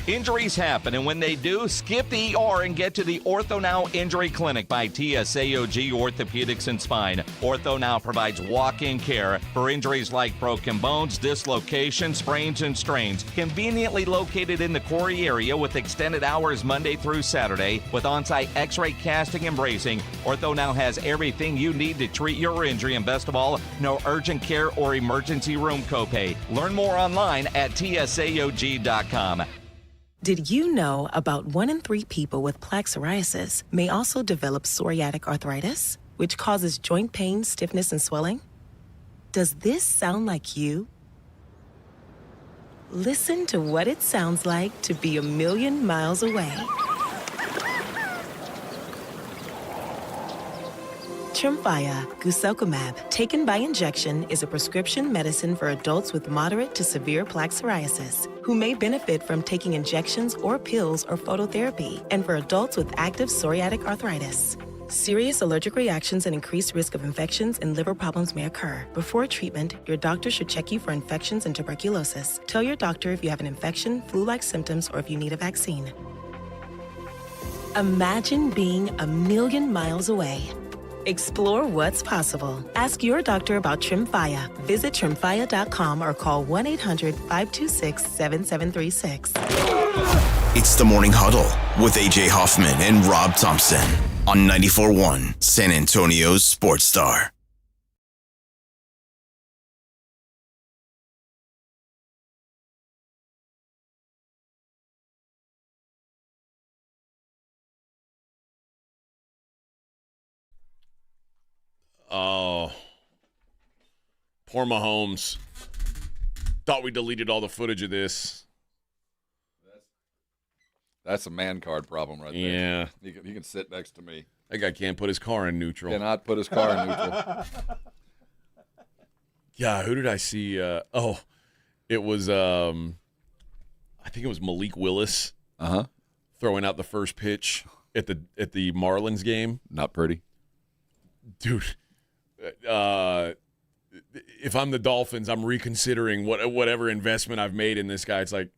Injuries happen, and when they do, skip the ER and get to the Ortho Now Injury Clinic by TSAOG Orthopedics and Spine. Ortho Now provides walk-in care for injuries like broken bones, dislocations, sprains, and strains. Conveniently located in the Quarry area with extended hours Monday through Saturday with on-site x-ray casting and bracing, Ortho Now has everything you need to treat your injury, and best of all, no urgent care or emergency room copay. Learn more online at TSAOG.com. Did you know about 1 in 3 people with plaque psoriasis may also develop psoriatic arthritis, which causes joint pain, stiffness, and swelling? Does this sound like you? Listen to what it sounds like to be a million miles away. Tremfya guselkumab, taken by injection, is a prescription medicine for adults with moderate to severe plaque psoriasis who may benefit from taking injections or pills or phototherapy, and for adults with active psoriatic arthritis. Serious allergic reactions and increased risk of infections and liver problems may occur. Before treatment, your doctor should check you for infections and tuberculosis. Tell your doctor if you have an infection, flu-like symptoms, or if you need a vaccine. Imagine being a million miles away. Explore what's possible. Ask your doctor about Tremfya. Visit Tremfya.com or call 1-800-526-7736. It's the Morning Huddle with AJ Hoffman and Rob Thompson on 94.1 San Antonio's Sports Star. Oh, poor Mahomes. Thought we deleted all the footage of this. That's a man card problem right there. Yeah. He can sit next to me. That guy can't put his car in neutral. Cannot put his car in neutral. Yeah, who did I see? It was, I think it was Malik Willis. Throwing out the first pitch at the Marlins game. Not pretty. Dude. if I'm the Dolphins, I'm reconsidering whatever investment I've made in this guy. It's like,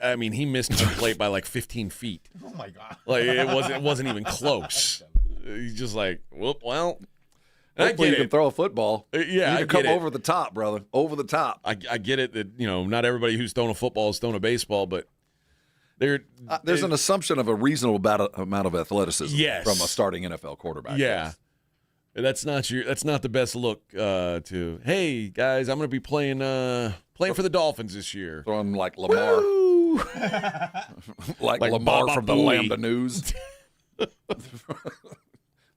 I mean, he missed the plate by like 15 feet. Oh my God! Like it wasn't even close. He's just like, well. Hopefully you can throw a football. Yeah, you I need to come get it. over the top, brother. Over the top. I get it that not everybody who's throwing a football is throwing a baseball, but there's an assumption of a reasonable amount of athleticism from a starting NFL quarterback. Yeah. That's not the best look to. Hey guys, I'm going to be playing for the Dolphins this year. Throwing like Lamar, like Lamar Baba from the Booey. Lambda News.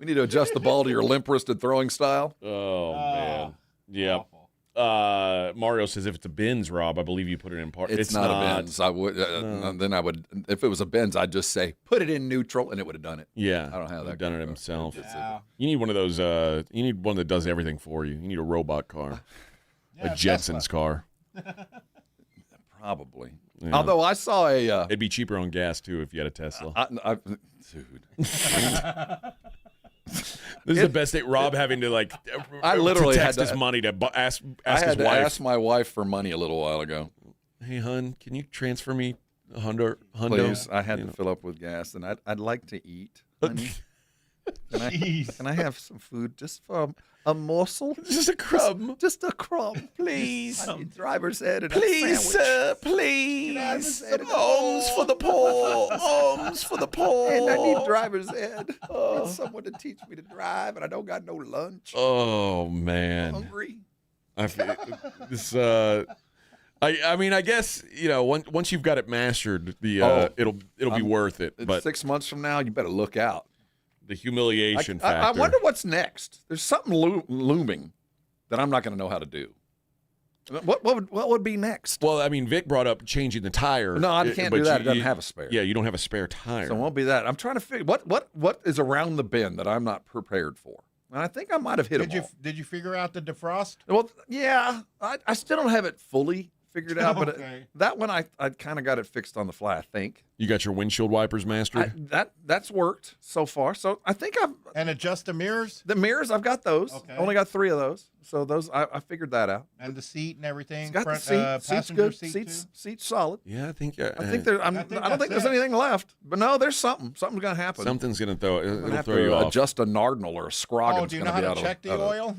We need to adjust the ball to your limp-wristed throwing style. Oh man, yeah. Mario says if it's a Benz, Rob, I believe you put it in part. It's not a Benz. I would then I would if it was a Benz, I'd just say put it in neutral and it would have done it. Yeah, I don't have that. He's done it himself. Yeah. You need one of those. You need one that does everything for you. You need a robot car, a Jetsons car. Probably. Yeah. Although I saw a. It'd be cheaper on gas too if you had a Tesla. Dude. This is the best thing. Rob having to I literally text had his money to ask I had his to wife. ask my wife for money a little while ago. Hey, hun, can you transfer me $100? Please, I had to fill up with gas, and I'd like to eat. Honey. Can I have some food just for a morsel? Just a crumb. Just a crumb, please. I need driver's ed and Please, a sandwich. sir, please. Some alms for the poor. Alms for the poor. And I need driver's ed. I need someone to teach me to drive, and I don't got no lunch. Oh, man. I'm hungry. I feel this. I mean, I guess once you've got it mastered, it'll be worth it. But 6 months from now, you better look out. The humiliation factor. I wonder what's next. There's something looming that I'm not going to know how to do. What would be next? Well, I mean, Vic brought up changing the tire. No, I can't do that. It doesn't have a spare. Yeah, you don't have a spare tire. So it won't be that. I'm trying to figure what is around the bend that I'm not prepared for. And I think I might have hit it. Did you figure out the defrost? Well, yeah. I still don't have it fully figured out, but Okay. that one I kind of got it fixed on the fly, I think. You got your windshield wipers mastered? That's worked so far. So I think I've... And adjust the mirrors? The mirrors, I've got those. Okay. Only got 3 of those. So those, I figured that out. And the seat and everything? It's got front, the seat. Seat's passenger good. seat Seat's solid. Yeah, I think. I think there. I don't think there's anything left. But no, there's something. Something's gonna happen. Something's gonna throw. It'll have throw to you off. adjust a Nardinal or a Scroggins. Oh, do you know how to check the oil?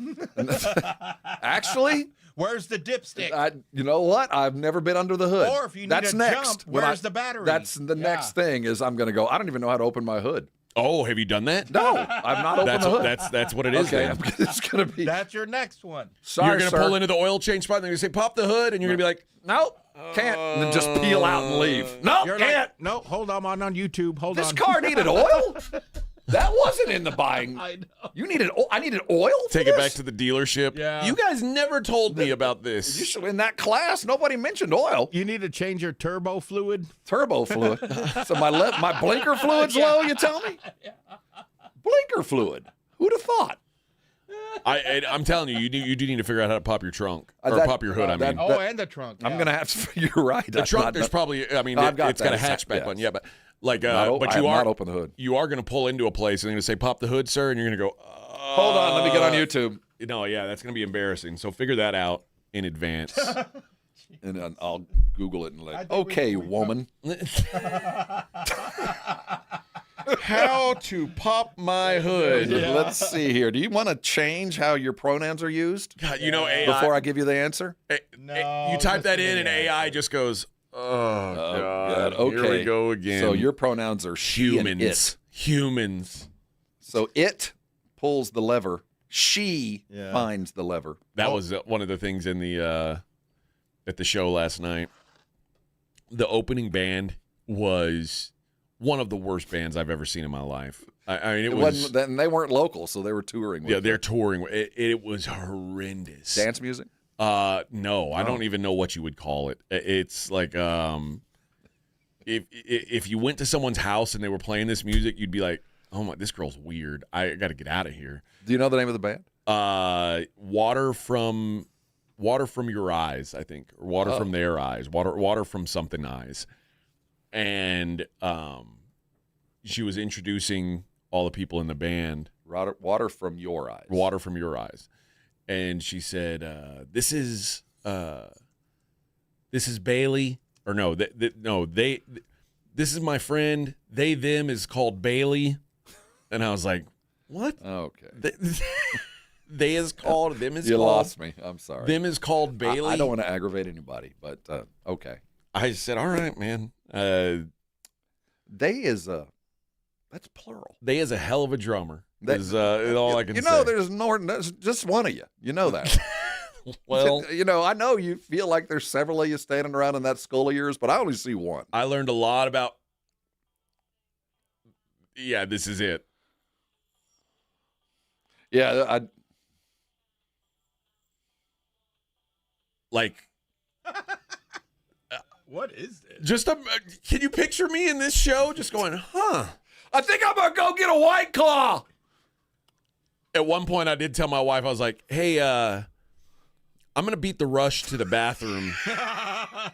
Actually, where's the dipstick? You know what? I've never been under the hood. Or if you need that's a next. jump, where's the battery? That's the next thing. Is I'm gonna go. I don't even know how to open my hood. Oh, have you done that? No, I've not opened the hood. That's what it is. Okay, then. it's gonna be. That's your next one. Sorry, you're gonna pull into the oil change spot and they're gonna say pop the hood and you're gonna be like, nope, can't, and then just peel out and leave. No, You're can't. no, hold on YouTube. Hold on. This car needed oil. That wasn't in the buying. I know. You needed. I needed oil. Take it back to the delership. Yeah. You guys never told me about this. You should, in that class, nobody mentioned oil. You need to change your turbo fluid. Turbo fluid. So my blinker fluid's low. You tell me. Blinker fluid. Who'd have thought? I'm telling you, you do need to figure out how to pop your trunk or pop your hood. I mean, and the trunk. I'm gonna have to. You're right. The trunk. There's probably. I mean, I've got it's got a that. hatchback button. Yeah, but but I you have are not opened the hood. You are going to pull into a place and they're going to say, "Pop the hood, sir," and you're going to go. Hold on, let me get on YouTube. No, yeah, that's going to be embarrassing. So figure that out in advance. And then I'll Google it and like, okay, woman. How to pop my hood. Let's see here. Do you want to change how your pronouns are used? God, AI. Before I give you the answer? No. You type that in and AI just goes, oh, God. Okay. Here we go again. So your pronouns are she and it. Humans. So it pulls the lever. She finds the lever. That was one of the things in the at the show last night. The opening band was one of the worst bands I've ever seen in my life. I mean, it was. And they weren't local, so they were touring. Yeah, they're touring. It was horrendous. Dance music? No, I don't even know what you would call it. It's like if you went to someone's house and they were playing this music, you'd be like, "Oh my, this girl's weird. I got to get out of here." Do you know the name of the band? Water from your eyes, I think, or water from their eyes, water from something eyes, and she was introducing all the people in the band. Water from your eyes. Water from your eyes, and she said, "This is Bailey." Or no, this is my friend. They, them is called Bailey. And I was like, what? Okay. They is called, them is you called. You lost me. I'm sorry. Them is called Bailey. I don't want to aggravate anybody, but okay. I said, all right, man. They is that's plural. They is a hell of a drummer. Is all I can say. You know, there's just one of you. You know that. Well, I know you feel like there's several of you standing around in that skull of yours, but I only see one. I learned a lot about. Yeah, this is it. Yeah, what is this? Just can you picture me in this show just going, huh? I think I'm going to go get a White Claw. At one point, I did tell my wife, I was like, hey, I'm going to beat the rush to the bathroom. I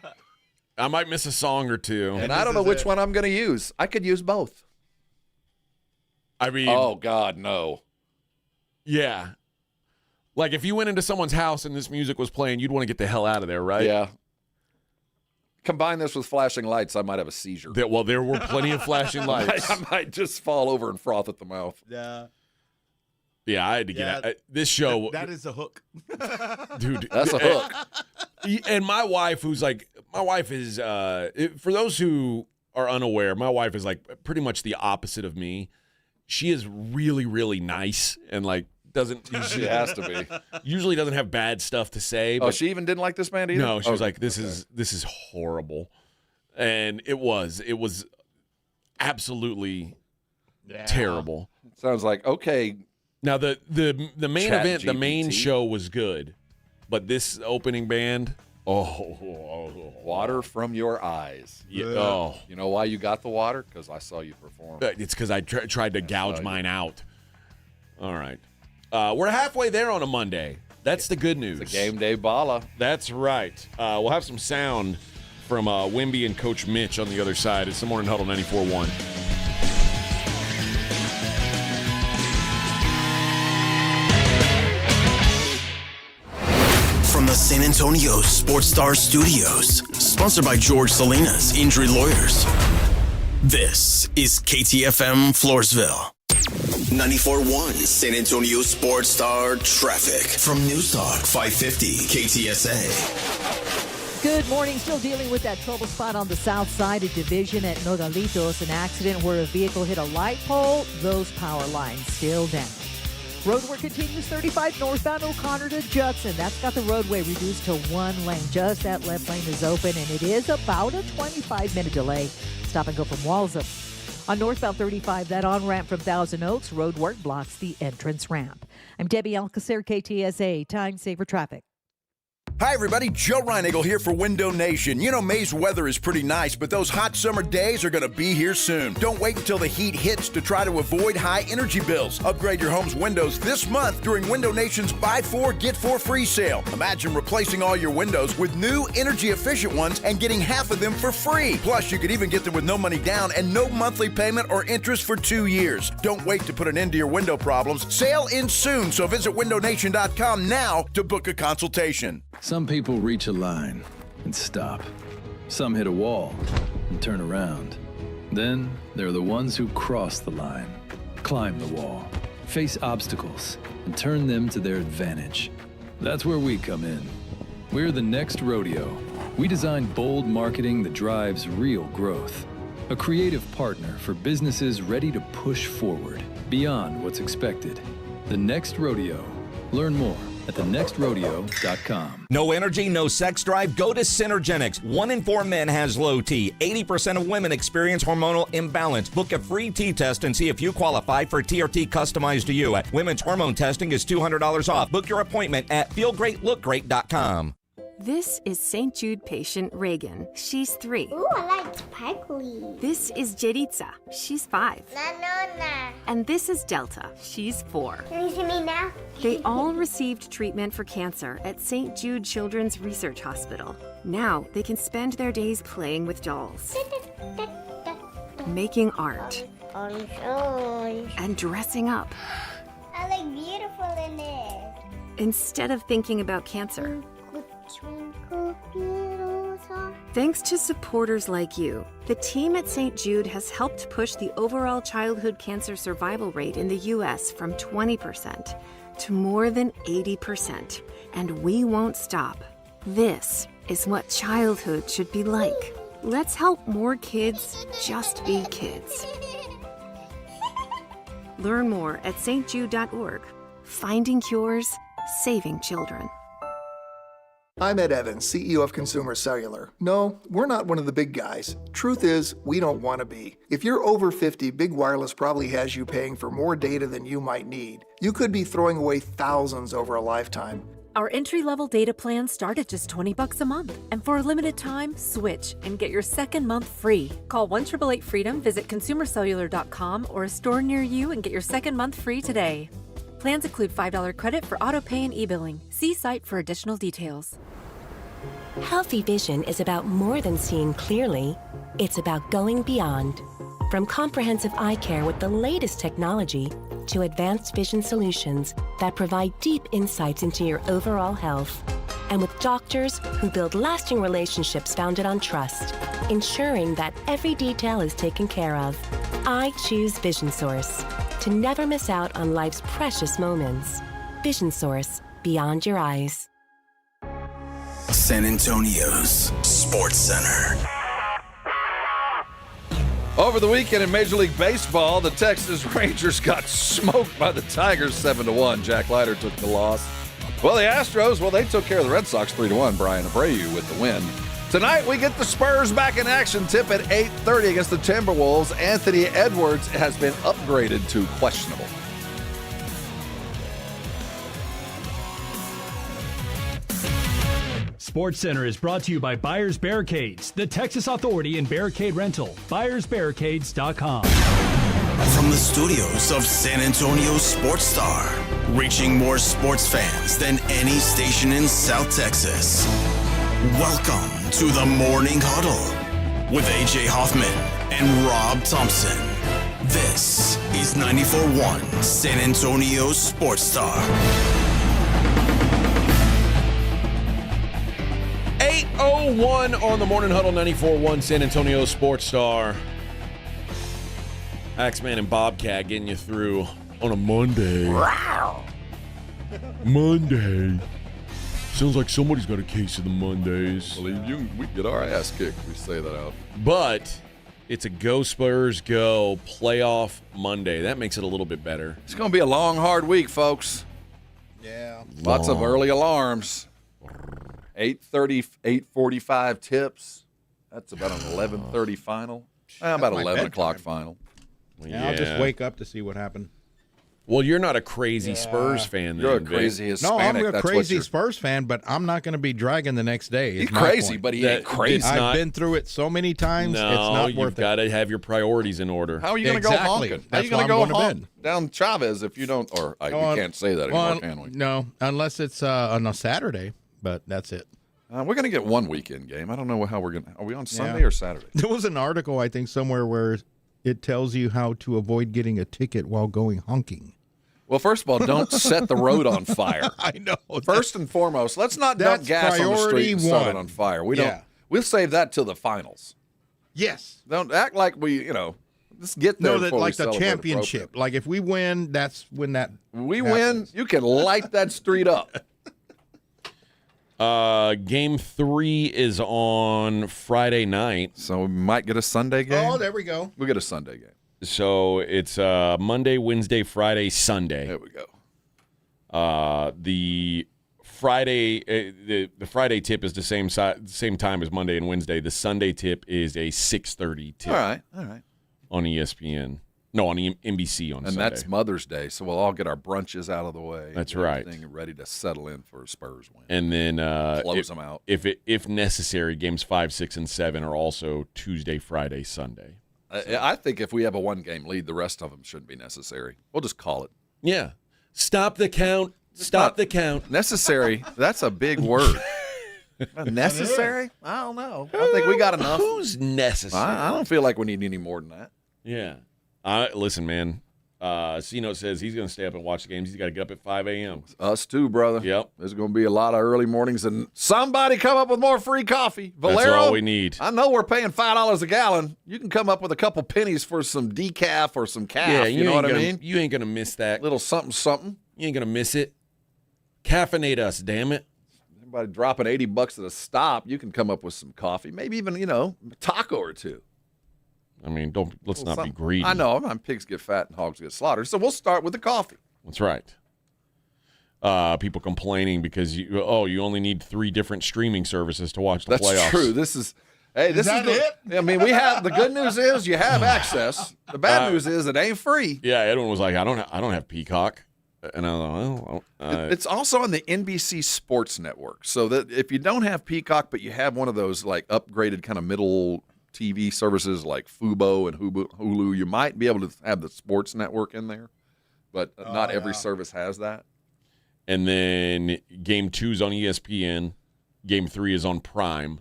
might miss a song or two. And I don't know which one I'm going to use. I could use both. I mean. Oh, God, no. Yeah. Like if you went into someone's house and this music was playing, you'd want to get the hell out of there, right? Yeah. Combine this with flashing lights, I might have a seizure. There were plenty of flashing lights. I might just fall over and froth at the mouth. Yeah. Yeah, I had to get out. This show. That is a hook. Dude. That's a hook. And my wife, is, for those who are unaware, my wife is like pretty much the opposite of me. She is really, really nice and doesn't. She has to be. Usually doesn't have bad stuff to say. But she even didn't like this band either? No, she was like, this is horrible. And it was absolutely terrible. Sounds like, okay. Now the main Chat event, the main GPT. show was good, but this opening band, water from your eyes. Yeah, oh, you know why you got the water? Because I saw you perform. It's because I tried to gouge mine out. All right, we're halfway there on a Monday. That's the good news. It's a game day balla. That's right. We'll have some sound from Wimby and Coach Mitch on the other side. It's the Morning Huddle 94.1. From the San Antonio Sports Star Studios, sponsored by George Salinas Injury Lawyers. This is KTFM Floresville. 94.1 San Antonio Sports Star Traffic from News Talk 550 KTSA. Good morning. Still dealing with that trouble spot on the south side of Division at Nogalitos, an accident where a vehicle hit a light pole. Those power lines still down. Roadwork continues 35 northbound O'Connor to Judson. That's got the roadway reduced to one lane. Just that left lane is open, and it is about a 25-minute delay. Stop and go from Walsall. On northbound 35, that on-ramp from Thousand Oaks, roadwork blocks the entrance ramp. I'm Debbie Alcacer, KTSA, Time Saver Traffic. Hi, everybody. Joe Reinigle here for Window Nation. You know, May's weather is pretty nice, but those hot summer days are going to be here soon. Don't wait until the heat hits to try to avoid high energy bills. Upgrade your home's windows this month during Window Nation's Buy 4, Get 4 free sale. Imagine replacing all your windows with new energy-efficient ones and getting half of them for free. Plus, you could even get them with no money down and no monthly payment or interest for 2 years. Don't wait to put an end to your window problems. Sale ends soon, so visit windownation.com now to book a consultation. Some people reach a line and stop. Some hit a wall and turn around. Then there are the ones who cross the line, climb the wall, face obstacles, and turn them to their advantage. That's where we come in. We're the next rodeo. We design bold marketing that drives real growth. A creative partner for businesses ready to push forward beyond what's expected. The Next Rodeo. Learn more at thenextrodeo.com. No energy, no sex drive? Go to Synergenics. 1 in 4 men has low T. 80% of women experience hormonal imbalance. Book a free T test and see if you qualify for TRT customized to you. Women's hormone testing is $200 off. Book your appointment at feelgreatlookgreat.com. This is St. Jude patient Reagan. She's 3. Ooh, I like sparkly. This is Jeritza. She's 5. Nanona. And this is Delta. She's 4. Can you see me now? They all received treatment for cancer at St. Jude Children's Research Hospital. Now they can spend their days playing with dolls, making art, Orange. and dressing up. I look beautiful in it. instead of thinking about cancer. Thanks to supporters like you, the team at St. Jude has helped push the overall childhood cancer survival rate in the U.S. from 20% to more than 80%. And we won't stop. This is what childhood should be like. Let's help more kids just be kids. Learn more at stjude.org. Finding cures, saving children. I'm Ed Evans, CEO of Consumer Cellular. No, we're not one of the big guys. Truth is, we don't want to be. If you're over 50, Big Wireless probably has you paying for more data than you might need. You could be throwing away thousands over a lifetime. Our entry-level data plans start at just $20 a month. And for a limited time, switch and get your second month free. Call 1-888-FREEDOM, visit consumercellular.com or a store near you and get your second month free today. Plans include $5 credit for auto pay and e-billing. See site for additional details. Healthy vision is about more than seeing clearly. It's about going beyond. From comprehensive eye care with the latest technology to advanced vision solutions that provide deep insights into your overall health. And with doctors who build lasting relationships founded on trust, ensuring that every detail is taken care of. I choose Vision Source to never miss out on life's precious moments. Vision Source, beyond your eyes. San Antonio's Sports Center. Over the weekend in Major League Baseball, the Texas Rangers got smoked by the Tigers 7-1. Jack Leiter took the loss. Well, the Astros, they took care of the Red Sox 3-1. Brian Abreu with the win. Tonight, we get the Spurs back in action. Tip at 8:30 against the Timberwolves. Anthony Edwards has been upgraded to questionable. SportsCenter is brought to you by Buyers Barricades, the Texas authority in barricade rental. BuyersBarricades.com. From the studios of San Antonio Sports Star, reaching more sports fans than any station in South Texas. Welcome to the Morning Huddle with AJ Hoffman and Rob Thompson. This is 94.1 San Antonio Sports Star. 8:01 on the Morning Huddle, 94.1 San Antonio Sports Star. Axeman and Bobcat getting you through on a Monday. Wow. Monday. Sounds like somebody's got a case of the Mondays. We get our ass kicked if we say that out. But it's a Go Spurs Go playoff Monday. That makes it a little bit better. It's going to be a long, hard week, folks. Yeah. Lots of early alarms. 8:30, 8:45 tips. That's about an 11:30 final. About 11 o'clock final. Yeah, I'll just wake up to see what happened. Well, you're not a crazy Spurs fan. You're then, a crazy Vic. Hispanic. No, I'm a crazy Spurs fan, but I'm not going to be dragging the next day. He's crazy, but he ain't crazy. I've been through it so many times. No, it's not worth you've got to have your priorities in order. How are you going to go honking? How are you going to go honk down Chavez if you don't? Or we can't say that anymore, can we? No, unless it's on a Saturday, but that's it. We're going to get one weekend game. I don't know how we're going to. Are we on Sunday or Saturday? There was an article, I think, somewhere where it tells you how to avoid getting a ticket while going honking. Well, first of all, don't set the road on fire. I know. First and foremost, let's not dump gas on the street and start it on fire. We'll save that till the finals. Yes. Don't act like let's get there. No, that like the championship. Like if we win, that's when that win, you can light that street up. Game 3 is on Friday night. So we might get a Sunday game. Oh, there we go. We'll get a Sunday game. So it's Monday, Wednesday, Friday, Sunday. There we go. The Friday the Friday tip is the same time as Monday and Wednesday. The Sunday tip is a 6:30 tip. All right. On ESPN. No, on NBC on Sunday. And that's Mother's Day, so we'll all get our brunches out of the way. That's right. Everything ready to settle in for a Spurs win. And then close them out. If necessary, games 5, 6, and 7 are also Tuesday, Friday, Sunday. I think if we have a one-game lead, the rest of them shouldn't be necessary. We'll just call it. Yeah. Stop the count. Stop the count. Necessary, that's a big word. Necessary? I don't know. I think we got enough. Who's necessary? I don't feel like we need any more than that. Yeah. Listen, man, Sino says he's going to stay up and watch the games. He's got to get up at 5 a.m. Us too, brother. Yep. There's going to be a lot of early mornings, and somebody come up with more free coffee. Valero, That's all we need. I know we're paying $5 a gallon. You can come up with a couple pennies for some decaf or some calf. Yeah, you know what I mean? You ain't going to miss that. Little something, something. You ain't going to miss it. Caffeinate us, damn it. Everybody dropping $80 at a stop, you can come up with some coffee. Maybe even, a taco or two. I mean, let's not be greedy. I know. Pigs get fat and hogs get slaughtered. So we'll start with the coffee. That's right. People complaining because you only need 3 different streaming services to watch the playoffs. That's true. This is it? I mean, we have the good news is you have access. The bad news is it ain't free. Yeah, Edwin was like, I don't have Peacock. And I was like, well, it's also on the NBC Sports Network. So that if you don't have Peacock, but you have one of those like upgraded kind of middle TV services like Fubo and Hulu, you might be able to have the Sports Network in there, but not every service has that. And then Game 2 is on ESPN. Game 3 is on Prime.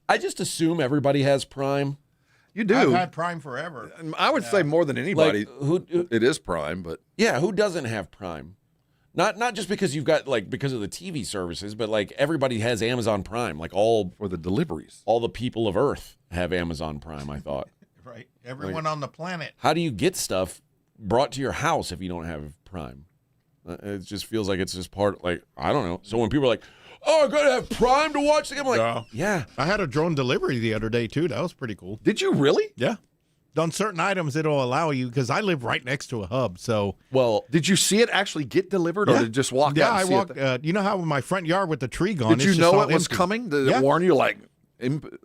I just assume everybody has Prime. You do. I've had Prime forever. I would say more than anybody. It is Prime, but yeah, who doesn't have Prime? Not just because you've got because of the TV services, but everybody has Amazon Prime. All for the deliveries. All the people of Earth have Amazon Prime, I thought. Right. Everyone on the planet. How do you get stuff brought to your house if you don't have Prime? It just feels like it's just part I don't know. So when people are like, "Oh, I gotta have Prime to watch the game," I'm like, yeah. I had a drone delivery the other day too. That was pretty cool. Did you really? Yeah. On certain items, it'll allow you because I live right next to a hub. So, did you see it actually get delivered, or did it just walk out? Yeah, and I see walked. You know how in my front yard with the tree gone? Did you know it was coming? Did it warn you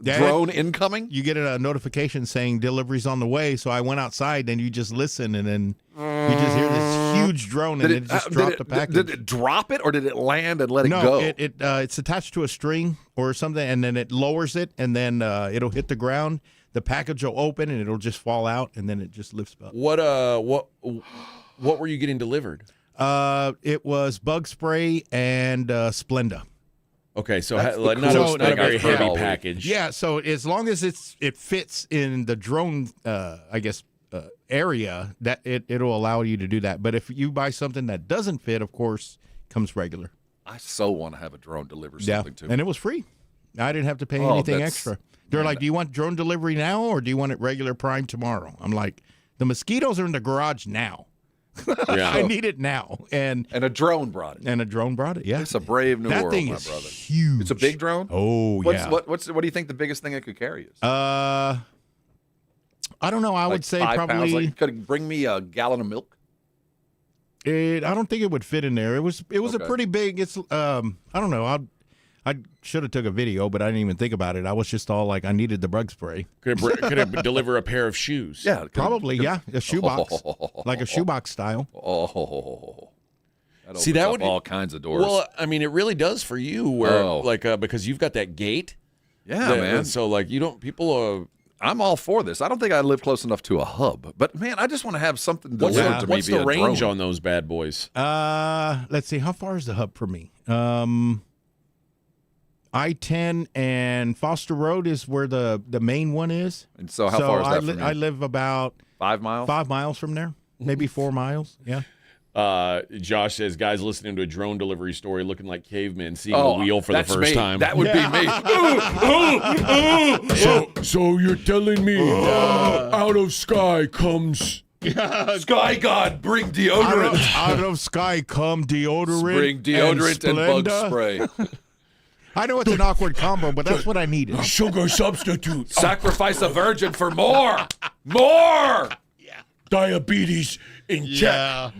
drone incoming? You get a notification saying delivery's on the way. So I went outside, and you just listen, and then you just hear this huge drone, and it just dropped the package. Did it drop it, or did it land and let it go? No, it's attached to a string or something, and then it lowers it, and then it'll hit the ground. The package will open and it'll just fall out, and then it just lifts up. What were you getting delivered? It was bug spray and Splenda. Okay, so not a very heavy package. Yeah, so as long as it fits in the drone, area, that it'll allow you to do that. But if you buy something that doesn't fit, of course, comes regular. I so want to have a drone deliver something to me. And it was free. I didn't have to pay anything extra. They're like, do you want drone delivery now, or do you want it regular Prime tomorrow? I'm like, the mosquitoes are in the garage now. Yeah. I need it now. And a drone brought it. Yeah. It's a brave new world, that thing my is brother. Huge. It's a big drone? Oh, yeah. What do you think the biggest thing it could carry is? I don't know. I would say 5 probably. Pounds? Could it bring me a gallon of milk? I don't think it would fit in there. It was a pretty big. It's I don't know. I should have took a video, but I didn't even think about it. I was just all like, I needed the bug spray. Could it deliver a pair of shoes? Yeah, probably. Yeah, a shoebox, like a shoebox style. See, that would all kinds of doors. Well, I mean, it really does for you, where because you've got that gate. Yeah, man. So you don't people. I'm all for this. I don't think I live close enough to a hub, but man, I just want to have something delivered to me. What's the range on those bad boys? Let's see. How far is the hub from me? I-10 and Foster Road is where the main one is. And so how far is that from you? I live about 5 miles. 5 miles from there, maybe 4 miles. Yeah. Josh says, guys listening to a drone delivery story looking like cavemen seeing a wheel for the first time. That would be me. So you're telling me out of sky comes... Sky God, bring deodorant. Out of sky come deodorant. Bring deodorant and bug spray. I know it's an awkward combo, but that's what I needed. Sugar substitute. Sacrifice a virgin for more. More. Yeah. Diabetes in check.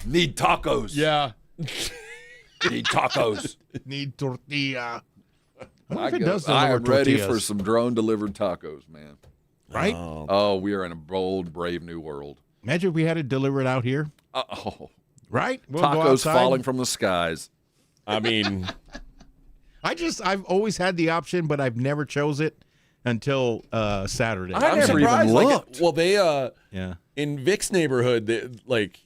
Need tacos. Yeah. Need tacos. Need tortilla. I am ready for some drone-delivered tacos, man. Right? Oh, we are in a bold, brave new world. Imagine if we had it delivered out here. Right? We'll tacos falling from the skies. I mean... I've always had the option, but I've never chose it until Saturday. I'm surprised. Even looked. They in Vic's neighborhood,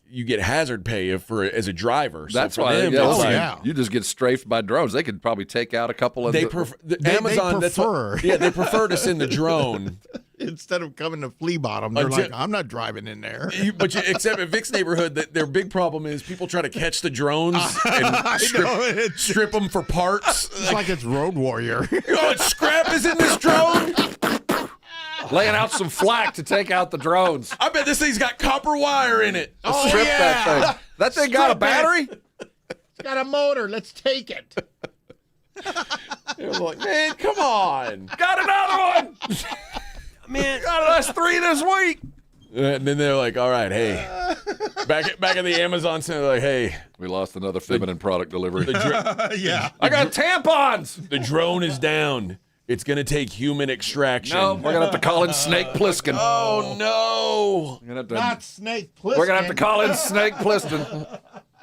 you get hazard pay as a driver. That's so why them, you just get strafed by drones. They could probably take out a couple of Amazon. They prefer. They prefer to send the drone. Instead of coming to flea bottom, they're like, I'm not driving in there. Except in Vic's neighborhood, their big problem is people try to catch the drones and strip them for parts. It's like it's Road Warrior. Scrap is in this drone. Laying out some flack to take out the drones. I bet this thing's got copper wire in it. Strip that thing. That thing got a battery? It's got a motor. Let's take it. It was like, man, come on. Got another one. Man, that's 3 this week. And then they're like, all right, hey. Back at the Amazon center, like, hey. We lost another feminine product delivery. Yeah. I got tampons. The drone is down. It's going to take human extraction. No, we're going to have to call in Snake Plissken. Oh, no. Not Snake Plissken. We're going to have to call in Snake Plissken.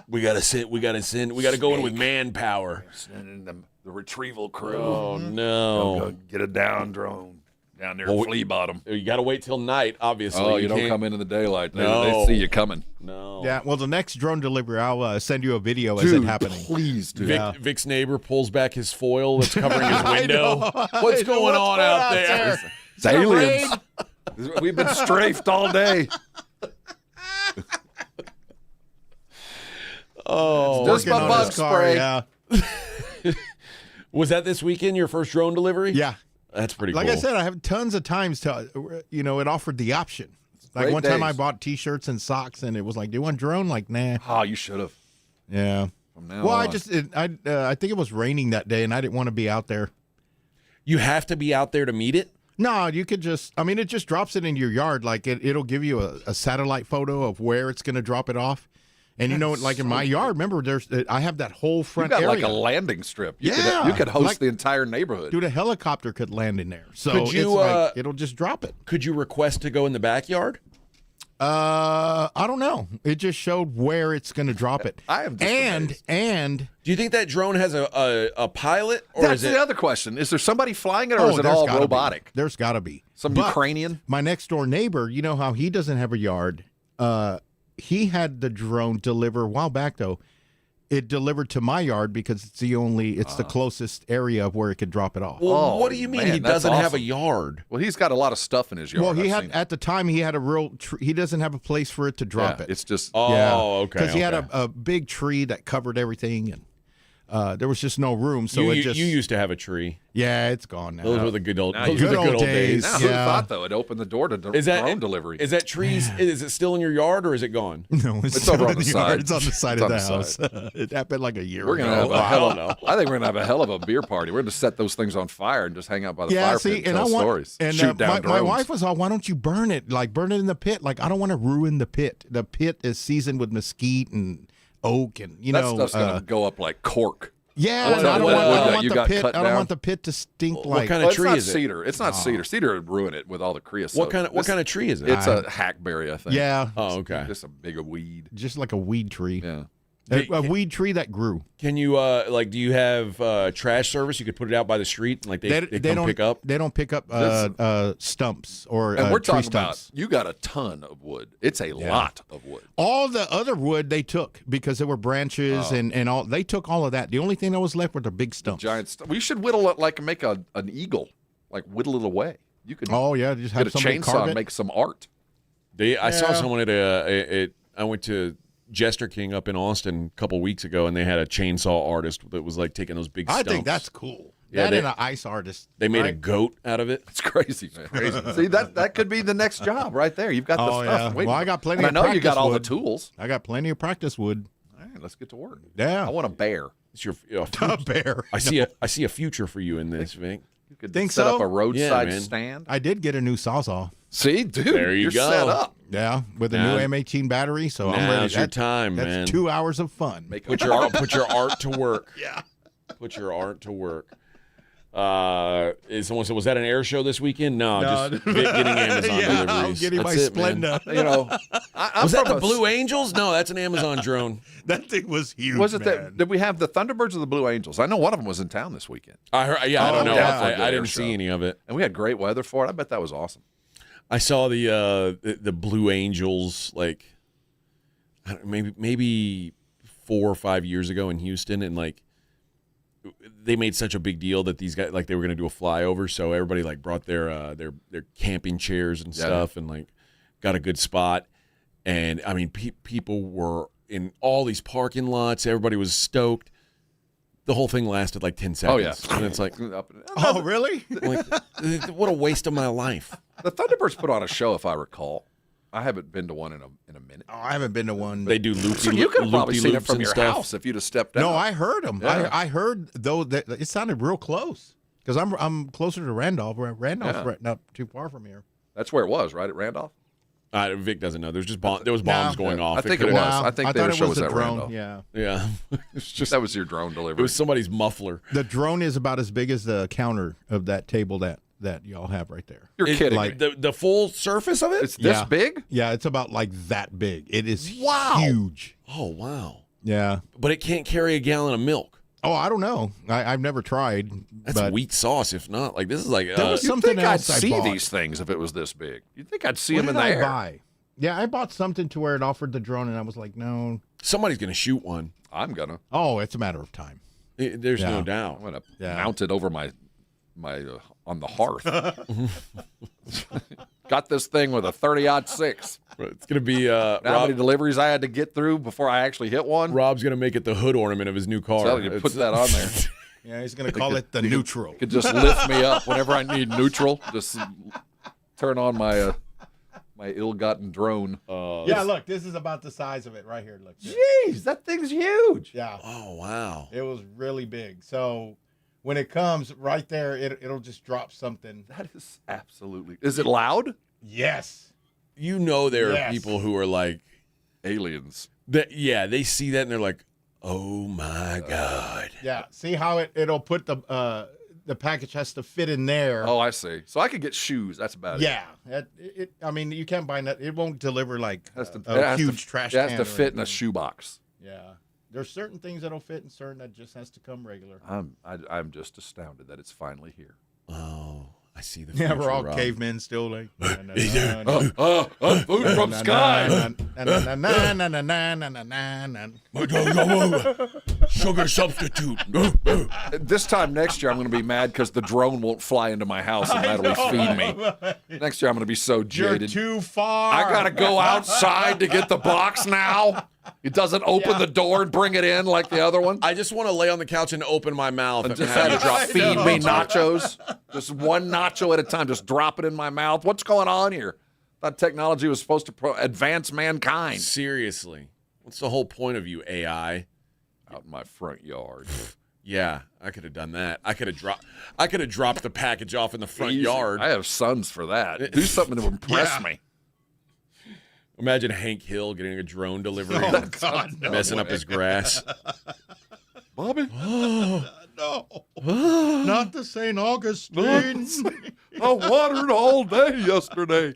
We got to go in with manpower. Sending the retrieval crew. Oh, no. Go get a down drone down there in flea bottom. You got to wait till night, obviously. Oh, you don't come in the daylight. No. They see you coming. No. Yeah, well, the next drone delivery, I'll send you a video as it happening. Please do. Vic's neighbor pulls back his foil that's covering his window. What's going on out there? It's aliens. We've been strafed all day. Oh, just my bug spray. Yeah. Was that this weekend, your first drone delivery? Yeah. That's pretty cool. Like I said, I have tons of times to, it offered the option. Like Great one time I days. bought T-shirts and socks, and it was like, "Do you want drone?" Like, nah. Oh, you should have. Yeah. From now Well, on. I think it was raining that day, and I didn't want to be out there. You have to be out there to meet it? No, you could just. I mean, it just drops it in your yard. Like it'll give you a satellite photo of where it's going to drop it off. And like in my yard, remember, I have that whole front you got area. like a landing strip. You could host the entire neighborhood. Dude, a helicopter could land in there. So Could you, it's like, it'll just drop it. Could you request to go in the backyard? I don't know. It just showed where it's going to drop it. I am just amazed. And do you think that drone has a pilot, or That's is it the other question. Is there somebody flying it, or is it all robotic? There's got to be. Some Ukrainian? My next door neighbor, you know how he doesn't have a yard? He had the drone deliver a while back, though. It delivered to my yard because it's the closest area of where it could drop it off. Well, what do you mean he doesn't have a yard? Well, he's got a lot of stuff in his yard. Well, at the time he had a real he doesn't have a place for it to drop it. It's just okay. Because he had a big tree that covered everything, and there was just no room. So you you used to have a tree. Yeah, it's gone now. Those were the good old days. Now, who thought, though, it opened the door to drone delivery? Is that trees? Is it still in your yard, or is it gone? No, it's over on in the yard. side. It's on the side of the house. It happened like a year ago. We're gonna have I think we're gonna have a hell of a beer party. We're gonna set those things on fire and just hang out by the fire pit and tell stories. And shoot down my drones. wife was all, "Why don't you burn it? Like burn it in the pit? Like I don't want to ruin the pit. The pit is seasoned with mesquite and oak, and that stuff's gonna go up like cork. Yeah, I don't want the pit to stink like. What kind of tree is it? Cedar. It's not cedar. Cedar would ruin it with all the creosote. What kind of tree is it? It's a hackberry, I think. Yeah. Oh, okay. Just a big weed. Just like a weed tree. Yeah. A weed tree that grew. Can you do you have trash service? You could put it out by the street, and they don't pick up. They don't pick up stumps or and we're tree talking stumps. about you got a ton of wood. It's a lot of wood. All the other wood they took because there were branches and all. They took all of that. The only thing that was left were the big stumps. Giant stump. We should whittle it like make an eagle, like whittle it away. You could. Oh yeah, just have get a somebody chainsaw carve and it. make some art. I saw someone I went to Jester King up in Austin a couple weeks ago, and they had a chainsaw artist that was like taking those big stumps. I think that's cool. Yeah, and an ice artist. They made a goat out of it. It's crazy, man. See, that could be the next job right there. You've got the stuff. Yeah. Waiting. Well, I got plenty and of I know you got all wood. the tools. I got plenty of practice wood. All right, let's get to work. Yeah. I want a bear. It's your a bear. I see a future for you in this, Vic. You could Think set so? up a roadside Yeah, man. stand. I did get a new sawzall. See, dude, There you you're go. set up. Yeah, with a new M18 battery, so I'm ready. Now's your time, that's man. 2 hours of fun. Put your art to work. Yeah. Put your art to work. Someone said, was that an air show this weekend? No. Just getting Amazon deliveries. I'm getting That's my it, man. Splenda. You know, Was that the Blue Angels? No, that's an Amazon drone. That thing was huge. Was it man. that? Did we have the Thunderbirds or the Blue Angels? I know one of them was in town this weekend. I heard. Yeah, I don't know. yeah. I didn't see any of it. And we had great weather for it. I bet that was awesome. I saw the Blue Angels like I don't know, maybe 4 or 5 years ago in Houston, and like they made such a big deal that these guys like they were going to do a flyover, so everybody like brought their camping chairs and stuff, and like got a good spot. And I mean, people were in all these parking lots. Everybody was stoked. The whole thing lasted like 10 seconds. Oh, yeah. And it's like, oh, really? Like, what a waste of my life. The Thunderbirds put on a show, if I recall. I haven't been to one in a minute. Oh, I haven't been to one. They do loopy. So you could have probably seen it from and your stuff. house if you'd have stepped out. No, I heard them. Yeah. I heard, though, that it sounded real close. Because I'm closer to Randolph. Randolph's right, not too far from here. That's where it was, right, at Randolph? Vic doesn't know. There's just there was bombs going off. I think it was. I think their show was a at drone. Randolph. Yeah. It's just that was your drone delivery. It was somebody's muffler. The drone is about as big as the counter of that table that y'all have right there. You're kidding like, me. The full surface of it? It's this big? Yeah, it's about like that big. It is huge. Oh, wow. Yeah. But it can't carry a gallon of milk. Oh, I don't know. I've never tried. That's weak sauce, if not. Like, this is like... There was You'd something think else I'd I see bought. these things if it was this big. You'd think I'd see What them in did the I air. buy? Yeah, I bought something to where it offered the drone, and I was like, no. Somebody's going to shoot one. I'm going to. Oh, it's a matter of time. There's no doubt. I'm going to mount it over my on the hearth. Got this thing with a 30-06. It's going to be... how many deliveries I had to get through before I actually hit one? Rob's going to make it the hood ornament of his new car. So you put that on there. Yeah, he's going to call it the neutral. Could just lift me up whenever I need neutral. Just turn on my ill-gotten drone. Yeah, look, this is about the size of it right here. Look. Jeez, that thing's huge. Yeah. Oh, wow. It was really big. So when it comes right there, it'll just drop something. That is absolutely... Is it loud? Yes. You know there are people who are like... aliens. They see that and they're like, oh, my God. Yeah, see how it'll put the package has to fit in there. Oh, I see. So I could get shoes. That's about it. Yeah. I mean, you can't buy that. It won't deliver like It a has huge to, trash It can. has to fit in a shoebox. Yeah. There's certain things that'll fit and certain that just has to come regular. I'm just astounded that it's finally here. Oh, I see the Yeah, future, we're all Rob. cavemen still like. Food from sky. Sugar substitute. This time next year, I'm going to be mad because the drone won't fly into my house and readily feed me. Next year, I'm going to be so jaded. You're too far. I got to go outside to get the box now. It doesn't open the door and bring it in like the other one. I just want to lay on the couch and open my mouth And just have it feed me nachos. Just one nacho at a time. Just drop it in my mouth. What's going on here? Thought technology was supposed to advance mankind. Seriously. What's the whole point of you, AI? Out in my front yard. Yeah, I could have done that. I could have dropped the package off in the front Easy. yard. I have sons for that. Do something to impress me. Imagine Hank Hill getting a drone delivery Oh, and God, no messing up way. his grass. Bobby? No. Not the St. Augustine. I watered all day yesterday.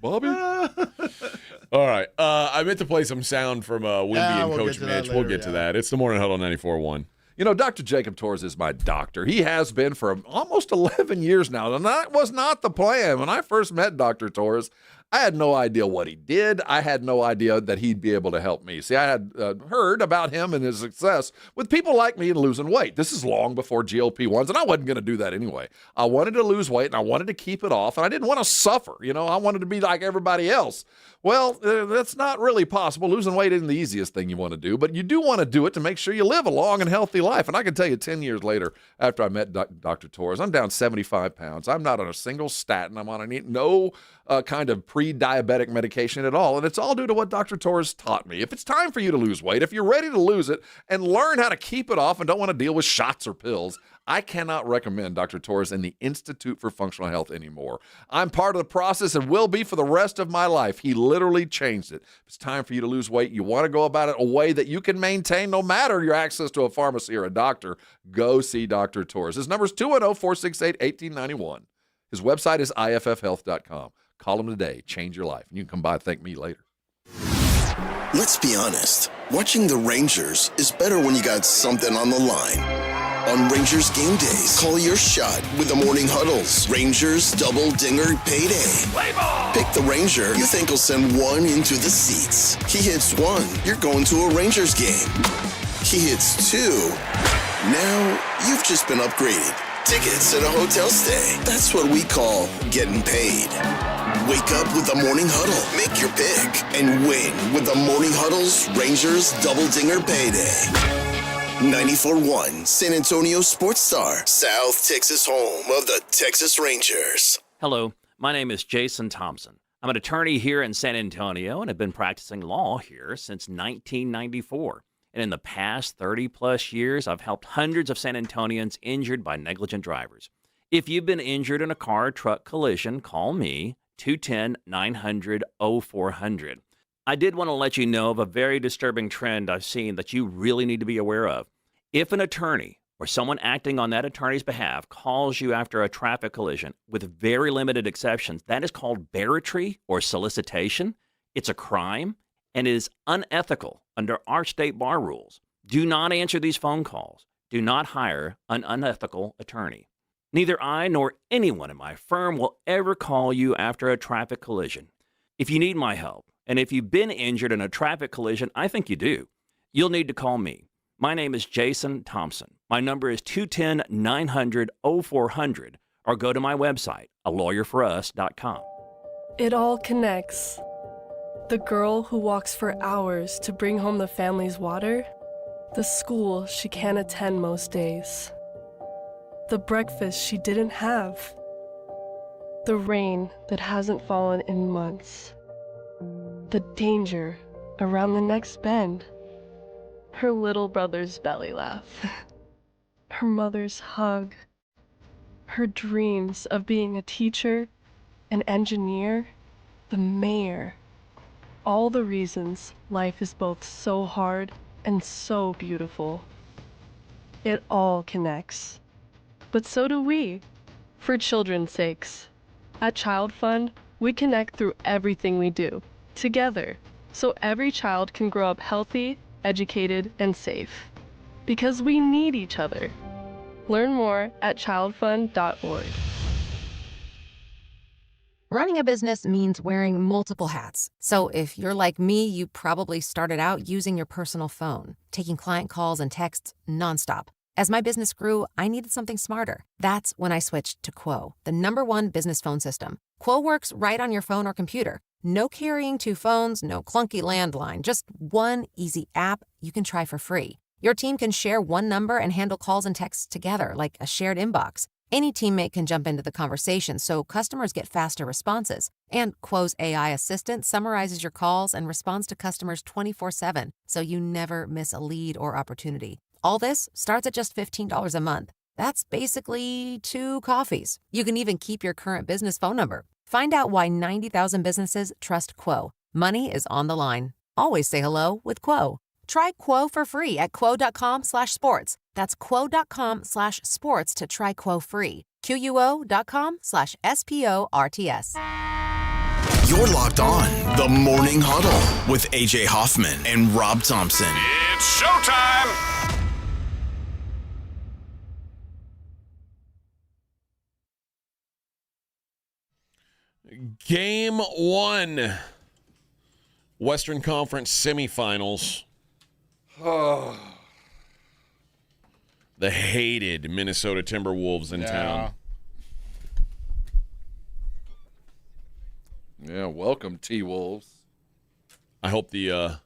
Bobby? All right. I meant to play some sound from Wimby and we'll Coach get to that Mitch. We'll later, get to that. It's the Morning Huddle 94.1. You know, Dr. Jacob Torres is my doctor. He has been for almost 11 years now, and that was not the plan. When I first met Dr. Torres, I had no idea what he did. I had no idea that he'd be able to help me. See, I had heard about him and his success with people like me in losing weight. This is long before GLP-1s, and I wasn't going to do that anyway. I wanted to lose weight, and I wanted to keep it off, and I didn't want to suffer. You know, I wanted to be like everybody else. Well, that's not really possible. Losing weight isn't the easiest thing you want to do, but you do want to do it to make sure you live a long and healthy life. And I can tell you 10 years later, after I met Dr. Torres, I'm down 75 pounds. I'm not on a single statin. I'm on no kind of pre-diabetic medication at all. And it's all due to what Dr. Torres taught me. If it's time for you to lose weight, if you're ready to lose it and learn how to keep it off and don't want to deal with shots or pills, I cannot recommend Dr. Torres and the Institute for Functional Health anymore. I'm part of the process and will be for the rest of my life. He literally changed it. If it's time for you to lose weight, you want to go about it a way that you can maintain no matter your access to a pharmacy or a doctor, go see Dr. Torres. His number is 210-468-1891. His website is iffhealth.com. Call him today. Change your life. And you can come by and thank me later. Let's be honest. Watching the Rangers is better when you got something on the line. On Rangers game days, call your shot with the morning huddles. Rangers Double Dinger Payday. Play ball! Pick the Ranger you think will send one into the seats. He hits one, you're going to a Rangers game. He hits two. Now you've just been upgraded. Tickets and a hotel stay. That's what we call getting paid. Wake up with the Morning Huddle. Make your pick and win with the Morning Huddle's Rangers Double Dinger Payday. 94.1 San Antonio Sports Star, South Texas home of the Texas Rangers. Hello, my name is Jason Thompson. I'm an attorney here in San Antonio and have been practicing law here since 1994. And in the past 30-plus years, I've helped hundreds of San Antonians injured by negligent drivers. If you've been injured in a car-truck collision, call me, 210-900-0400. I did want to let you know of a very disturbing trend I've seen that you really need to be aware of. If an attorney or someone acting on that attorney's behalf calls you after a traffic collision, with very limited exceptions, that is called barratry or solicitation. It's a crime and is unethical under our state bar rules. Do not answer these phone calls. Do not hire an unethical attorney. Neither I nor anyone in my firm will ever call you after a traffic collision. If you need my help, and if you've been injured in a traffic collision, I think you do, you'll need to call me. My name is Jason Thompson. My number is 210-900-0400, or go to my website, alawyerforus.com. It all connects. The girl who walks for hours to bring home the family's water, the school she can't attend most days, the breakfast she didn't have, the rain that hasn't fallen in months, the danger around the next bend, her little brother's belly laugh, her mother's hug, her dreams of being a teacher, an engineer, the mayor. All the reasons life is both so hard and so beautiful. It all connects. But so do we, for children's sakes. At Child Fund, we connect through everything we do, together, so every child can grow up healthy, educated, and safe. Because we need each other. Learn more at childfund.org. Running a business means wearing multiple hats. So if you're like me, you probably started out using your personal phone, taking client calls and texts nonstop. As my business grew, I needed something smarter. That's when I switched to Quo, the #1 business phone system. Quo works right on your phone or computer. No carrying 2 phones, no clunky landline, just one easy app you can try for free. Your team can share one number and handle calls and texts together like a shared inbox. Any teammate can jump into the conversation so customers get faster responses. And Quo's AI assistant summarizes your calls and responds to customers 24/7, so you never miss a lead or opportunity. All this starts at just $15 a month. That's basically 2 coffees. You can even keep your current business phone number. Find out why 90,000 businesses trust Quo. Money is on the line. Always say hello with Quo. Try Quo for free at quo.com/sports. That's quo.com/sports to try Quo free. QUO.com/SPORTS. You're locked on the Morning Huddle with AJ Hoffman and Rob Thompson. It's showtime! Game 1, Western Conference semifinals. The hated Minnesota Timberwolves in town. Yeah, welcome, T-Wolves. I hope the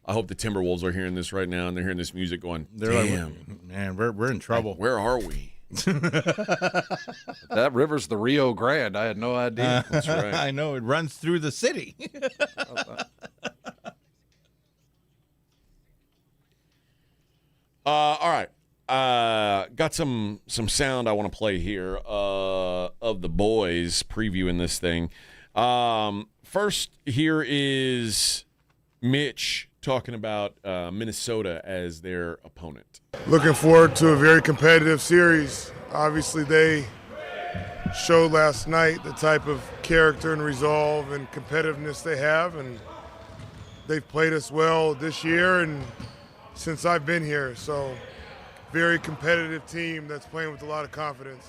Timberwolves are hearing this right now and they're hearing this music going, They're damn. like, man, we're in trouble. Where are we? That river's the Rio Grande. I had no idea. That's right. I know. It runs through the city. All right. Got some sound I want to play here of the boys previewing this thing. First, here is Mitch talking about Minnesota as their opponent. Looking forward to a very competitive series. Obviously, they showed last night the type of character and resolve and competitiveness they have, and they've played us well this year and since I've been here. So very competitive team that's playing with a lot of confidence.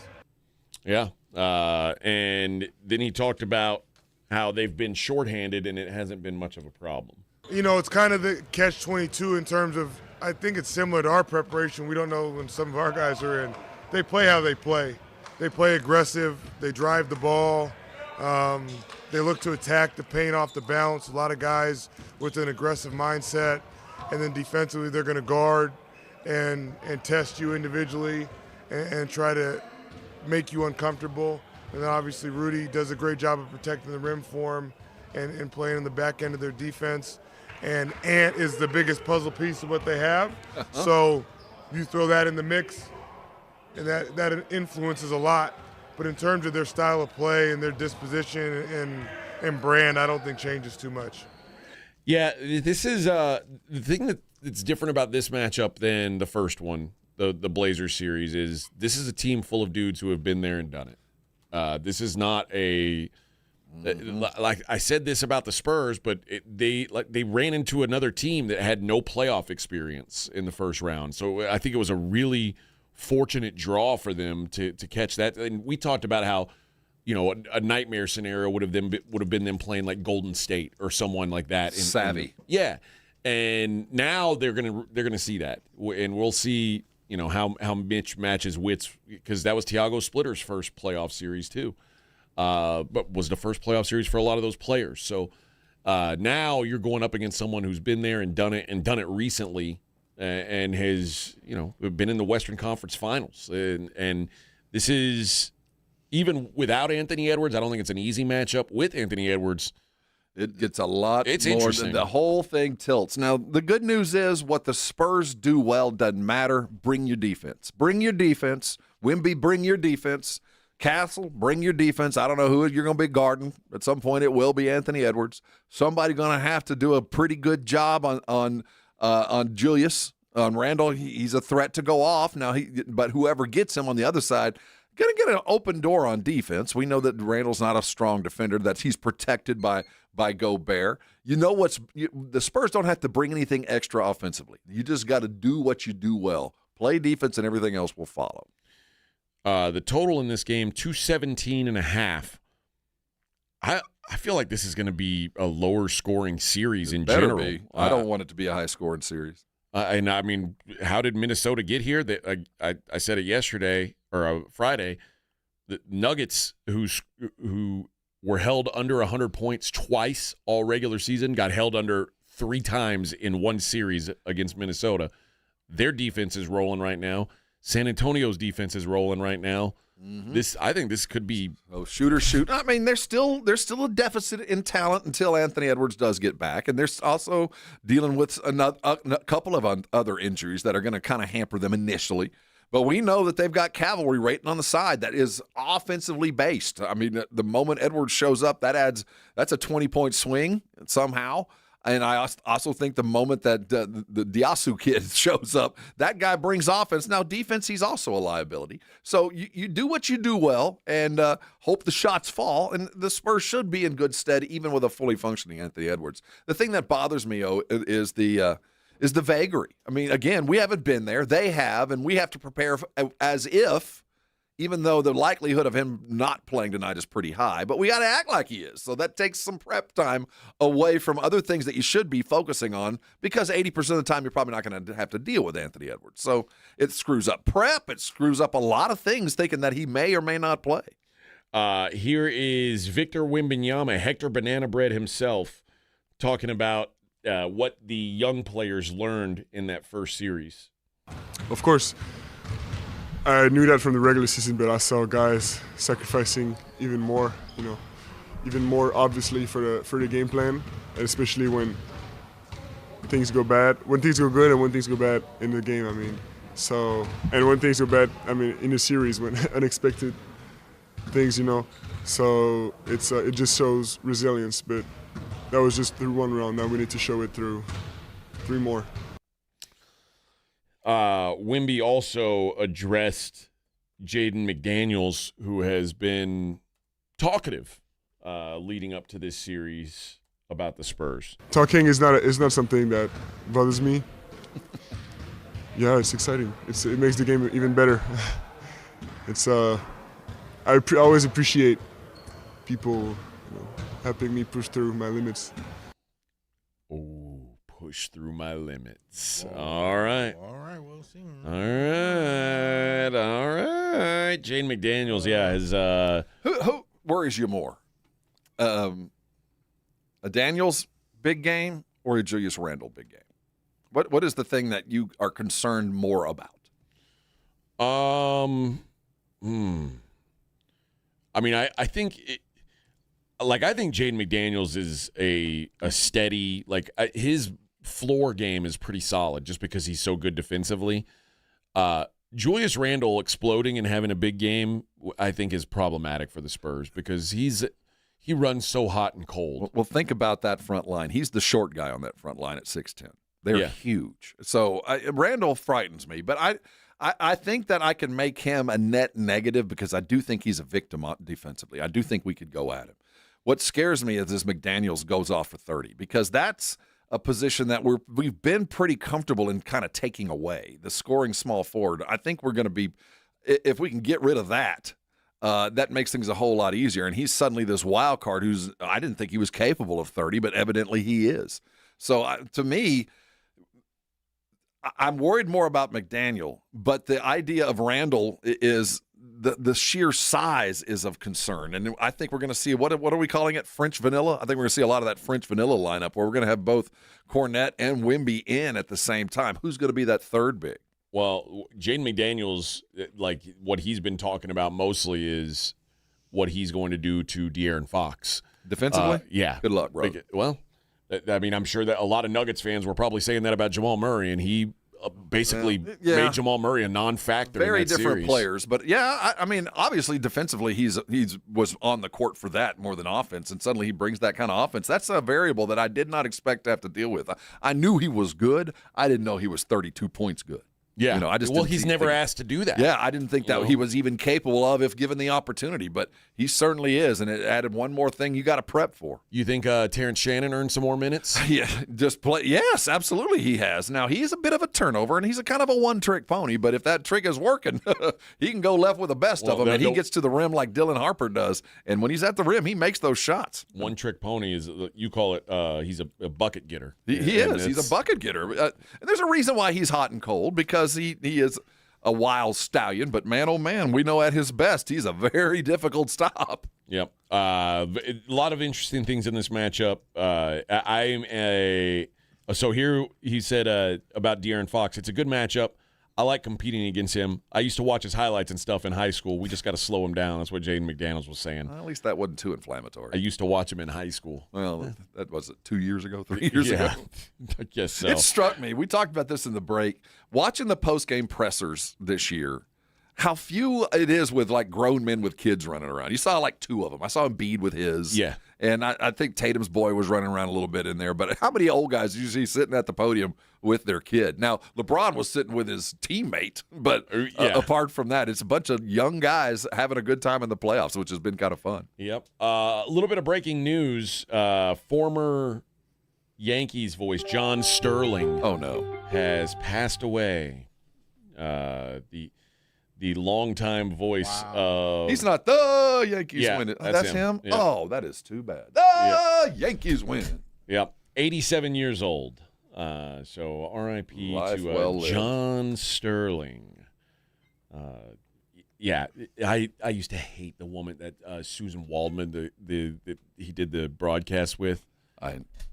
Yeah. And then he talked about how they've been shorthanded and it hasn't been much of a problem. You know, it's kind of the catch-22 in terms of, I think it's similar to our preparation. We don't know when some of our guys are in. They play how they play. They play aggressive. They drive the ball. They look to attack the paint off the bounce. A lot of guys with an aggressive mindset. And then defensively, they're going to guard and test you individually and try to make you uncomfortable. And then obviously Rudy does a great job of protecting the rim for him and playing in the back end of their defense. And Ant is the biggest puzzle piece of what they have. So you throw that in the mix, and that influences a lot. But in terms of their style of play and their disposition and brand, I don't think changes too much. Yeah, this is the thing that's different about this matchup than the first one, the Blazers series, is this is a team full of dudes who have been there and done it. This is not a like I said this about the Spurs, but they ran into another team that had no playoff experience in the first round. So I think it was a really fortunate draw for them to catch that. And we talked about how, you know, a nightmare scenario would have been them playing like Golden State or someone like that. Savvy. Yeah. And now they're gonna see that, and we'll see, you know, how Mitch matches wits, because that was Thiago Splitter's first playoff series too, but was the first playoff series for a lot of those players. So now you're going up against someone who's been there and done it recently, and has, you know, been in the Western Conference Finals, and this is, even without Anthony Edwards, I don't think it's an easy matchup. With Anthony Edwards, it gets a lot it's more interesting. Than the whole thing tilts. Now, the good news is what the Spurs do well doesn't matter. Bring your defense. Bring your defense. Wemby, bring your defense. Castle, bring your defense. I don't know who you're going to be guarding. At some point, it will be Anthony Edwards. Somebody going to have to do a pretty good job on Julius, on Randall. He's a threat to go off now. But whoever gets him on the other side, going to get an open door on defense. We know that Randall's not a strong defender, that he's protected by Gobert. You know the Spurs don't have to bring anything extra offensively. You just got to do what you do well. Play defense and everything else will follow. The total in this game, 217.5. I feel like this is going to be a lower scoring series in general. Be. I don't want it to be a high scoring series. And I mean, how did Minnesota get here? I said it yesterday or Friday. The Nuggets, who were held under 100 points twice all regular season, got held under 3 times in one series against Minnesota. Their defense is rolling right now. San Antonio's defense is rolling right now. Mm-hmm. I think this could be shoot. I mean, there's still a deficit in talent until Anthony Edwards does get back, and there's also dealing with a couple of other injuries that are going to kind of hamper them initially. But we know that they've got cavalry waiting on the side that is offensively based. I mean, the moment Edwards shows up, that's a 20-point swing somehow. And I also think the moment that the Diasu kid shows up, that guy brings offense. Now, defense, he's also a liability. So you do what you do well and hope the shots fall. And the Spurs should be in good stead, even with a fully functioning Anthony Edwards. The thing that bothers me, is the vagary. I mean, again, we haven't been there. They have, and we have to prepare as if, even though the likelihood of him not playing tonight is pretty high, but we got to act like he is. So that takes some prep time away from other things that you should be focusing on, because 80% of the time you're probably not going to have to deal with Anthony Edwards. So it screws up prep. It screws up a lot of things, thinking that he may or may not play. Here is Victor Wembanyama, Hector Banana Bread himself, talking about what the young players learned in that first series. Of course, I knew that from the regular season, but I saw guys sacrificing even more, even more obviously for the game plan, and especially when things go bad, when things go good and when things go bad in the game, and when things go bad, in the series, when unexpected things, so it just shows resilience, but that was just through one round. Now we need to show it through 3 more. Wemby also addressed Jaden McDaniels, who has been talkative leading up to this series about the Spurs. Talking is not something that bothers me. Yeah, it's exciting. It makes the game even better. It's I always appreciate people helping me push through my limits. Oh, push through my limits. All right. All right, we'll see. All right. Jane McDaniels, is Who worries you more? A Daniels big game or a Julius Randle big game? What is the thing that you are concerned more about? I mean, I think I think Jaden McDaniels is a steady, his floor game is pretty solid just because he's so good defensively. Julius Randle exploding and having a big game, I think, is problematic for the Spurs because he runs so hot and cold. Well, think about that front line. He's the short guy on that front line at 6'10". They're huge. So Randle frightens me, but I think that I can make him a net negative because I do think he's a victim defensively. I do think we could go at him. What scares me is this McDaniels goes off for 30 because that's a position that we've been pretty comfortable in kind of taking away, the scoring small forward. I think we're going to be, if we can get rid of that, that makes things a whole lot easier. And he's suddenly this wild card I didn't think he was capable of 30, but evidently he is. So to me, I'm worried more about McDaniel, but the idea of Randle is the sheer size is of concern. And I think we're going to see, what are we calling it, French vanilla? I think we're going to see a lot of that French vanilla lineup where we're going to have both Cornette and Wemby in at the same time. Who's going to be that third big? Well, Jaden McDaniels, what he's been talking about mostly is what he's going to do to De'Aaron Fox. Defensively? Yeah. Good luck, bro. Well, I mean, I'm sure that a lot of Nuggets fans were probably saying that about Jamal Murray, and he basically made Jamal Murray a non-factor. Very in that different series. players, but I mean, obviously defensively, he's was on the court for that more than offense, and suddenly he brings that kind of offense. That's a variable that I did not expect to have to deal with. I knew he was good. I didn't know he was 32 points good. Yeah, I just he's never asked to do that. Yeah, I didn't think that he was even capable of if given the opportunity, but he certainly is, and it added one more thing you got to prep for. You think Terrence Shannon earned some more minutes? Yeah, just play. Yes, absolutely he has. Now, he's a bit of a turnover, and he's a kind of a one-trick pony, but if that trick is working, he can go left with the best of them, and he gets to the rim like Dylan Harper does, and when he's at the rim, he makes those shots. One-trick pony is, you call it, he's a bucket getter. He is. He's a bucket getter. And there's a reason why he's hot and cold, because he is a wild stallion, but man, oh man, we know at his best he's a very difficult stop. Yep. A lot of interesting things in this matchup. So here he said about De'Aaron Fox, it's a good matchup. I like competing against him. I used to watch his highlights and stuff in high school. We just got to slow him down. That's what Jaden McDaniels was saying. At least that wasn't too inflammatory. I used to watch him in high school. Well, that was 2 years ago, 3 years ago. I guess so. It struck me. We talked about this in the break. Watching the post-game pressers this year, how few it is with grown men with kids running around. You saw two of them. I saw Embiid with his. Yeah. And I think Tatum's boy was running around a little bit in there. But how many old guys do you see sitting at the podium with their kid? Now, LeBron was sitting with his teammate. But apart from that, it's a bunch of young guys having a good time in the playoffs, which has been kind of fun. Yep. A little bit of breaking news. Former Yankees voice John Sterling has passed away. The longtime voice of... He's not the Yankees winning. That's him? Yeah. Oh, that is too bad. The Yankees win. Yep. 87 years old. So R.I.P. to John Sterling. I used to hate the woman that Susan Waldman, he did the broadcast with.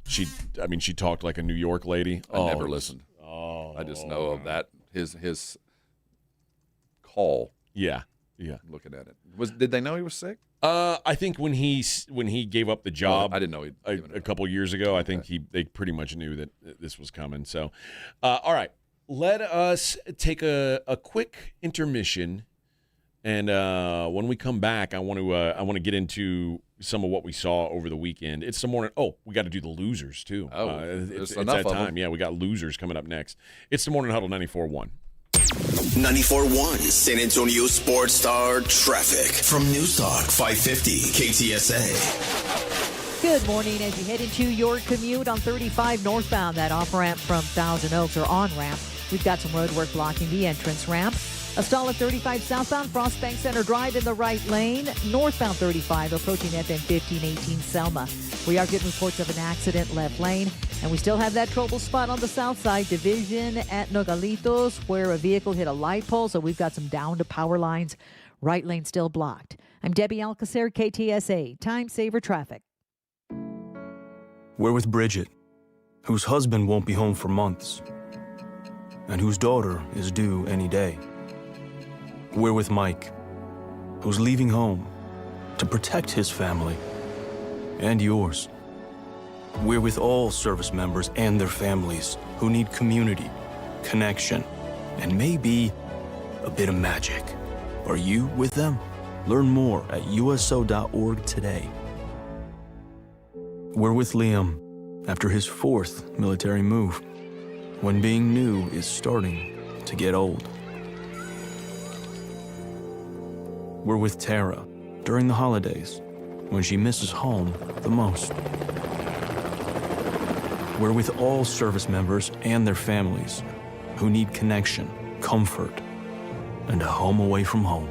She talked like a New York lady. I never listened. I just know of that. His call. Yeah. Looking at it, did they know he was sick? I think when he gave up the job, I didn't know a couple years ago. I think they pretty much knew that this was coming. So, all right, let us take a quick intermission, and when we come back, I want to get into some of what we saw over the weekend. It's the morning. Oh, we got to do the losers too. It's that time. Yeah, we got losers coming up next. It's the Morning Huddle 94.1. 94.1 San Antonio Sports Star Traffic from News Talk 550 KTSA. Good morning. As you head into your commute on 35 northbound, that off-ramp from Thousand Oaks or on-ramp We've got some road work blocking the entrance ramp. A stall at 35 southbound Frostbank Center Drive in the right lane. Northbound 35 approaching FM 1518 Selma. We are getting reports of an accident left lane. And we still have that trouble spot on the south side, Division at Nogalitos, where a vehicle hit a light pole. So we've got some down to power lines. Right lane still blocked. I'm Debbie Alcacer, KTSA. Time Saver Traffic. We're with Bridget, whose husband won't be home for months, and whose daughter is due any day. We're with Mike, who's leaving home to protect his family and yours. We're with all service members and their families who need community, connection, and maybe a bit of magic. Are you with them? Learn more at uso.org today. We're with Liam after his 4th military move, when being new is starting to get old. We're with Tara during the holidays, when she misses home the most. We're with all service members and their families who need connection, comfort, and a home away from home.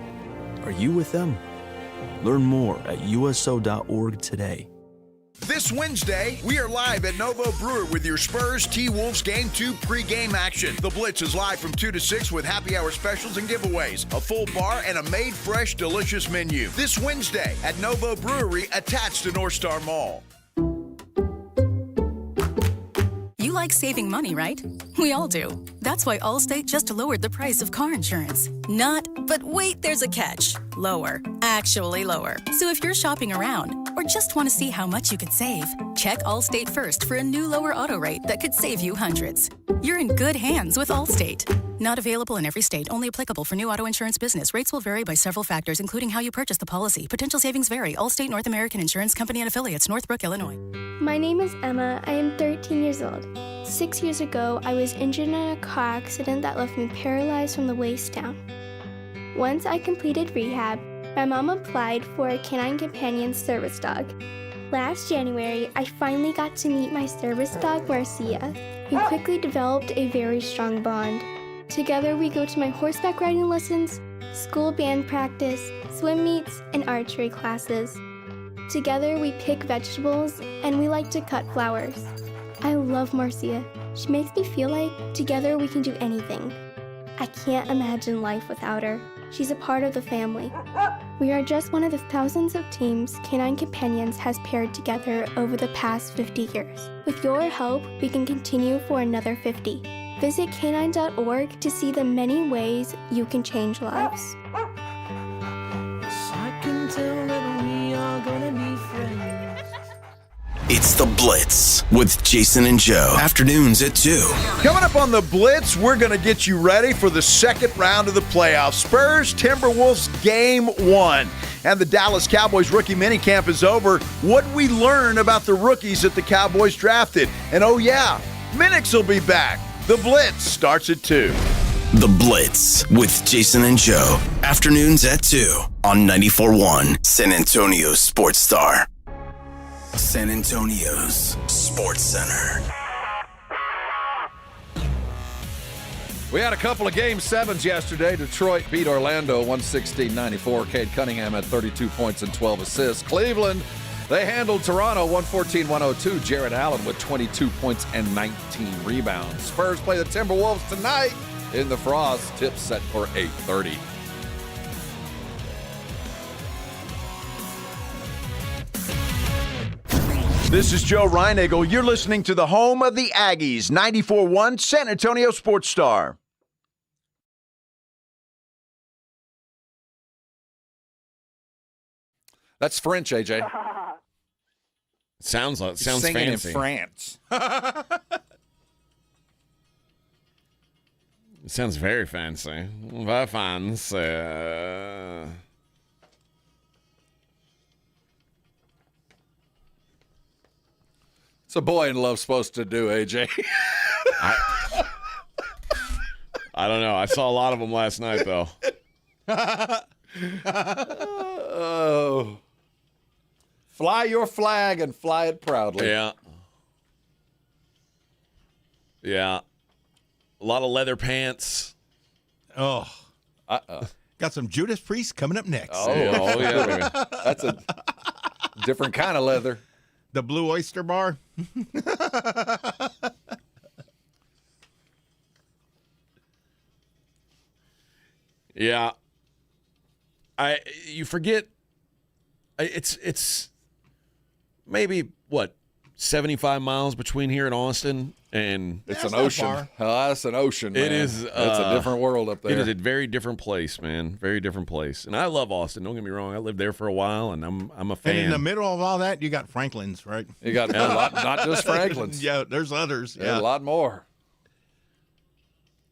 Are you with them? Learn more at uso.org today. This Wednesday, we are live at Novo Brewer with your Spurs T-Wolves Game 2 pregame action. The Blitz is live from 2 to 6 with happy hour specials and giveaways, a full bar, and a made fresh, delicious menu. This Wednesday at Novo Brewery, attached to North Star Mall. You like saving money, right? We all do. That's why Allstate just lowered the price of car insurance. Not, but wait, there's a catch. Lower. Actually lower. So if you're shopping around or just want to see how much you could save, check Allstate first for a new lower auto rate that could save you hundreds. You're in good hands with Allstate. Not available in every state. Only applicable for new auto insurance business. Rates will vary by several factors, including how you purchase the policy. Potential savings vary. Allstate North American Insurance Company and Affiliates, Northbrook, Illinois. My name is Emma. I am 13 years old. 6 years ago, I was injured in a car accident that left me paralyzed from the waist down. Once I completed rehab, my mom applied for a canine companion service dog. Last January, I finally got to meet my service dog, Marcia. We quickly developed a very strong bond. Together, we go to my horseback riding lessons, school band practice, swim meets, and archery classes. Together, we pick vegetables, and we like to cut flowers. I love Marcia. She makes me feel like together we can do anything. I can't imagine life without her. She's a part of the family. We are just one of the thousands of teams Canine Companions has paired together over the past 50 years. With your help, we can continue for another 50. Visit canine.org to see the many ways you can change lives. I can tell that we are gonna be friends. It's The Blitz with Jason and Joe. Afternoons at 2. Coming up on The Blitz, we're going to get you ready for the second round of the playoffs. Spurs Timberwolves Game 1. And the Dallas Cowboys rookie minicamp is over. What we learn about the rookies that the Cowboys drafted. And oh yeah, Minix will be back. The Blitz starts at 2. The Blitz with Jason and Joe. Afternoons at 2 on 94.1 San Antonio Sports Star. San Antonio's Sports Center. We had a couple of Game 7s yesterday. Detroit beat Orlando 116-94. Cade Cunningham had 32 points and 12 assists. Cleveland, they handled Toronto 114-102. Jarrett Allen with 22 points and 19 rebounds. Spurs play the Timberwolves tonight in the Frost. Tip set for 8:30. This is Joe Reinagle. You're listening to the home of the Aggies, 94.1 San Antonio Sports Star. That's French, AJ. Sounds singing fancy. In France. It sounds very fancy. Very fancy. What's a boy in love supposed to do, AJ? I don't know. I saw a lot of them last night, though. Oh. Fly your flag and fly it proudly. Yeah. Yeah. lot of leather pants. Oh. Got some Judas Priest coming up next. Oh, yeah. That's a different kind of leather. The Blue Oyster Bar. Yeah. You forget it's maybe what 75 miles between here and Austin, and it's an ocean. That's an ocean, man. It is. It's a different world up there. It is a very different place, man. Very different place. And I love Austin. Don't get me wrong. I lived there for a while, and I'm a fan. And in the middle of all that, you got Franklin's, right? You got a lot, not just Franklin's. Yeah, there's others. Yeah, a lot more.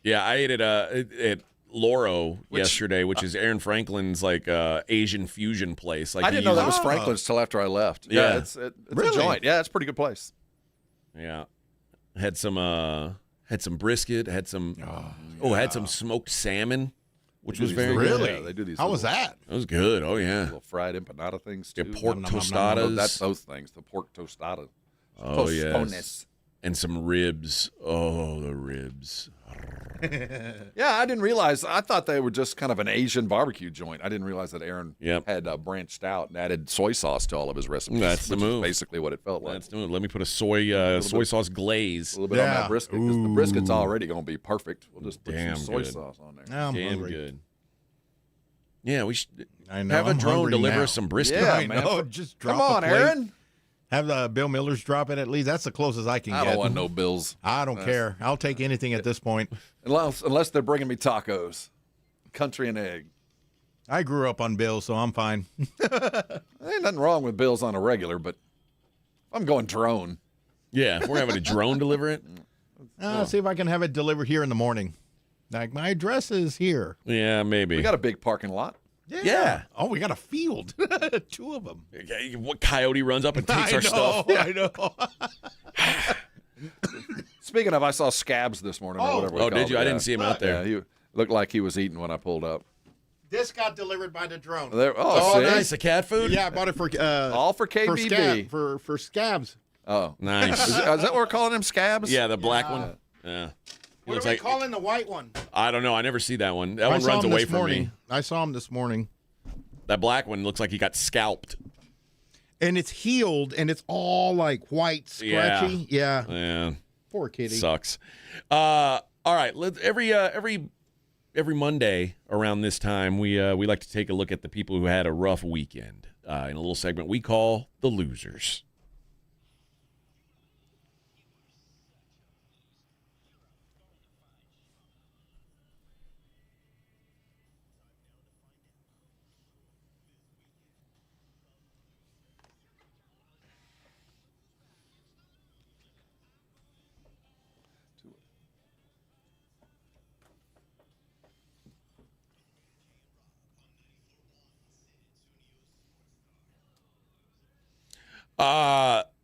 Yeah, I ate at Loro yesterday, which is Aaron Franklin's like Asian fusion place. Like I didn't know that was Franklin's till after I left. Yeah, it's really? a joint. Yeah, it's a pretty good place. Yeah, had some brisket, had some had some smoked salmon, which was very really. good. Yeah, they do these. How was that? It was good. Oh yeah, little fried empanada things too. Yeah, pork tostadas. That's those things. The pork tostada. Oh yes, and some ribs. Oh, the ribs. Yeah, I didn't realize. I thought they were just kind of an Asian barbecue joint. I didn't realize that Aaron had branched out and added soy sauce to all of his recipes. That's the move. Basically, what it felt like. That's the move. Let me put a soy sauce glaze. A little bit on that brisket. 'Cause the brisket's already going to be perfect. We'll just put some soy sauce on there. Now I'm Damn hungry. good. Yeah, we should I know, have a I'm drone hungry deliver now. us some brisket. Yeah, I man. know. Just drop Come on, a plate. Aaron. Have Bill Millers drop it at least. That's the closest I can I get. don't want no bills. I don't care. I'll take anything at this point. Unless they're bringing me tacos. Country and egg. I grew up on Bill, so I'm fine. There ain't nothing wrong with bills on a regular, but I'm going drone. Yeah, if we're having a drone deliver it. See if I can have it delivered here in the morning. Like, my address is here. Yeah, maybe. We got a big parking lot. Yeah. Oh, we got a field. 2 of them. What coyote runs up and takes our stuff? I know. Speaking of, I saw Scabs this morning. Or whatever we did called you? it. I didn't see him out there. Yeah, he looked like he was eating when I pulled up. This got delivered by the drone. Oh, see? Nice. The cat food? Yeah, I bought it for all for KBB. For Scabs. Oh, nice. Is that what we're calling him, Scabs? Yeah, the black one. Yeah. What are we calling the white one? I don't know. I never see that one. That one runs away from me. I saw him this morning. That black one looks like he got scalped. And it's healed, and it's all like white, scratchy. Yeah. Poor kitty. Sucks. All right. Every Monday around this time, we like to take a look at the people who had a rough weekend in a little segment we call The Losers.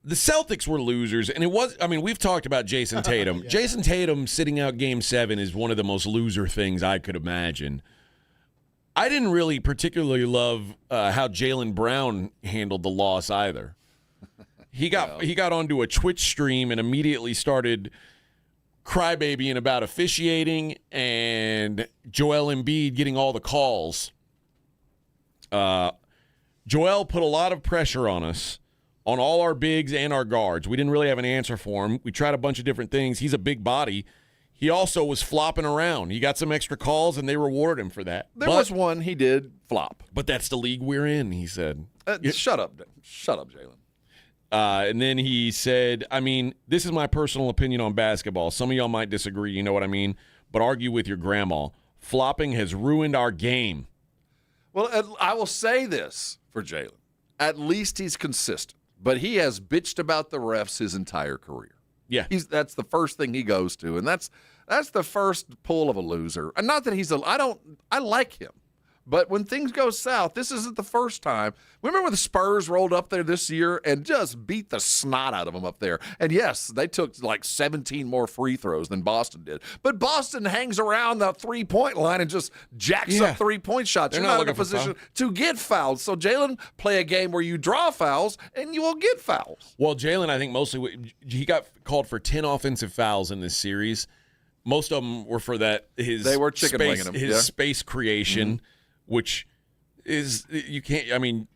The Celtics were losers, and we've talked about Jason Tatum. Jason Tatum sitting out Game 7 is one of the most loser things I could imagine. I didn't really particularly love how Jaylen Brown handled the loss either. He got onto a Twitch stream and immediately started crybabying about officiating and Joel Embiid getting all the calls. Joel put a lot of pressure on us, on all our bigs and our guards. We didn't really have an answer for him. We tried a bunch of different things. He's a big body. He also was flopping around. He got some extra calls, and they rewarded him for that. There was one he did flop. But that's the league we're in, he said. Shut up, Jalen. And then he said, this is my personal opinion on basketball. Some of y'all might disagree, you know what I mean? But argue with your grandma. Flopping has ruined our game. Well, I will say this for Jalen. At least he's consistent. But he has bitched about the refs his entire career. Yeah. That's the first thing he goes to, and that's the first pull of a loser. And not that I like him. But when things go south, this isn't the first time. Remember when the Spurs rolled up there this year and just beat the snot out of them up there? And yes, they took like 17 more free throws than Boston did. But Boston hangs around the three-point line and just jacks up three-point shots. They're You're not in a looking for position to get fouled. So Jalen, play a game where you draw fouls and you will get fouls. Well, Jalen, I think mostly he got called for 10 offensive fouls in this series. Most of them were for that They were chicken winging him. His space creation, which is you can't. I mean,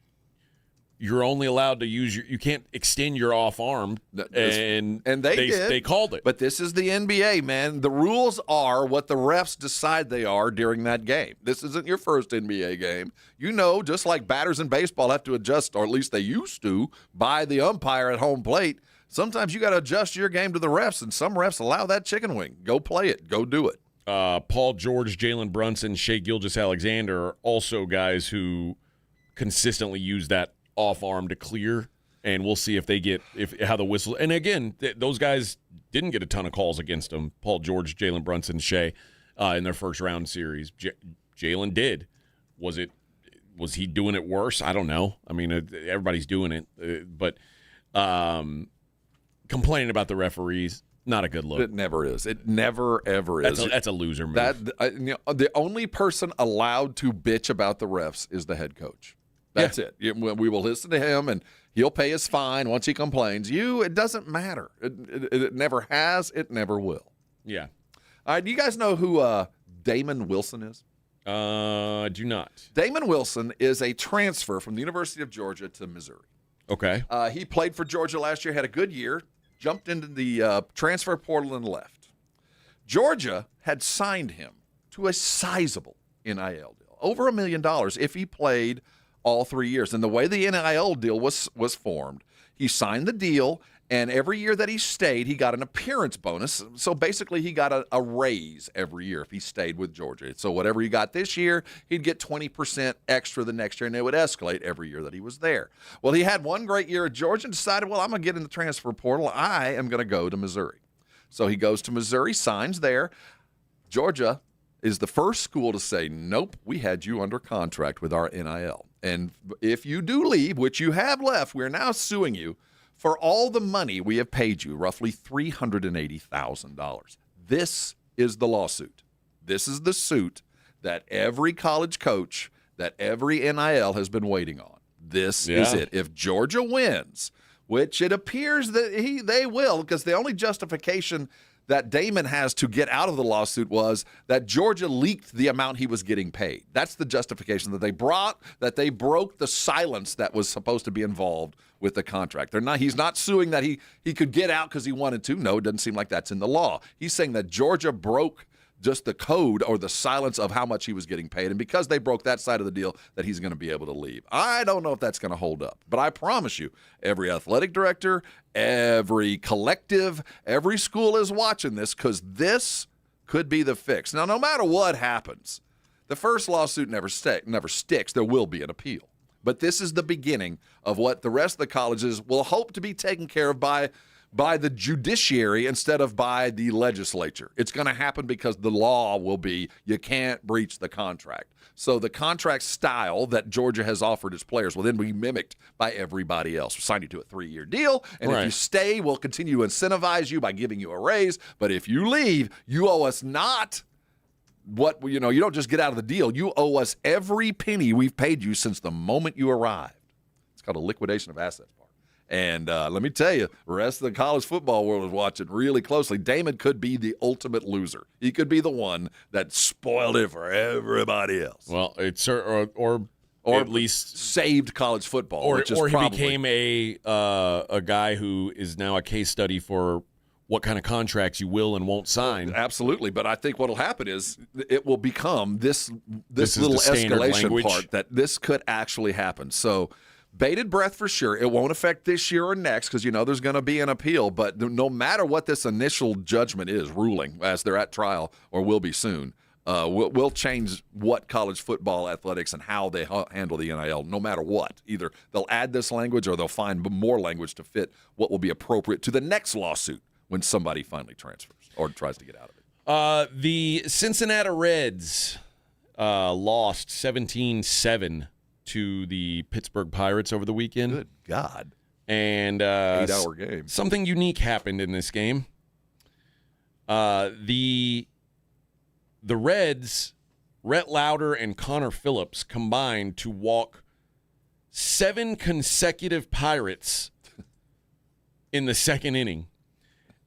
you're only allowed to use you can't extend your off arm, and they did. They called it. But this is the NBA, man. The rules are what the refs decide they are during that game. This isn't your first NBA game. You know, just like batters in baseball have to adjust, or at least they used to, by the umpire at home plate. Sometimes you got to adjust your game to the refs, and some refs allow that chicken wing. Go play it. Go do it. Paul George, Jalen Brunson, Shai Gilgeous-Alexander are also guys who consistently use that off arm to clear, and we'll see if they get how the whistle. And again, those guys didn't get a ton of calls against them. Paul George, Jalen Brunson, Shai, in their first round series. Jalen did. Was he doing it worse? I don't know. I mean, everybody's doing it, but complaining about the referees, not a good look. It never is. It never ever is. That's a loser move. The only person allowed to bitch about the refs is the head coach. That's it. We will listen to him, and he'll pay his fine once he complains. It doesn't matter. It never has. It never will. Yeah. All right, do you guys know who Damon Wilson is? Do not. Damon Wilson is a transfer from the University of Georgia to Missouri. Okay. He played for Georgia last year, had a good year, jumped into the transfer portal and left. Georgia had signed him to a sizable NIL deal, over $1 million if he played all 3 years. And the way the NIL deal was formed, he signed the deal, and every year that he stayed, he got an appearance bonus. So basically, he got a raise every year if he stayed with Georgia. So whatever he got this year, he'd get 20% extra the next year, and it would escalate every year that he was there. Well, he had one great year at Georgia and decided, well, I'm going to get in the transfer portal. I am going to go to Missouri. So he goes to Missouri, signs there. Georgia is the first school to say, nope, we had you under contract with our NIL. And if you do leave, which you have left, we're now suing you for all the money we have paid you, roughly $380,000. This is the lawsuit. This is the suit that every college coach, that every NIL has been waiting on. This is it. If Georgia wins, which it appears that they will, because the only justification that Damon has to get out of the lawsuit was that Georgia leaked the amount he was getting paid. That's the justification that they brought, that they broke the silence that was supposed to be involved with the contract. He's not suing that he could get out because he wanted to. No, it doesn't seem like that's in the law. He's saying that Georgia broke just the code or the silence of how much he was getting paid, and because they broke that side of the deal, that he's going to be able to leave. I don't know if that's going to hold up, but I promise you, every athletic director, every collective, every school is watching this, because this could be the fix. Now, no matter what happens, the first lawsuit never sticks. There will be an appeal. But this is the beginning of what the rest of the colleges will hope to be taken care of by the judiciary instead of by the legislature. It's going to happen because the law will be you can't breach the contract. So the contract style that Georgia has offered its players will then be mimicked by everybody else. We'll sign you to a 3-year deal, and if you stay, we'll continue to incentivize you by giving you a raise. But if you leave, you owe us not what, you don't just get out of the deal. You owe us every penny we've paid you since the moment you arrived. It's called a liquidation of assets. And let me tell you, the rest of the college football world is watching really closely. Damon could be the ultimate loser. He could be the one that spoiled it for everybody else. Well, it's or at least saved college football, or he became a guy who is now a case study for what kind of contracts you will and won't sign. Absolutely, but I think what will happen is it will become this little escalation part that this could actually happen. So. Bated breath for sure. It won't affect this year or next because, there's going to be an appeal. But no matter what this initial judgment is, ruling, as they're at trial or will be soon, will change what college football athletics and how they handle the NIL, no matter what. Either they'll add this language or they'll find more language to fit what will be appropriate to the next lawsuit when somebody finally transfers or tries to get out of it. The Cincinnati Reds lost 17-7 to the Pittsburgh Pirates over the weekend. Good God. And 8-hour game. Something unique happened in this game. The Reds, Rhett Lauder and Connor Phillips combined to walk 7 consecutive Pirates in the second inning.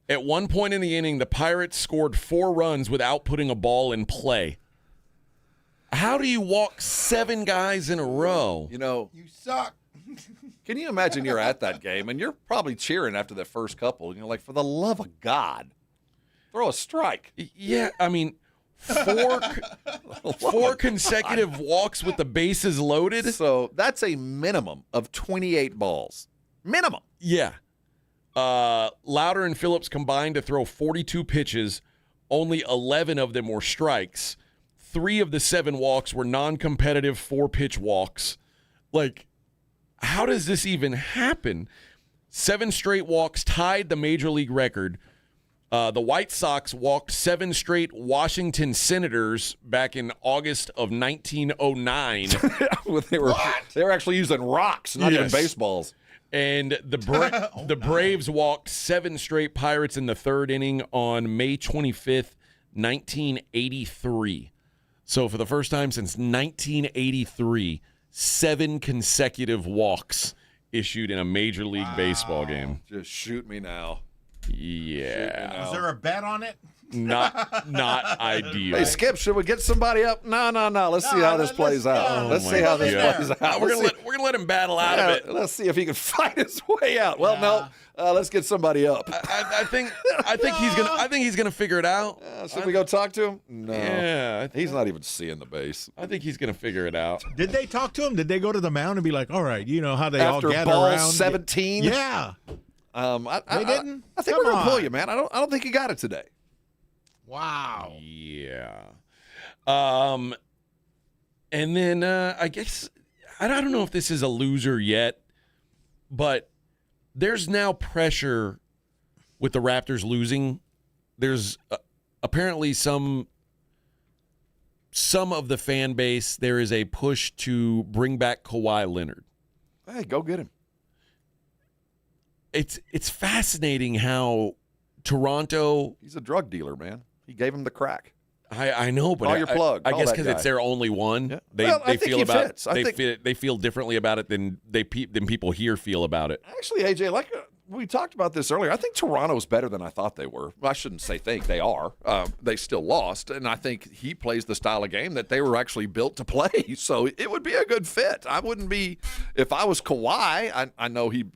At one point in the inning, the Pirates scored 4 runs without putting a ball in play. How do you walk 7 guys in a row? You know, You suck. can you imagine you're at that game and you're probably cheering after the first couple? You're like, for the love of God, throw a strike. Yeah, I mean, 4 consecutive walks with the bases loaded. So that's a minimum of 28 balls. Minimum. Yeah. Louder and Phillips combined to throw 42 pitches. Only 11 of them were strikes. 3 of the 7 walks were non-competitive 4-pitch walks. Like, how does this even happen? 7 straight walks tied the major league record. The White Sox walked 7 straight Washington Senators back in August of 1909. they were actually using rocks, not even baseballs. And the Braves walked 7 straight Pirates in the 3rd inning on May 25th, 1983. So for the first time since 1983, 7 consecutive walks issued in a Major League Baseball game. Just shoot me now. Yeah. Was there a bet on it? Not ideal. Hey, Skip, should we get somebody up? No. Let's see how this plays out. Let's see how this plays out. We're gonna let him battle out of it. Let's see if he can fight his way out. Well, no. Let's get somebody up. I think he's gonna figure it out. Should we go talk to him? No. Yeah, he's not even seeing the base. I think he's gonna figure it out. Did they talk to him? Did they go to the mound and be like, all right, you know how they all After gather ball around? 17? Yeah. They didn't? I think Come we're gonna pull on. you, man. I don't think you got it today. Wow. Yeah. And then I guess I don't know if this is a loser yet, but there's now pressure with the Raptors losing. There's apparently some of the fan base, there is a push to bring back Kawhi Leonard. Hey, go get him. It's fascinating how Toronto. He's a drug dealer, man. He gave him the crack. I know, but Call your plug. I Call guess that because guy. it's their only one. Yeah. They Well, I think feel he about fits. they feel differently about it than people here feel about it. Actually, AJ, like we talked about this earlier, I think Toronto's better than I thought they were. I shouldn't say think, they are. They still lost, and I think he plays the style of game that they were actually built to play. So it would be a good fit. I wouldn't be if I was Kawhi. I know he'd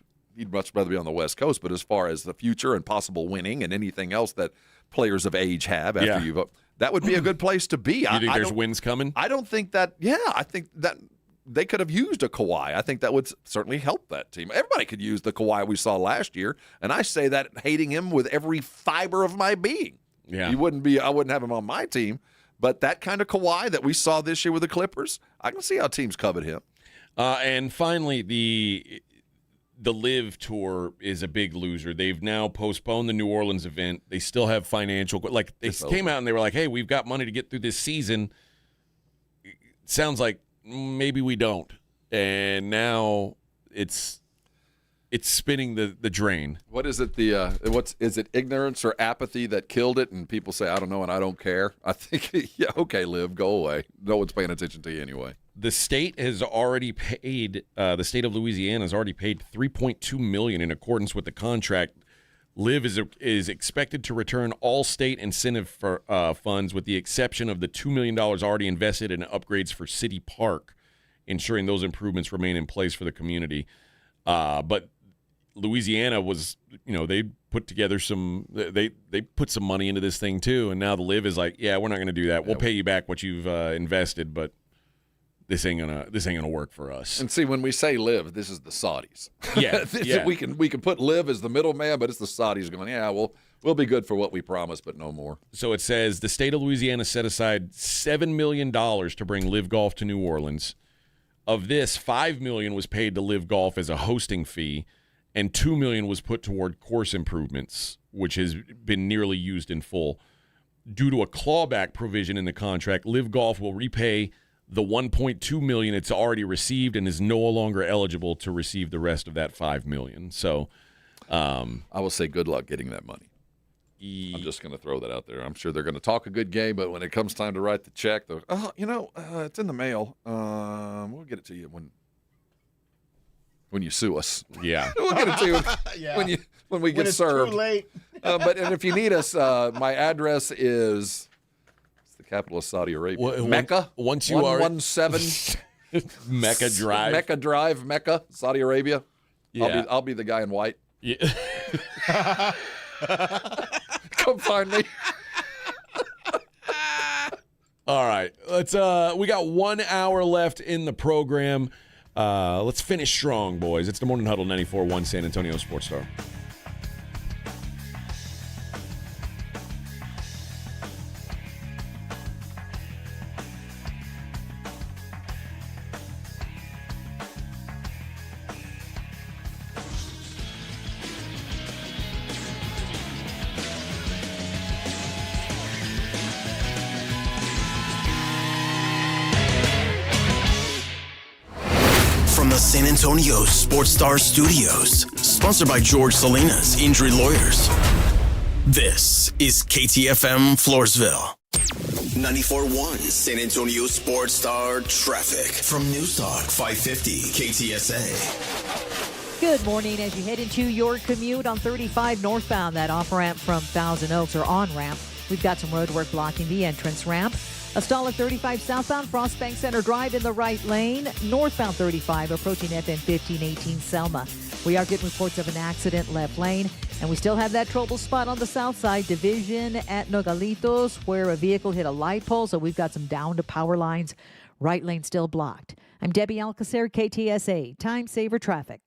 much rather be on the West Coast, but as far as the future and possible winning and anything else that players of age have after you've that would be a good place to be. You think there's wins coming? I don't think that. Yeah, I think that they could have used a Kawhi. I think that would certainly help that team. Everybody could use the Kawhi we saw last year, and I say that hating him with every fiber of my being. Yeah, I wouldn't have him on my team, but that kind of Kawhi that we saw this year with the Clippers, I can see how teams covet him. And finally, the Live Tour is a big loser. They've now postponed the New Orleans event. They still have financial – they came out and they were like, hey, we've got money to get through this season. It sounds like maybe we don't. And now it's spinning the drain. What is it? Is it ignorance or apathy that killed it? And people say, I don't know and I don't care. I think, yeah, okay, Liv, go away. No one's paying attention to you anyway. The state has already paid. The state of Louisiana has already paid $3.2 million in accordance with the contract. Liv is expected to return all state incentive for funds, with the exception of the $2 million already invested in upgrades for City Park, ensuring those improvements remain in place for the community. But Louisiana was, they put together they put some money into this thing too, and now the Liv is like, yeah, we're not going to do that. We'll pay you back what you've invested, but this ain't gonna work for us. And see, when we say Liv, this is the Saudis. Yeah, yeah. We can put Liv as the middleman, but it's the Saudis going, yeah, we'll be good for what we promised, but no more. So it says the state of Louisiana set aside $7 million to bring Live Golf to New Orleans. Of this, $5 million was paid to Live Golf as a hosting fee, and $2 million was put toward course improvements, which has been nearly used in full. Due to a clawback provision in the contract, Live Golf will repay the $1.2 million it's already received and is no longer eligible to receive the rest of that $5 million. So, I will say good luck getting that money. I'm just going to throw that out there. I'm sure they're going to talk a good game, but when it comes time to write the check, they're, it's in the mail. We'll get it to you when. when you sue us. Yeah. We'll get it to you when we get it's served. Too late. And if you need us, my address is the capital of Saudi Arabia. Mecca. Once you are 117 Mecca Drive. Mecca Drive, Mecca, Saudi Arabia. Yeah. I'll be the guy in white. Yeah. Come find me. All right. Let's we got 1 hour left in the program. Let's finish strong, boys. It's the Morning Huddle 94.1 San Antonio Sports Star. From the San Antonio Sports Star Studios, sponsored by George Salinas Injury Lawyers. This is KTFM Floresville. 94.1 San Antonio Sports Star traffic from News Talk 550 KTSA. Good morning. As you head into your commute on 35 northbound, that off-ramp from Thousand Oaks or on-ramp, we've got some road work blocking the entrance ramp. A stall at 35 southbound, Frostbank Center Drive in the right lane. Northbound 35 approaching FN 1518 Selma. We are getting reports of an accident left lane. And we still have that trouble spot on the south side, Division at Nogalitos, where a vehicle hit a light pole. So we've got some down to power lines. Right lane still blocked. I'm Debbie Alcacer, KTSA, Time Saver Traffic.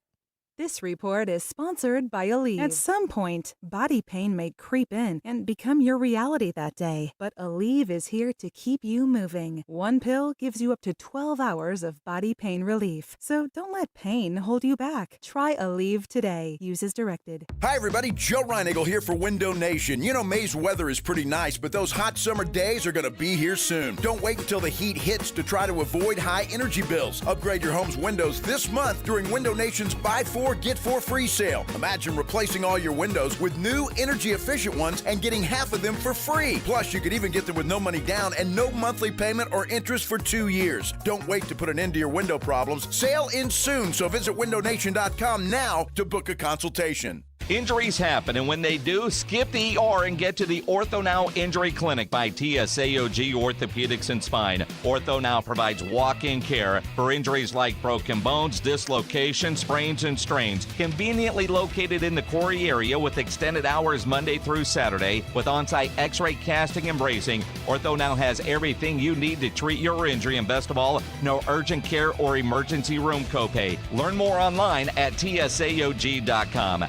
This report is sponsored by Aleve. At some point, body pain may creep in and become your reality that day. But Aleve is here to keep you moving. One pill gives you up to 12 hours of body pain relief. So don't let pain hold you back. Try Aleve today. Use as directed. Hi, everybody. Joe Reinigle here for Window Nation. You know, May's weather is pretty nice, but those hot summer days are going to be here soon. Don't wait until the heat hits to try to avoid high energy bills. Upgrade your home's windows this month during Window Nation's Buy 4 Get 4 free sale. Imagine replacing all your windows with new energy-efficient ones and getting half of them for free. Plus, you could even get them with no money down and no monthly payment or interest for 2 years. Don't wait to put an end to your window problems. Sale ends soon, so visit windownation.com now to book a consultation. Injuries happen, and when they do, skip the ER and get to the Ortho Now Injury Clinic by TSAOG Orthopedics and Spine. Ortho Now provides walk-in care for injuries like broken bones, dislocations, sprains, and strains. Conveniently located in the Quarry area with extended hours Monday through Saturday with on-site x-ray casting and bracing, Ortho Now has everything you need to treat your injury, and best of all, no urgent care or emergency room copay. Learn more online at tsaog.com.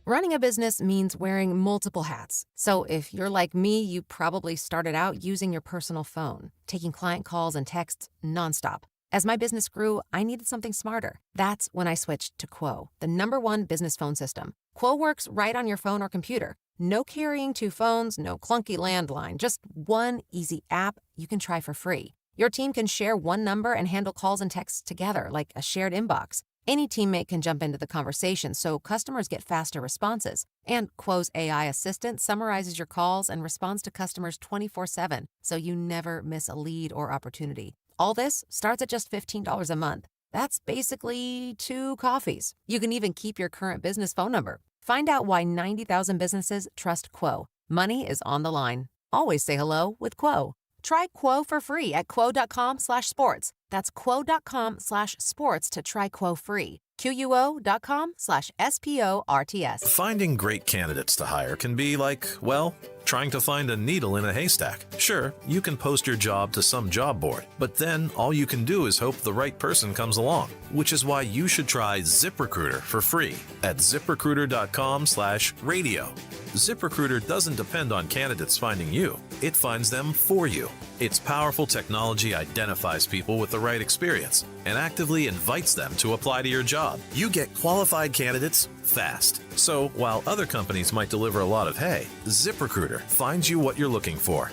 Running a business means wearing multiple hats. So if you're like me, you probably started out using your personal phone, taking client calls and texts nonstop. As my business grew, I needed something smarter. That's when I switched to Quo, the #1 business phone system. Quo works right on your phone or computer. No carrying 2 phones, no clunky landline, just one easy app you can try for free. Your team can share one number and handle calls and texts together like a shared inbox. Any teammate can jump into the conversation so customers get faster responses. And Quo's AI assistant summarizes your calls and responds to customers 24/7, so you never miss a lead or opportunity. All this starts at just $15 a month. That's basically 2 coffees. You can even keep your current business phone number. Find out why 90,000 businesses trust Quo. Money is on the line. Always say hello with Quo. Try Quo for free at quo.com/sports. That's quo.com/sports to try Quo free. QUO.com/SPORTS. Finding great candidates to hire can be like, well, trying to find a needle in a haystack. Sure, you can post your job to some job board, but then all you can do is hope the right person comes along, which is why you should try ZipRecruiter for free at ziprecruiter.com/radio. ZipRecruiter doesn't depend on candidates finding you. It finds them for you. Its powerful technology identifies people with the right experience and actively invites them to apply to your job. You get qualified candidates fast. So while other companies might deliver a lot of hay, ZipRecruiter finds you what you're looking for.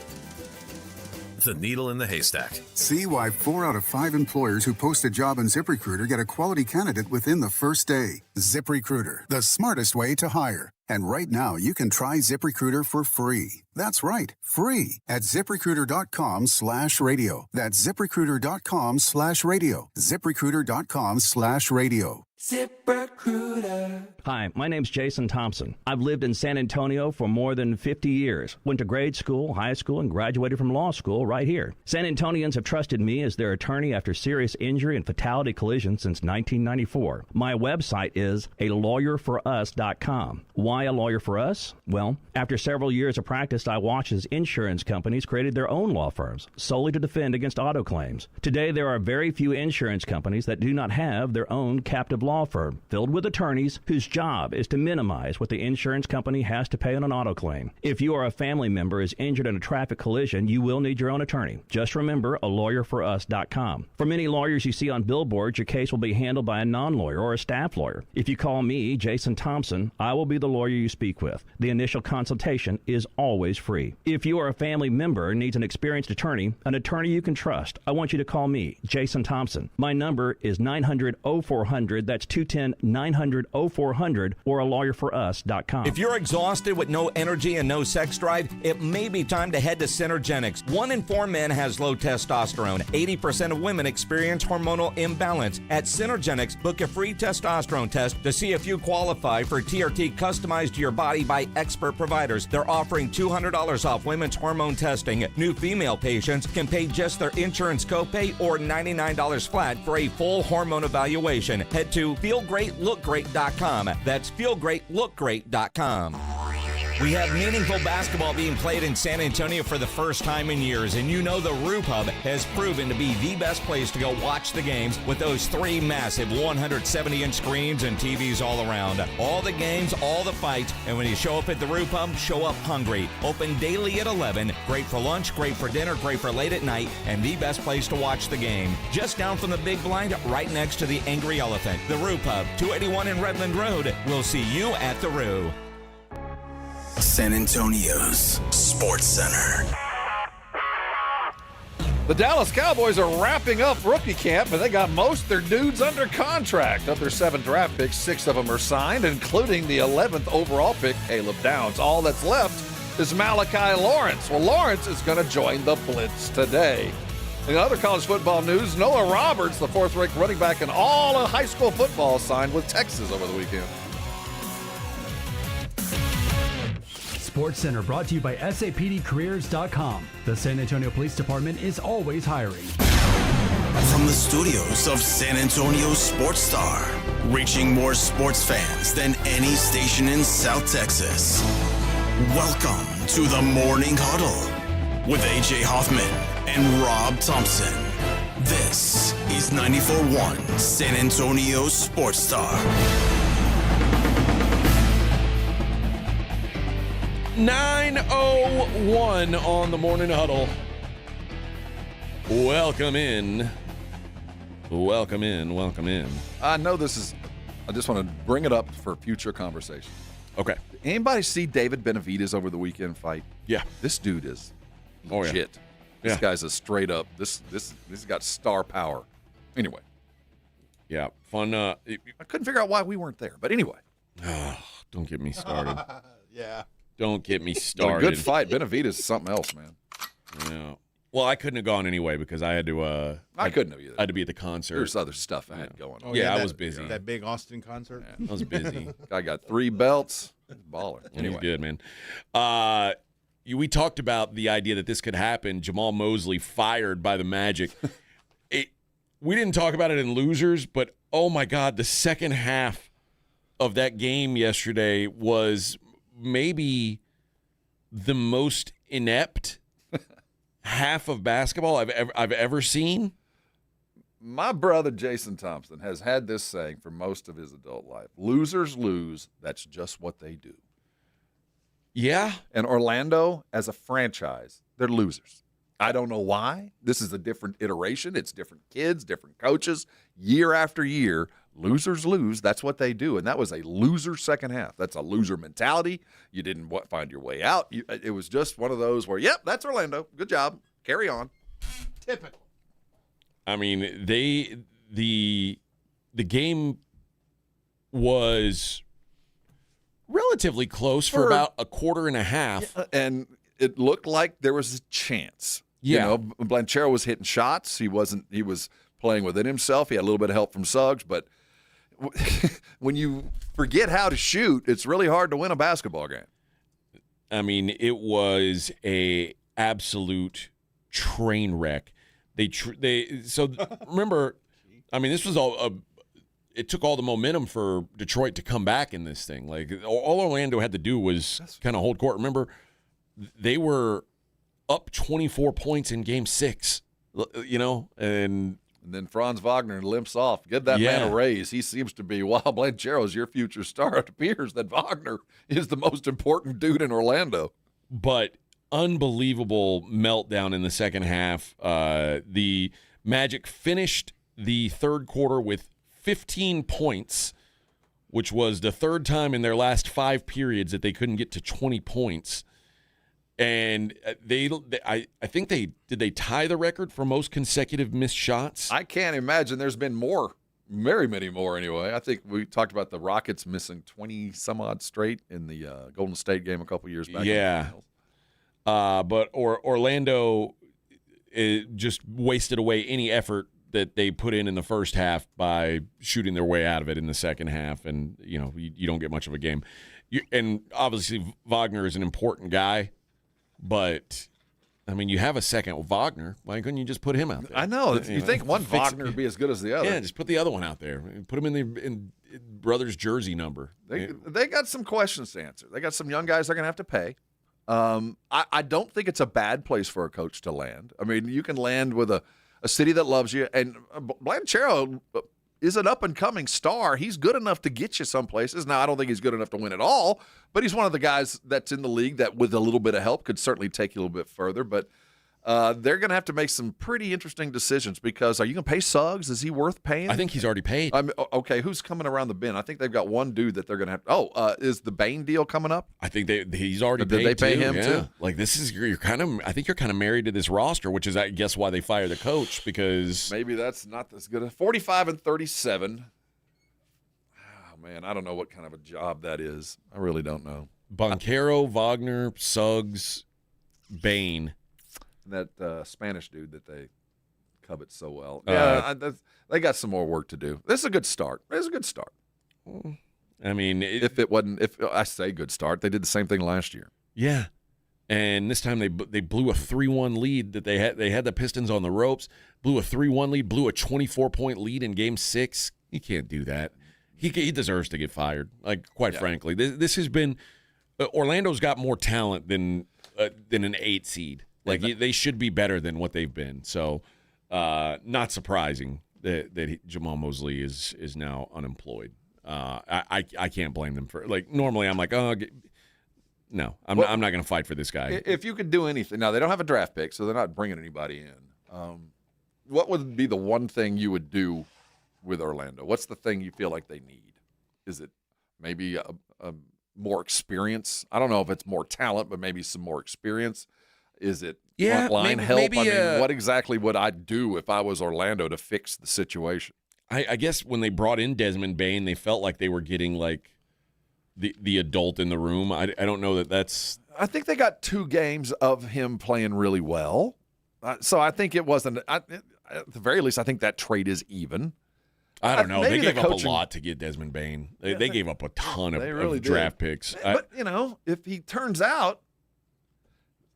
The needle in the haystack. See why 4 out of 5 employers who post a job on ZipRecruiter get a quality candidate within the first day. ZipRecruiter, the smartest way to hire. And right now, you can try ZipRecruiter for free. That's right, free at ZipRecruiter.com/radio. That's ZipRecruiter.com/radio. ZipRecruiter.com/radio. ZipRecruiter. Hi, my name's Jason Thompson. I've lived in San Antonio for more than 50 years. Went to grade school, high school, and graduated from law school right here. San Antonians have trusted me as their attorney after serious injury and fatality collisions since 1994. My website is alawyerforus.com. Why a lawyer for us? Well, after several years of practice, I watched as insurance companies created their own law firms solely to defend against auto claims. Today, there are very few insurance companies that do not have their own captive law firm filled with attorneys whose job is to minimize what the insurance company has to pay on an auto claim. If you or a family member is injured in a traffic collision, you will need your own attorney. Just remember alawyerforus.com. For many lawyers you see on billboards, your case will be handled by a non-lawyer or a staff lawyer. If you call me, Jason Thompson, I will be the lawyer you speak with. The initial consultation is always free. If you or a family member needs an experienced attorney you can trust, I want you to call me, Jason Thompson. My number is 900-0400. That's 210-900-0400 or alawyerforus.com. If you're exhausted with no energy and no sex drive, it may be time to head to Synergenics. 1 in 4 men has low testosterone. 80% of women experience hormonal imbalance. At Synergenics, book a free testosterone test to see if you qualify for TRT customized to your body by expert providers. They're offering $200 off women's hormone testing. New female patients can pay just their insurance copay or $99 flat for a full hormone evaluation. Head to feelgreatlookgreat.com. That's feelgreatlookgreat.com. We have meaningful basketball being played in San Antonio for the first time in years, and you know the Roof Hub has proven to be the best place to go watch the games with those 3 massive 170-inch screens and TVs all around. All the games, all the fights, and when you show up at the Roof Hub, show up hungry. Open daily at 11. Great for lunch, great for dinner, great for late at night, and the best place to watch the game. Just down from the big blind, right next to the Angry Elephant. The Roof Hub, 281 in Redland Road. We'll see you at the Roo. San Antonio's Sports Center. The Dallas Cowboys are wrapping up rookie camp, and they got most of their dudes under contract. Of their 7 draft picks, 6 of them are signed, including the 11th overall pick, Caleb Downs. All that's left is Malachi Lawrence. Well, Lawrence is going to join the Blitz today. In other college football news, Noah Roberts, the 4th-ranked running back in all of high school football, signed with Texas over the weekend. Sports Center brought to you by SAPDcareers.com. The San Antonio Police Department is always hiring. From the studios of San Antonio Sports Star, reaching more sports fans than any station in South Texas. Welcome to the Morning Huddle with AJ Hoffman and Rob Thompson. This is 94.1 San Antonio Sports Star. 9:01 on the Morning Huddle. Welcome in. Welcome in. Welcome in. I know this is, I just want to bring it up for future conversation. Okay. Did anybody see David Benavidez over the weekend fight? Yeah. This dude is Oh, yeah. legit. This Yeah. guy's a straight up, this got star power. Anyway. Yeah. Fun. I couldn't figure out why we weren't there, but anyway. Don't get me started. Yeah. Don't get me What a started. good fight. Benavidez is something else, man. Yeah. Well, I couldn't have gone anyway because I had to. I couldn't have either. I had to be at the concert. There's other stuff I had going on. Oh, yeah, I that- was busy. That big Austin concert. I was busy. I got 3 belts. Baller. Anyway. He's good, man. We talked about the idea that this could happen. Jamal Mosley fired by the Magic. We didn't talk about it in losers, but oh my God, the second half of that game yesterday was maybe the most inept half of basketball I've ever seen. My brother Jason Thompson has had this saying for most of his adult life. Losers lose. That's just what they do. Yeah. And Orlando, as a franchise, they're losers. I don't know why. This is a different iteration. It's different kids, different coaches. Year after year, losers lose. That's what they do. And that was a loser second half. That's a loser mentality. You didn't find your way out. It was just one of those where, yep, that's Orlando. Good job. Carry on. Typical. I mean, the game was relatively close for about a quarter and a half. And it looked like there was a chance. Yeah. You know, Blanchero was hitting shots. He was playing within himself. He had a little bit of help from Suggs, but when you forget how to shoot, it's really hard to win a basketball game. I mean, it was a absolute train wreck. So remember, I mean, this was it took all the momentum for Detroit to come back in this thing. Like, all Orlando had to do was kind of hold court. Remember, they were up 24 points in Game 6, and then Franz Wagner limps off. Get that man a raise. He seems to be, while Blanchero's your future star, it appears that Wagner is the most important dude in Orlando. But unbelievable meltdown in the second half. The Magic finished the third quarter with 15 points, which was the third time in their last 5 periods that they couldn't get to 20 points. And I think did they tie the record for most consecutive missed shots? I can't imagine there's been more, very many more anyway. I think we talked about the Rockets missing 20 some odd straight in the Golden State game a couple years back. Yeah. But Orlando just wasted away any effort that they put in the first half by shooting their way out of it in the second half, and you don't get much of a game. And obviously Wagner is an important guy, but I mean, you have a second Wagner. Why couldn't you just put him out there? I know. You think one Wagner would be as good as the other? Yeah, just put the other one out there. Put him in brother's jersey number. They got some questions to answer. They got some young guys they're going to have to pay. I don't think it's a bad place for a coach to land. I mean, you can land with a city that loves you. And Blanchero is an up-and-coming star. He's good enough to get you some places. Now, I don't think he's good enough to win it all, but he's one of the guys that's in the league that, with a little bit of help, could certainly take you a little bit further. But they're going to have to make some pretty interesting decisions, because are you going to pay Suggs? Is he worth paying? I think he's already paid. Okay, who's coming around the bend? I think they've got one dude that they're going to have. Is the Bain deal coming up? I think he's already paid. Did they pay him too? Like, this is I think you're kind of married to this roster, which is, I guess, why they fired the coach, because maybe that's not as good. 45 and 37. Oh man, I don't know what kind of a job that is. I really don't know. Banchero, Wagner, Suggs, Bain. That Spanish dude that they covet so well. Yeah, they got some more work to do. This is a good start. It's a good start. I mean, if I say good start, they did the same thing last year. Yeah, and this time they blew a 3-1 lead that they had. They had the Pistons on the ropes. Blew a 3-1 lead. Blew a 24-point lead in Game 6. He can't do that. He deserves to get fired. Like, quite frankly, this has been Orlando's got more talent than an 8 seed. Like, they should be better than what they've been. So, not surprising that Jamal Mosley is now unemployed. I can't blame them for, like, normally I'm like, no, I'm not going to fight for this guy. If you could do anything. Now, they don't have a draft pick, so they're not bringing anybody in. What would be the one thing you would do with Orlando? What's the thing you feel like they need? Is it maybe a more experience? I don't know if it's more talent, but maybe some more experience. Is it line help? Maybe, I mean, what exactly would I do if I was Orlando to fix the situation? I guess when they brought in Desmond Bain, they felt like they were getting, like, the adult in the room. I don't know that's. I think they got 2 games of him playing really well. So I think it wasn't. At the very least, I think that trade is even. I don't know. They gave up a lot to get Desmond Bain. They gave up a ton of draft picks. But, if he turns out,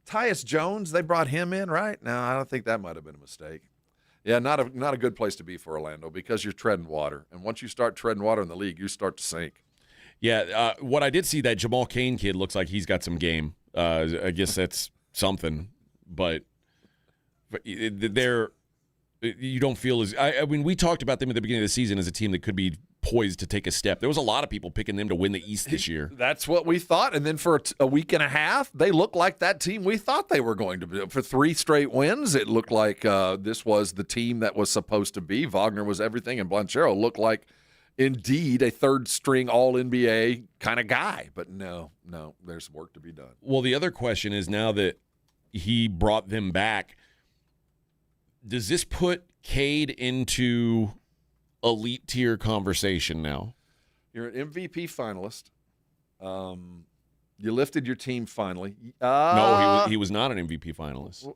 Tyus Jones, they brought him in, right? No, I don't think that might have been a mistake. Yeah, not a good place to be for Orlando, because you're treading water. And once you start treading water in the league, you start to sink. Yeah, what I did see, that Jamal Cain kid looks like he's got some game. I guess that's something. But you don't feel as – I mean, we talked about them at the beginning of the season as a team that could be poised to take a step. There was a lot of people picking them to win the East this year. That's what we thought. And then for a week and a half, they looked like that team we thought they were going to be. For 3 straight wins, it looked like this was the team that was supposed to be. Wagner was everything, and Blanchero looked like, indeed, a third-string All-NBA kind of guy. But no, there's work to be done. Well, the other question is, now that he brought them back, does this put Cade into elite tier conversation now? You're an MVP finalist. You lifted your team finally. No, he was not an MVP finalist.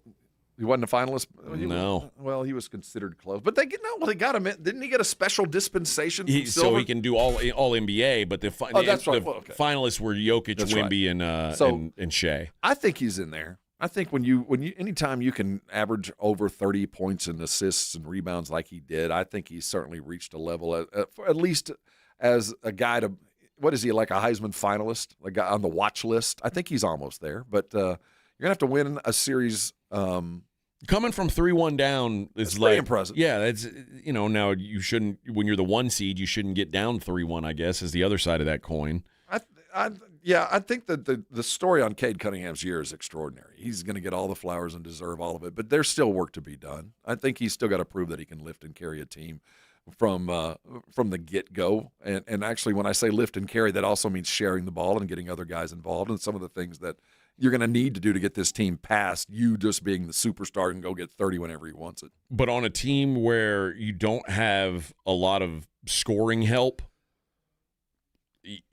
He wasn't a finalist? No. Well, he was considered close. But they got him in. Didn't he get a special dispensation from So Silver? he can do all NBA, but the finalists were Jokic, Wemby, and Shea. I think he's in there. I think when you anytime you can average over 30 points and assists and rebounds like he did, I think he's certainly reached a level at least as a guy to what is he, like a Heisman finalist, like a guy on the watch list? I think he's almost there, but you're going to have to win a series coming from 3-1 down is like impressive. Yeah, that's now you shouldn't when you're the 1 seed, you shouldn't get down 3-1, I guess, is the other side of that coin. I think that the story on Cade Cunningham's year is extraordinary. He's going to get all the flowers and deserve all of it, but there's still work to be done. I think he's still got to prove that he can lift and carry a team from the get-go. And actually, when I say lift and carry, that also means sharing the ball and getting other guys involved in some of the things that you're going to need to do to get this team past you just being the superstar and go get 30 whenever he wants it. But on a team where you don't have a lot of scoring help,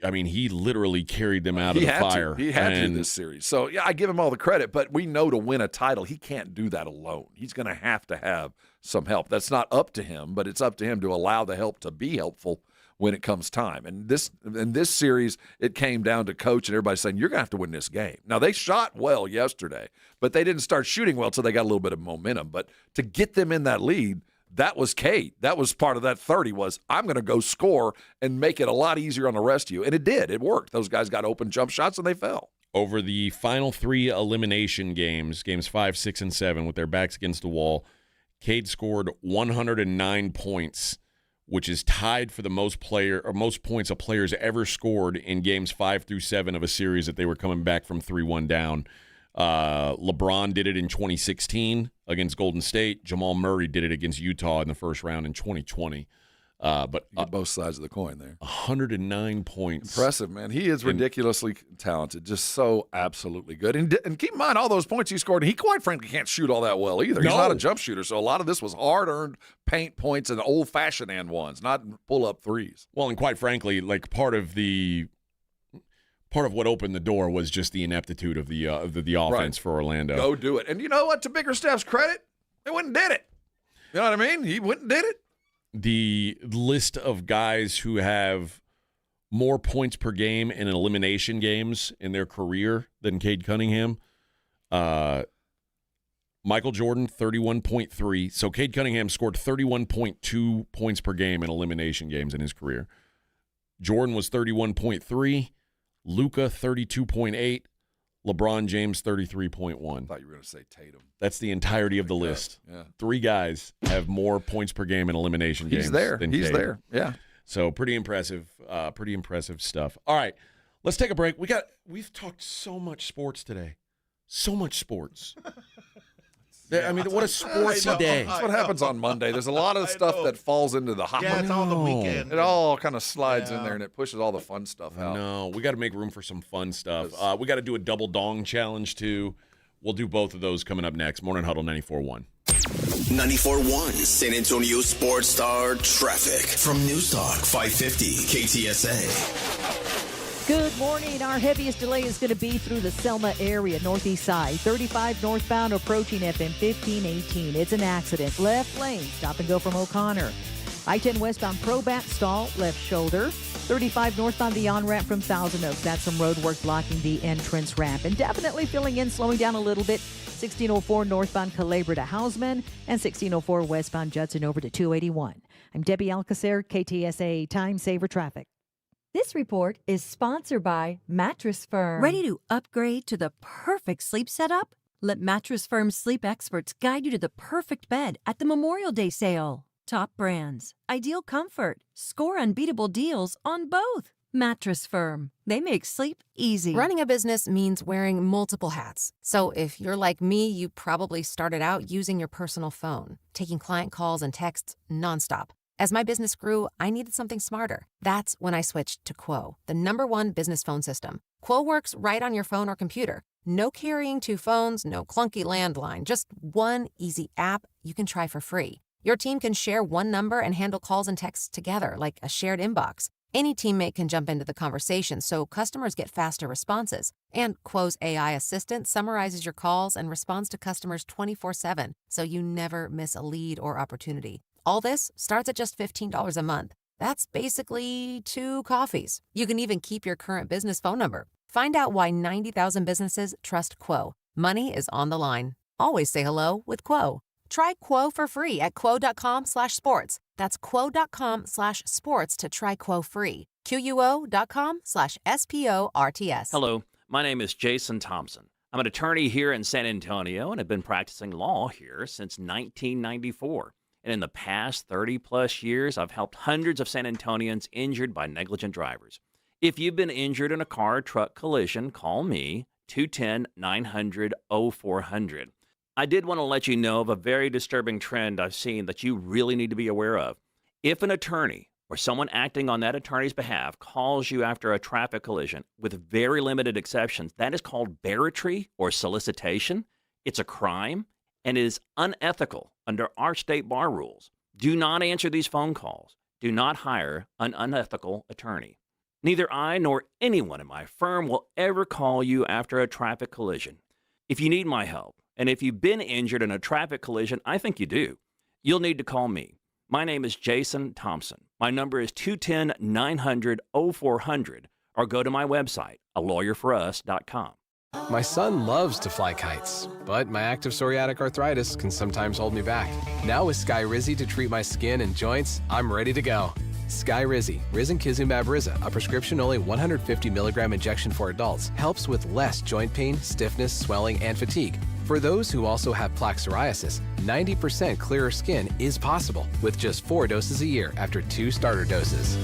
I mean, he literally carried them out of the fire. He had to this series. So, yeah, I give him all the credit, but we know to win a title, he can't do that alone. He's going to have some help. That's not up to him, but it's up to him to allow the help to be helpful when it comes time. And in this series, it came down to coach and everybody saying, you're going to have to win this game. Now, they shot well yesterday, but they didn't start shooting well until they got a little bit of momentum. But to get them in that lead, that was Cade. That was part of that 30 was, I'm going to go score and make it a lot easier on the rest of you. And it did. It worked. Those guys got open jump shots, and they fell. Over the final 3 elimination games 5, 6, and 7, with their backs against the wall, Cade scored 109 points, which is tied for the most points a player's ever scored in games 5 through 7 of a series that they were coming back from 3-1 down. LeBron did it in 2016 against Golden State. Jamal Murray did it against Utah in the first round in 2020. But both sides of the coin there. 109 points. Impressive, man. He is ridiculously talented, just so absolutely good. And keep in mind, all those points he scored, he quite frankly can't shoot all that well either. He's not a jump shooter, so a lot of this was hard-earned paint points and old-fashioned and ones, not pull-up threes. Well, and quite frankly, like part of what opened the door was just the ineptitude of the offense for Orlando. Go do it. And you know what? To Bickerstaff's credit, they went and did it. You know what I mean? He went and did it. The list of guys who have more points per game in elimination games in their career than Cade Cunningham. Michael Jordan, 31.3. So Cade Cunningham scored 31.2 points per game in elimination games in his career. Jordan was 31.3. Luka, 32.8. LeBron James, 33.1. I thought you were going to say Tatum. That's the entirety of the list. Yeah. 3 guys have more points per game in elimination games. He's there. Than He's Cade. there. Yeah. So pretty impressive stuff. All right, let's take a break. We've talked so much sports today. So much sports. I mean, what a sportsy day. That's what happens on Monday. There's a lot of stuff that falls into the hot. Yeah, it's on the weekend. It all kind of slides in there, and it pushes all the fun stuff out. No, we got to make room for some fun stuff. We got to do a double dong challenge, too. We'll do both of those coming up next. Morning Huddle 94.1. 94.1 San Antonio Sports Star Traffic from News Talk 550 KTSA. Good morning. Our heaviest delay is going to be through the Selma area, northeast side. 35 northbound approaching FM 1518. It's an accident. Left lane, stop and go from O'Connor. I-10 westbound Probat stall, left shoulder. 35 northbound the on-ramp from Thousand Oaks. That's some road work blocking the entrance ramp. And definitely filling in, slowing down a little bit. 1604 northbound Calabria to Hausman and 1604 westbound Judson over to 281. I'm Debbie Alcacer, KTSA Time Saver Traffic. This report is sponsored by Mattress Firm. Ready to upgrade to the perfect sleep setup? Let Mattress Firm's sleep experts guide you to the perfect bed at the Memorial Day sale. Top brands, ideal comfort, score unbeatable deals on both. Mattress Firm. They make sleep easy. Running a business means wearing multiple hats. So if you're like me, you probably started out using your personal phone, taking client calls and texts nonstop. As my business grew, I needed something smarter. That's when I switched to Quo, the #1 business phone system. Quo works right on your phone or computer. No carrying 2 phones, no clunky landline, just one easy app you can try for free. Your team can share one number and handle calls and texts together like a shared inbox. Any teammate can jump into the conversation, so customers get faster responses. And Quo's AI assistant summarizes your calls and responds to customers 24/7, so you never miss a lead or opportunity. All this starts at just $15 a month. That's basically 2 coffees. You can even keep your current business phone number. Find out why 90,000 businesses trust Quo. Money is on the line. Always say hello with Quo. Try Quo for free at quo.com/sports. That's quo.com/sports to try Quo free. QUO.com/SPORTS. Hello, my name is Jason Thompson. I'm an attorney here in San Antonio and have been practicing law here since 1994. And in the past 30-plus years, I've helped hundreds of San Antonians injured by negligent drivers. If you've been injured in a car-truck collision, call me, 210-900-0400. I did want to let you know of a very disturbing trend I've seen that you really need to be aware of. If an attorney or someone acting on that attorney's behalf calls you after a traffic collision, with very limited exceptions, that is called barratry or solicitation. It's a crime and is unethical under our state bar rules. Do not answer these phone calls. Do not hire an unethical attorney. Neither I nor anyone in my firm will ever call you after a traffic collision. If you need my help, and if you've been injured in a traffic collision, I think you do, you'll need to call me. My name is Jason Thompson. My number is 210-900-0400, or go to my website, alawyerforus.com. My son loves to fly kites, but my active psoriatic arthritis can sometimes hold me back. Now with Skyrizi to treat my skin and joints, I'm ready to go. Skyrizi, risankizumab Riza, a prescription-only 150 milligram injection for adults, helps with less joint pain, stiffness, swelling, and fatigue. For those who also have plaque psoriasis, 90% clearer skin is possible with just 4 doses a year after 2 starter doses.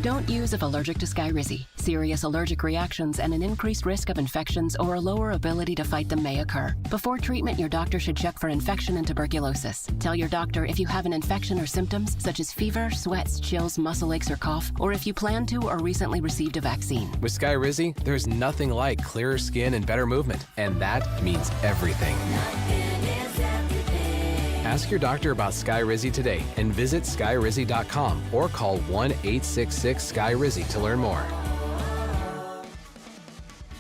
Don't use if allergic to Skyrizi. Serious allergic reactions and an increased risk of infections or a lower ability to fight them may occur. Before treatment, your doctor should check for infection and tuberculosis. Tell your doctor if you have an infection or symptoms such as fever, sweats, chills, muscle aches, or cough, or if you plan to or recently received a vaccine. With Skyrizi, there's nothing like clearer skin and better movement, and that means everything. Ask your doctor about Skyrizi today and visit skyrizi.com or call 1-866-SKY-RIZI to learn more.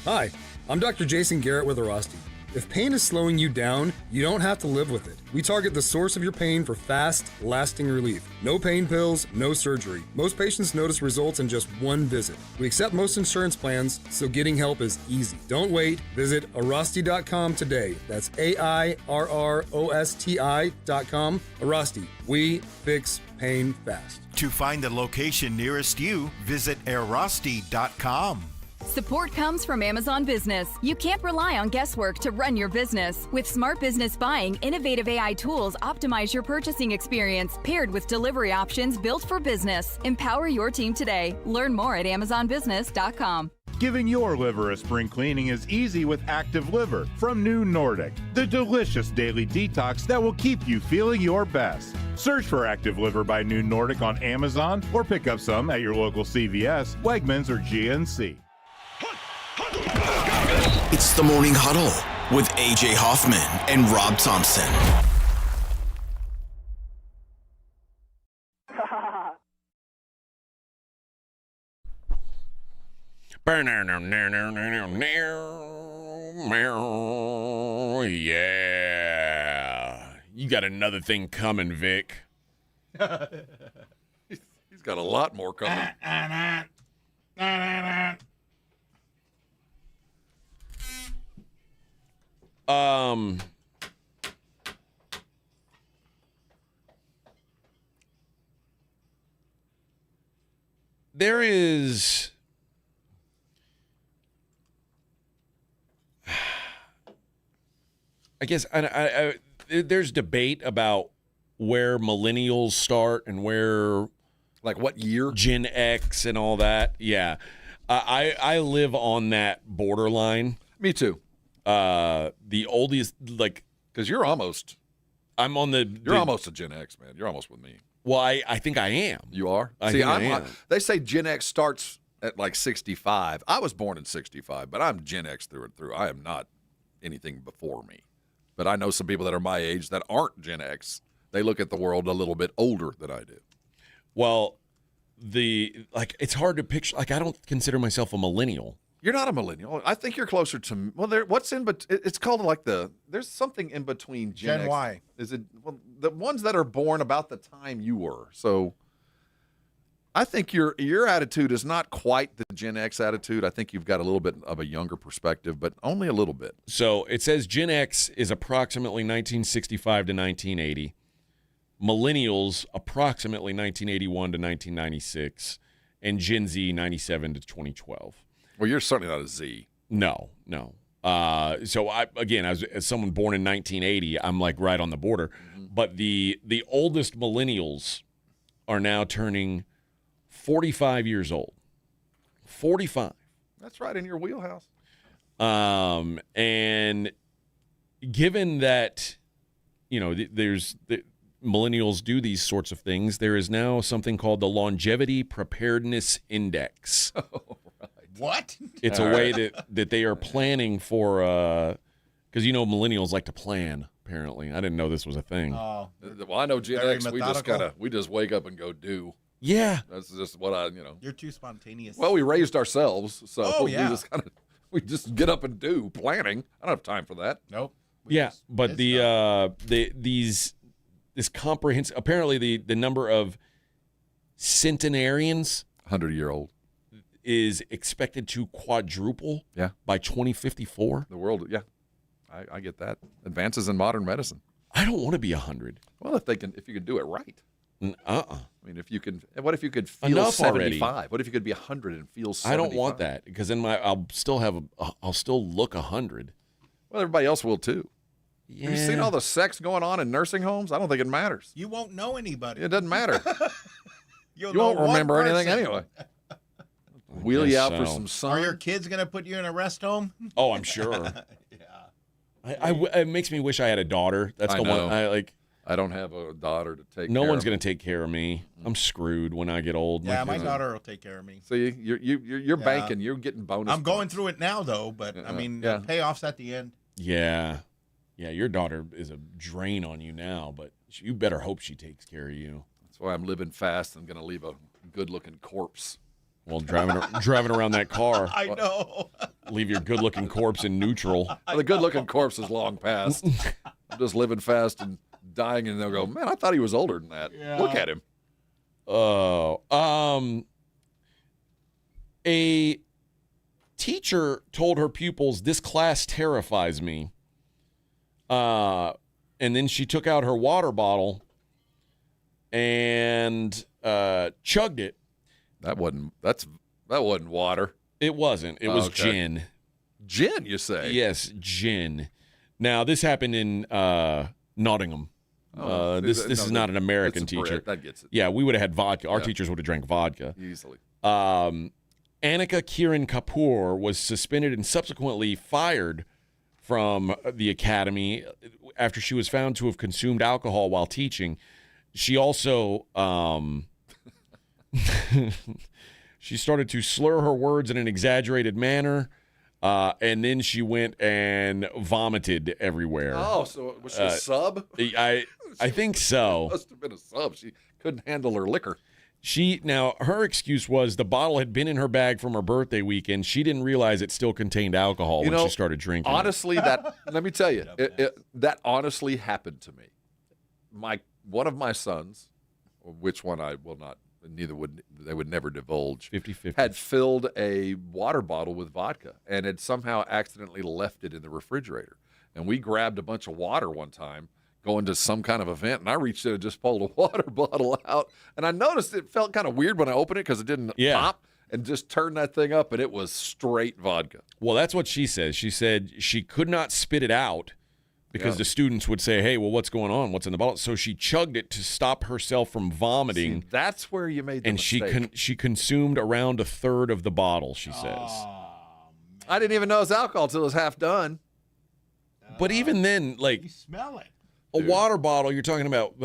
Hi, I'm Dr. Jason Garrett with Arasti. If pain is slowing you down, you don't have to live with it. We target the source of your pain for fast, lasting relief. No pain pills, no surgery. Most patients notice results in just 1 visit. We accept most insurance plans, so getting help is easy. Don't wait. Visit Arasti.com today. That's AIRROSTI.com. Arasti. We fix pain fast. To find the location nearest you, visit Arasti.com. Support comes from Amazon Business. You can't rely on guesswork to run your business. With smart business buying, innovative AI tools optimize your purchasing experience, paired with delivery options built for business. Empower your team today. Learn more at amazonbusiness.com. Giving your liver a spring cleaning is easy with Active Liver from New Nordic, the delicious daily detox that will keep you feeling your best. Search for Active Liver by New Nordic on Amazon or pick up some at your local CVS, Wegmans, or GNC. It's the Morning Huddle with AJ Hoffman and Rob Thompson. Yeah. You got another thing coming, Vic. He's got a lot more coming. There is I guess there's debate about where millennials start and where, like, what year Gen X and all that. Yeah, I live on that borderline. Me too. The oldest, like, because you're almost. I'm on the. You're almost a Gen X, man. You're almost with me. Well, I think I am. You are. I am. They say Gen X starts at like 65. I was born in 65, but I'm Gen X through and through. I am not anything before me. But I know some people that are my age that aren't Gen X. They look at the world a little bit older than I do. Well, it's hard to picture. Like, I don't consider myself a millennial. You're not a millennial. I think you're closer to what's in, but it's called there's something in between Gen X. Y. Is it the ones that are born about the time you were? So I think your attitude is not quite the Gen X attitude. I think you've got a little bit of a younger perspective, but only a little bit. So it says Gen X is approximately 1965 to 1980. Millennials approximately 1981 to 1996, and Gen Z 97 to 2012. Well, you're certainly not a Z. No. So as someone born in 1980, I'm like right on the border. Mm-hmm. But the oldest millennials are now turning 45 years old. 45. That's right in your wheelhouse. And given that, millennials do these sorts of things, there is now something called the Longevity Preparedness Index. Oh, right. What? It's a way that they are planning for, because millennials like to plan. Apparently, I didn't know this was a thing. Well, I know Gen X. We just wake up and go do. Yeah, that's just what You're too spontaneous. Well, we raised ourselves, so yeah. we just get up and do planning. I don't have time for that. Nope. But this comprehensive. Apparently, the number of centenarians, 100-year-old, is expected to quadruple. Yeah. By 2054. The world. Yeah, I get that. Advances in modern medicine. I don't want to be 100. Well, if you can do it right. I mean, what if you could feel enough 75? Already. What if you could be 100 and feel 75? I don't want that because then I'll still look 100. Well, everybody else will too. Yeah. Have you seen all the sex going on in nursing homes? I don't think it matters. You won't know anybody. It doesn't matter. You won't remember anything anyway. Wheel you out for some sun. Are your kids going to put you in a rest home? Oh, I'm sure. It makes me wish I had a daughter. That's the one I like. I don't have a daughter to take care of me. No one's going to take care of me. I'm screwed when I get old. Yeah, my daughter will take care of me. So you're banking. You're getting bonus. I'm going through it now, though, but, I mean, the payoff's at the end. Yeah. Yeah, your daughter is a drain on you now, but you better hope she takes care of you. That's why I'm living fast. I'm going to leave a good-looking corpse. Well, driving around that car. I know. Leave your good-looking corpse in neutral. Well, the good-looking corpse is long past. I'm just living fast and dying, and they'll go, man, I thought he was older than that. Yeah. Look at him. Oh. A teacher told her pupils, "This class terrifies me." And then she took out her water bottle and chugged it. That wasn't water. It wasn't. It was gin. Gin, you say? Yes, gin. Now, this happened in Nottingham. This is not an American teacher. That gets it. Yeah, we would have had vodka. Our teachers would have drank vodka. Easily. Annika Kiran Kapoor was suspended and subsequently fired from the academy after she was found to have consumed alcohol while teaching. She also she started to slur her words in an exaggerated manner, and then she went and vomited everywhere. Oh, so was she a sub? I think so. Must have been a sub. She couldn't handle her liquor. Her excuse was the bottle had been in her bag from her birthday weekend. She didn't realize it still contained alcohol when she started drinking. Honestly, let me tell you, that honestly happened to me. One of my sons, which one I will not, they would never divulge, 50-50, had filled a water bottle with vodka and had somehow accidentally left it in the refrigerator. And we grabbed a bunch of water one time going to some kind of event, and I reached in and just pulled a water bottle out, and I noticed it felt kind of weird when I opened it because it didn't pop, and just turned that thing up, and it was straight vodka. Well, that's what she says. She said she could not spit it out because the students would say, hey, well, what's going on? What's in the bottle? So she chugged it to stop herself from vomiting. See, that's where you made the mistake. She consumed around a third of the bottle, she says. I didn't even know it was alcohol until it was half done. But even then, you smell it. A water bottle, you're talking about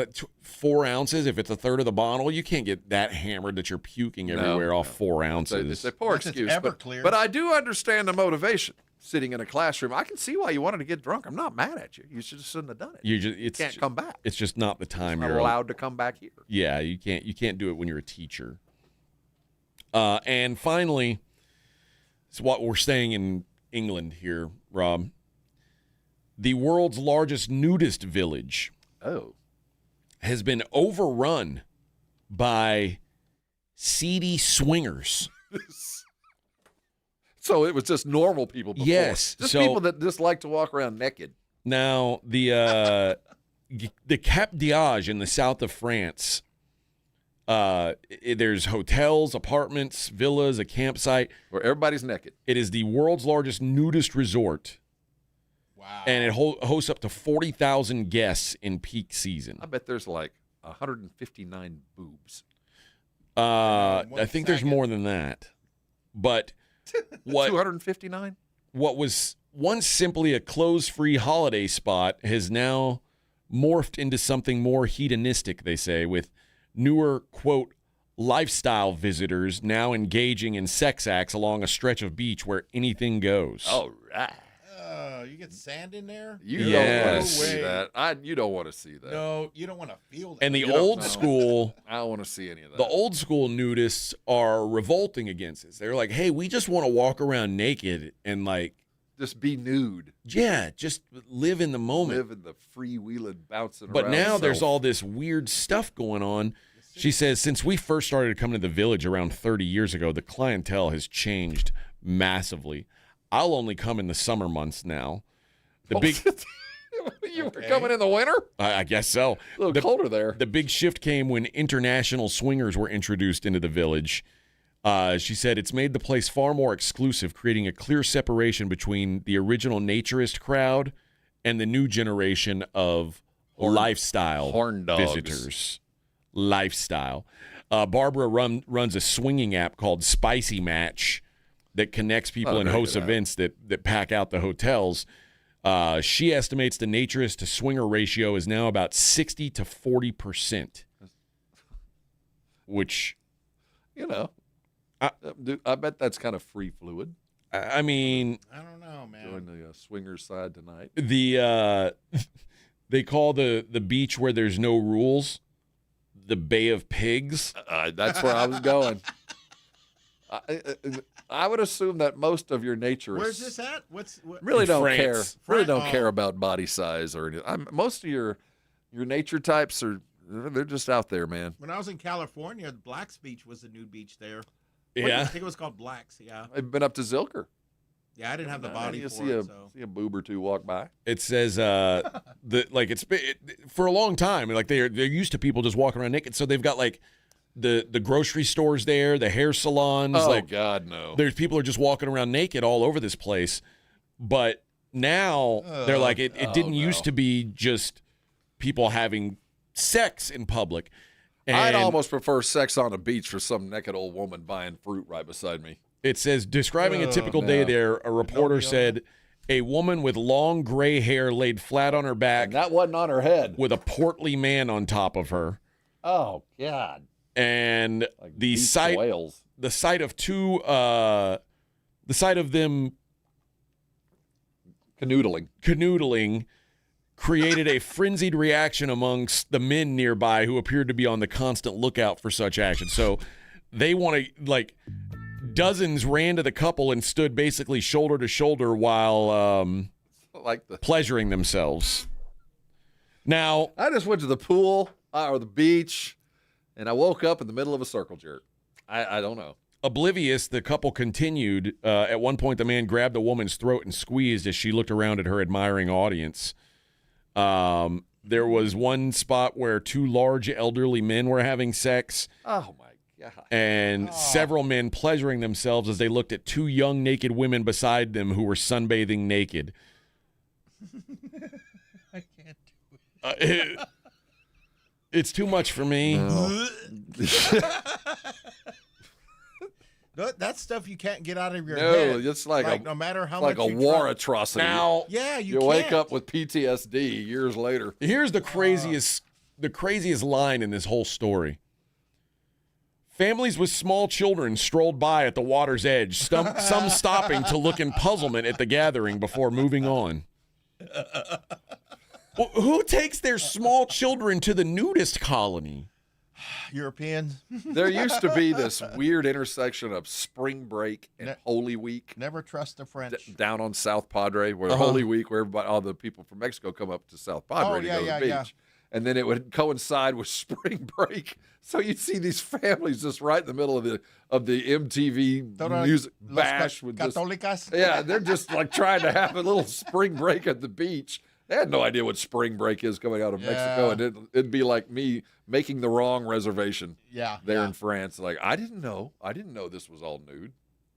4 ounces. If it's a third of the bottle, you can't get that hammered that you're puking everywhere off 4 ounces. It's a poor excuse, but I do understand the motivation. sitting in a classroom. I can see why you wanted to get drunk. I'm not mad at you. You just shouldn't have done it. You can't come back. It's just not the time You're not allowed to come back here. Yeah, you can't do it when you're a teacher. And finally, it's what we're staying in England here, Rob. The world's largest nudist village has been overrun by seedy swingers. So it was just normal people before. Yes. Just people that just like to walk around naked. Now, the Cap d'Agde in the south of France, there's hotels, apartments, villas, a campsite. Where everybody's naked. It is the world's largest nudist resort. Wow. And it hosts up to 40,000 guests in peak season. I bet there's like 159 boobs. I think there's more than that. But... 259? What was once simply a clothes-free holiday spot has now morphed into something more hedonistic, they say, with newer, quote, lifestyle visitors now engaging in sex acts along a stretch of beach where anything goes. All right. You get sand in there? You don't want to see that. You don't want to see that. No, you don't want to feel that. And the old school... I don't want to see any of that. The old school nudists are revolting against this. They're like, hey, we just want to walk around naked and like... Just be nude. Yeah, just live in the moment. Live in the freewheeling, bouncing around. But now there's all this weird stuff going on. She says, since we first started coming to the village around 30 years ago, the clientele has changed massively. I'll only come in the summer months now. You were coming in the winter? I guess so. A little colder there. The big shift came when international swingers were introduced into the village. She said it's made the place far more exclusive, creating a clear separation between the original naturist crowd and the new generation of lifestyle horn dogs. Visitors. Lifestyle. Barbara runs a swinging app called Spicy Match that connects people and hosts events that pack out the hotels. She estimates the naturist to swinger ratio is now about 60 to 40%, which, I bet that's kind of free fluid. I mean, I don't know, man. Join the swingers side tonight. They call the beach where there's no rules the Bay of Pigs. That's where I was going. I would assume that most of your naturists. Where's this at? Really don't France. care. Really don't care about body size or anything. Most of your nature types they're just out there, man. When I was in California, Black's Beach was the nude beach there. Yeah, I think it was called Black's. Yeah, I've been up to Zilker. Yeah, I didn't have the body for see it. See a boob or two walk by. It says for a long time. Like they're used to people just walking around naked, so they've got like the grocery stores there, the hair salons. Oh God, no! There's people are just walking around naked all over this place, but now they're like it didn't used to be just people having sex in public. And I'd almost prefer sex on a beach for some naked old woman buying fruit right beside me. It says, describing a typical day there, a reporter said, a woman with long gray hair laid flat on her back. And that wasn't on her head. With a portly man on top of her. Oh, God. And like the sight of them canoodling created a frenzied reaction amongst the men nearby who appeared to be on the constant lookout for such action. So they want to, dozens ran to the couple and stood basically shoulder to shoulder while pleasuring themselves. Now, I just went to the pool or the beach, and I woke up in the middle of a circle jerk. I don't know. Oblivious, the couple continued. At one point, the man grabbed the woman's throat and squeezed as she looked around at her admiring audience. There was one spot where two large elderly men were having sex. Oh, my God. And several men pleasuring themselves as they looked at two young naked women beside them who were sunbathing naked. I can't do it. It's too much for me. No. That's stuff you can't get out of your head. No, it's like no matter how much much a war atrocity. Now, you wake up with PTSD years later. Here's the craziest line in this whole story. Families with small children strolled by at the water's edge, some stopping to look in puzzlement at the gathering before moving on. Well, who takes their small children to the nudist colony? Europeans. There used to be this weird intersection of spring break and Holy Week. Never trust the French. Down on South Padre, where Holy Week, where all the people from Mexico come up to South Padre to go to the beach. Yeah. And then it would coincide with spring break. So you'd see these families just right in the middle of the MTV music bash. With Católicas? They're just like trying to have a little spring break at the beach. They had no idea what spring break is coming out of Mexico, and it'd be like me making the wrong reservation there in France. Like, I didn't know this was all nude.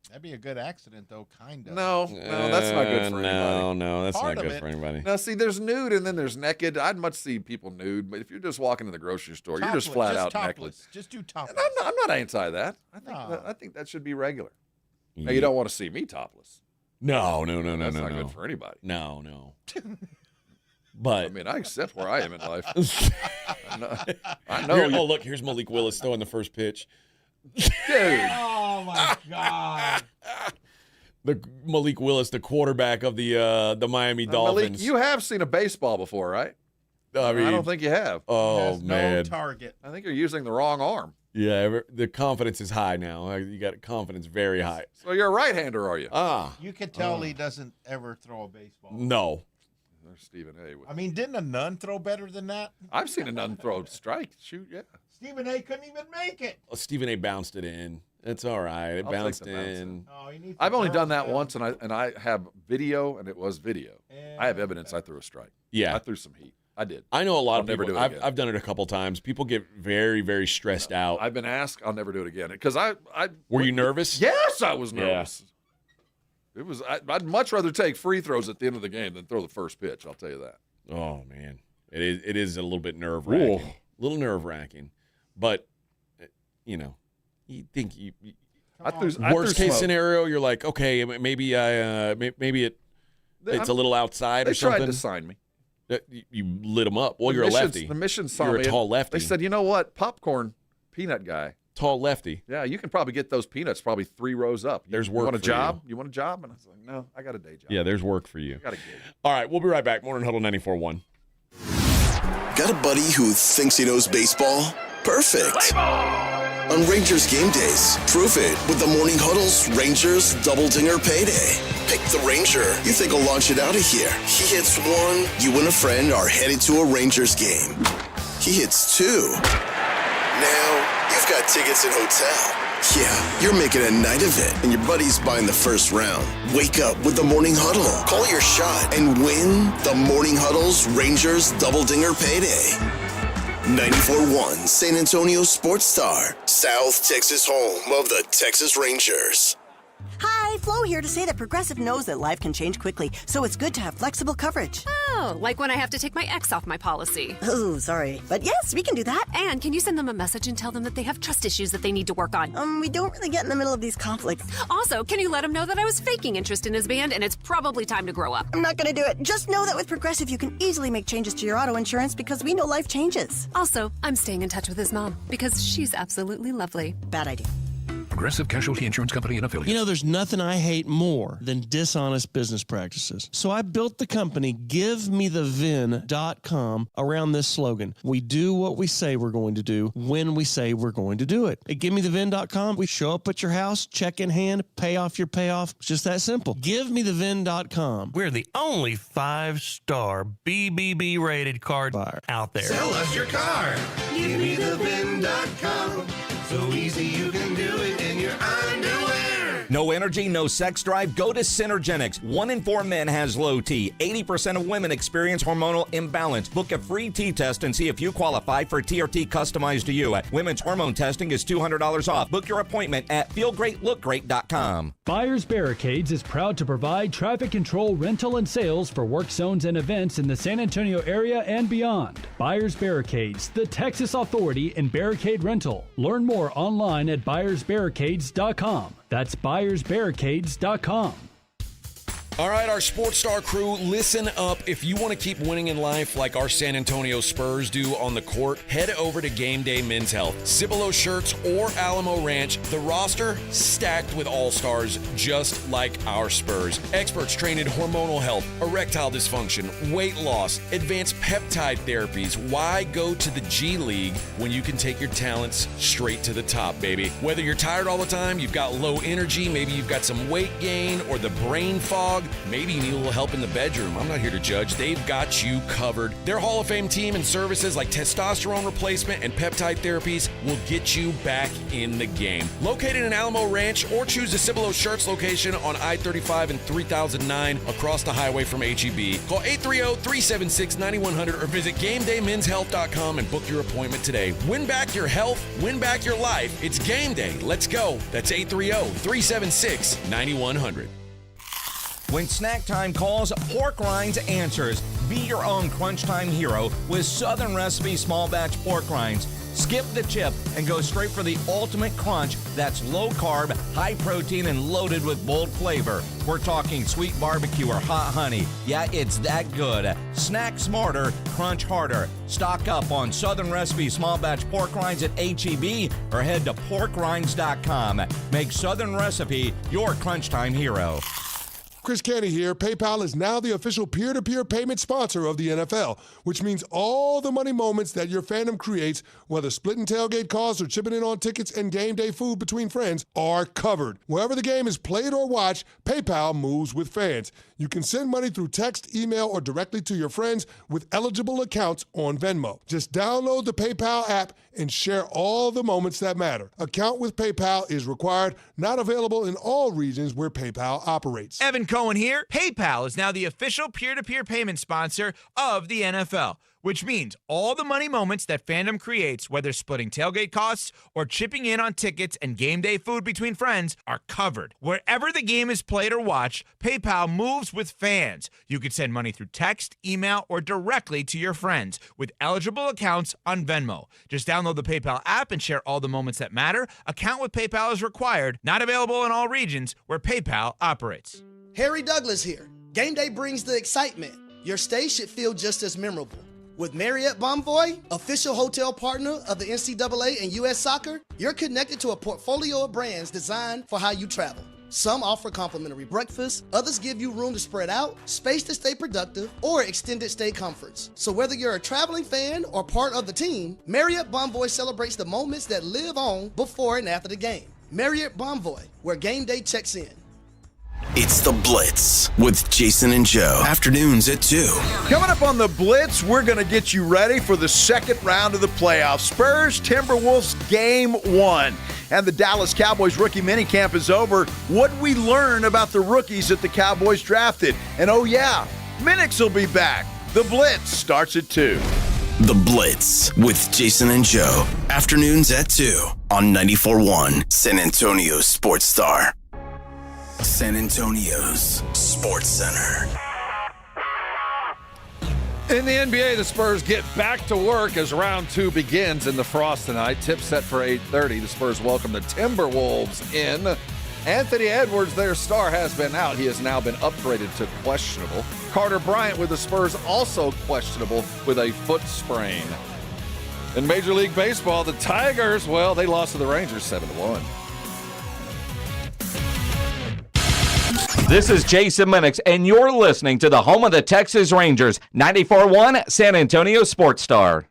That'd be a good accident, though, kind of. No, that's not good for anybody. No, that's not good for anybody. Now, see, there's nude and then there's naked. I'd much see people nude, but if you're just walking to the grocery store, you're just flat out naked. Just do topless. And I'm not anti that. I think that should be regular. Now, you don't want to see me topless. No. That's not good for anybody. No. But I mean, I accept where I am in life. I know. Oh, look, here's Malik Willis throwing the first pitch. Dude. Oh my God. The Malik Willis, the quarterback of the Miami Dolphins. Malik, you have seen a baseball before, right? I mean, I don't think you have. Oh man, no target. I think you're using the wrong arm. Yeah, the confidence is high now. You got confidence very high. So you're a right-hander, are you? You can tell he doesn't ever throw a baseball. No. There's Stephen A. I mean, didn't a nun throw better than that? I've seen a nun throw a strike. Shoot, yeah. Stephen A. couldn't even make it. Well, Stephen A. bounced it in. It's all right. It bounced in. I've only done that once, and I have video, and it was video. I have evidence I threw a strike. Yeah. I threw some heat. I did. I know a lot I'll of never people. do it again. I've done it a couple times. People get very, very stressed out. I've been asked. I'll never do it again. Because Were you nervous? Yes, I was nervous. Yeah. It was. I'd much rather take free throws at the end of the game than throw the first pitch. I'll tell you that. Oh man, it is a little bit nerve-wracking. A little nerve-wracking, but you think worst case scenario, you're like, okay, maybe it's a little outside or something. They tried to sign me. You lit them up. Well, you're a lefty. The mission saw You're me. a tall lefty. They said, you know what, popcorn peanut guy. Tall lefty. Yeah, you can probably get those peanuts probably 3 rows up. There's work. You want a for job? You want a job? And I was like, no, I got a day job. Yeah, there's work for you. I got a gig. All right, we'll be right back. Morning Huddle 94.1. Got a buddy who thinks he knows baseball? Perfect. On Rangers game days, prove it with the Morning Huddle's Rangers Double Dinger Payday. Pick the Ranger you think will launch it out of here. He hits 1, you and a friend are headed to a Rangers game. He hits 2. Now, you've got tickets and hotel. Yeah, you're making a night of it, and your buddy's buying the first round. Wake up with the Morning Huddle. Call your shot and win the Morning Huddle's Rangers Double Dinger Payday. 94.1 San Antonio Sports Star, South Texas home of the Texas Rangers. Hi, Flo here to say that Progressive knows that life can change quickly, so it's good to have flexible coverage. Oh, like when I have to take my ex off my policy. Oh, sorry. But yes, we can do that. And can you send them a message and tell them that they have trust issues that they need to work on? We don't really get in the middle of these conflicts. Also, can you let them know that I was faking interest in his band and it's probably time to grow up? I'm not going to do it. Just know that with Progressive, you can easily make changes to your auto insurance because we know life changes. Also, I'm staying in touch with his mom because she's absolutely lovely. Bad idea. Progressive Casualty Insurance Company and Affiliates. You know, there's nothing I hate more than dishonest business practices. So I built the company GiveMeTheVin.com around this slogan. We do what we say we're going to do when we say we're going to do it. At GiveMeTheVin.com, we show up at your house, check in hand, pay off your payoff. It's just that simple. GiveMeTheVin.com. We're the only 5-star BBB rated car buyer out there. Sell us your car. GiveMeTheVin.com. So easy you can do it in your underwear. No energy, no sex drive? Go to Synergenics. 1 in 4 men has low T. 80% of women experience hormonal imbalance. Book a free T test and see if you qualify for TRT customized to you. Women's hormone testing is $200 off. Book your appointment at feelgreatlookgreat.com. Buyers Barricades is proud to provide traffic control, rental, and sales for work zones and events in the San Antonio area and beyond. Buyers Barricades, the Texas authority in barricade rental. Learn more online at buyersbarricades.com. That's buyersbarricades.com. All right, our Sports Star crew, listen up. If you want to keep winning in life like our San Antonio Spurs do on the court, head over to Game Day Men's Health. Cibolo Shirts or Alamo Ranch, the roster stacked with all-stars just like our Spurs. Experts trained in hormonal health, erectile dysfunction, weight loss, advanced peptide therapies. Why go to the G League when you can take your talents straight to the top, baby? Whether you're tired all the time, you've got low energy, maybe you've got some weight gain or the brain fog, maybe you need a little help in the bedroom. I'm not here to judge. They've got you covered. Their Hall of Fame team and services like testosterone replacement and peptide therapies will get you back in the game. Located in Alamo Ranch or choose the Cibolo Shirts location on I-35 and 3009 across the highway from HEB. Call 830-376-9100 or visit GameDayMen'sHealth.com and book your appointment today. Win back your health, win back your life. It's game day. Let's go. That's 830-376-9100. When snack time calls, Pork Rinds answers. Be your own crunch time hero with Southern Recipe small batch pork rinds. Skip the chip and go straight for the ultimate crunch that's low carb, high protein, and loaded with bold flavor. We're talking sweet barbecue or hot honey. Yeah, it's that good. Snack smarter, crunch harder. Stock up on Southern Recipe small batch pork rinds at HEB or head to porkrinds.com. Make Southern Recipe your crunch time hero. Chris Canty here. PayPal is now the official peer-to-peer payment sponsor of the NFL, which means all the money moments that your fandom creates, whether splitting tailgate costs or chipping in on tickets and game day food between friends, are covered. Wherever the game is played or watched, PayPal moves with fans. You can send money through text, email, or directly to your friends with eligible accounts on Venmo. Just download the PayPal app and share all the moments that matter. Account with PayPal is required, not available in all regions where PayPal operates. Evan Cohen here. PayPal is now the official peer-to-peer payment sponsor of the NFL, which means all the money moments that fandom creates, whether splitting tailgate costs or chipping in on tickets and game day food between friends, are covered. Wherever the game is played or watched, PayPal moves with fans. You can send money through text, email, or directly to your friends with eligible accounts on Venmo. Just download the PayPal app and share all the moments that matter. Account with PayPal is required, not available in all regions where PayPal operates. Harry Douglas here. Game day brings the excitement. Your stay should feel just as memorable. With Marriott Bonvoy, official hotel partner of the NCAA and U.S. Soccer, you're connected to a portfolio of brands designed for how you travel. Some offer complimentary breakfast, others give you room to spread out, space to stay productive, or extended stay comforts. So whether you're a traveling fan or part of the team, Marriott Bonvoy celebrates the moments that live on before and after the game. Marriott Bonvoy, where game day checks in. It's The Blitz with Jason and Joe. Afternoons at 2. Coming up on The Blitz, we're going to get you ready for the second round of the playoffs. Spurs Timberwolves Game 1. And the Dallas Cowboys rookie minicamp is over. What did we learn about the rookies that the Cowboys drafted? And oh yeah, Minix will be back. The Blitz starts at 2. The Blitz with Jason and Joe. Afternoons at 2 on 94.1 San Antonio Sports Star. San Antonio's Sports Center. In the NBA, the Spurs get back to work as round 2 begins in the Frost tonight. Tip set for 8:30. The Spurs welcome the Timberwolves in. Anthony Edwards, their star, has been out. He has now been upgraded to questionable. Carter Bryant with the Spurs also questionable with a foot sprain. In Major League Baseball, the Tigers, well, they lost to the Rangers 7-1. This is Jason Minix, and you're listening to the home of the Texas Rangers, 94.1 San Antonio Sports Star.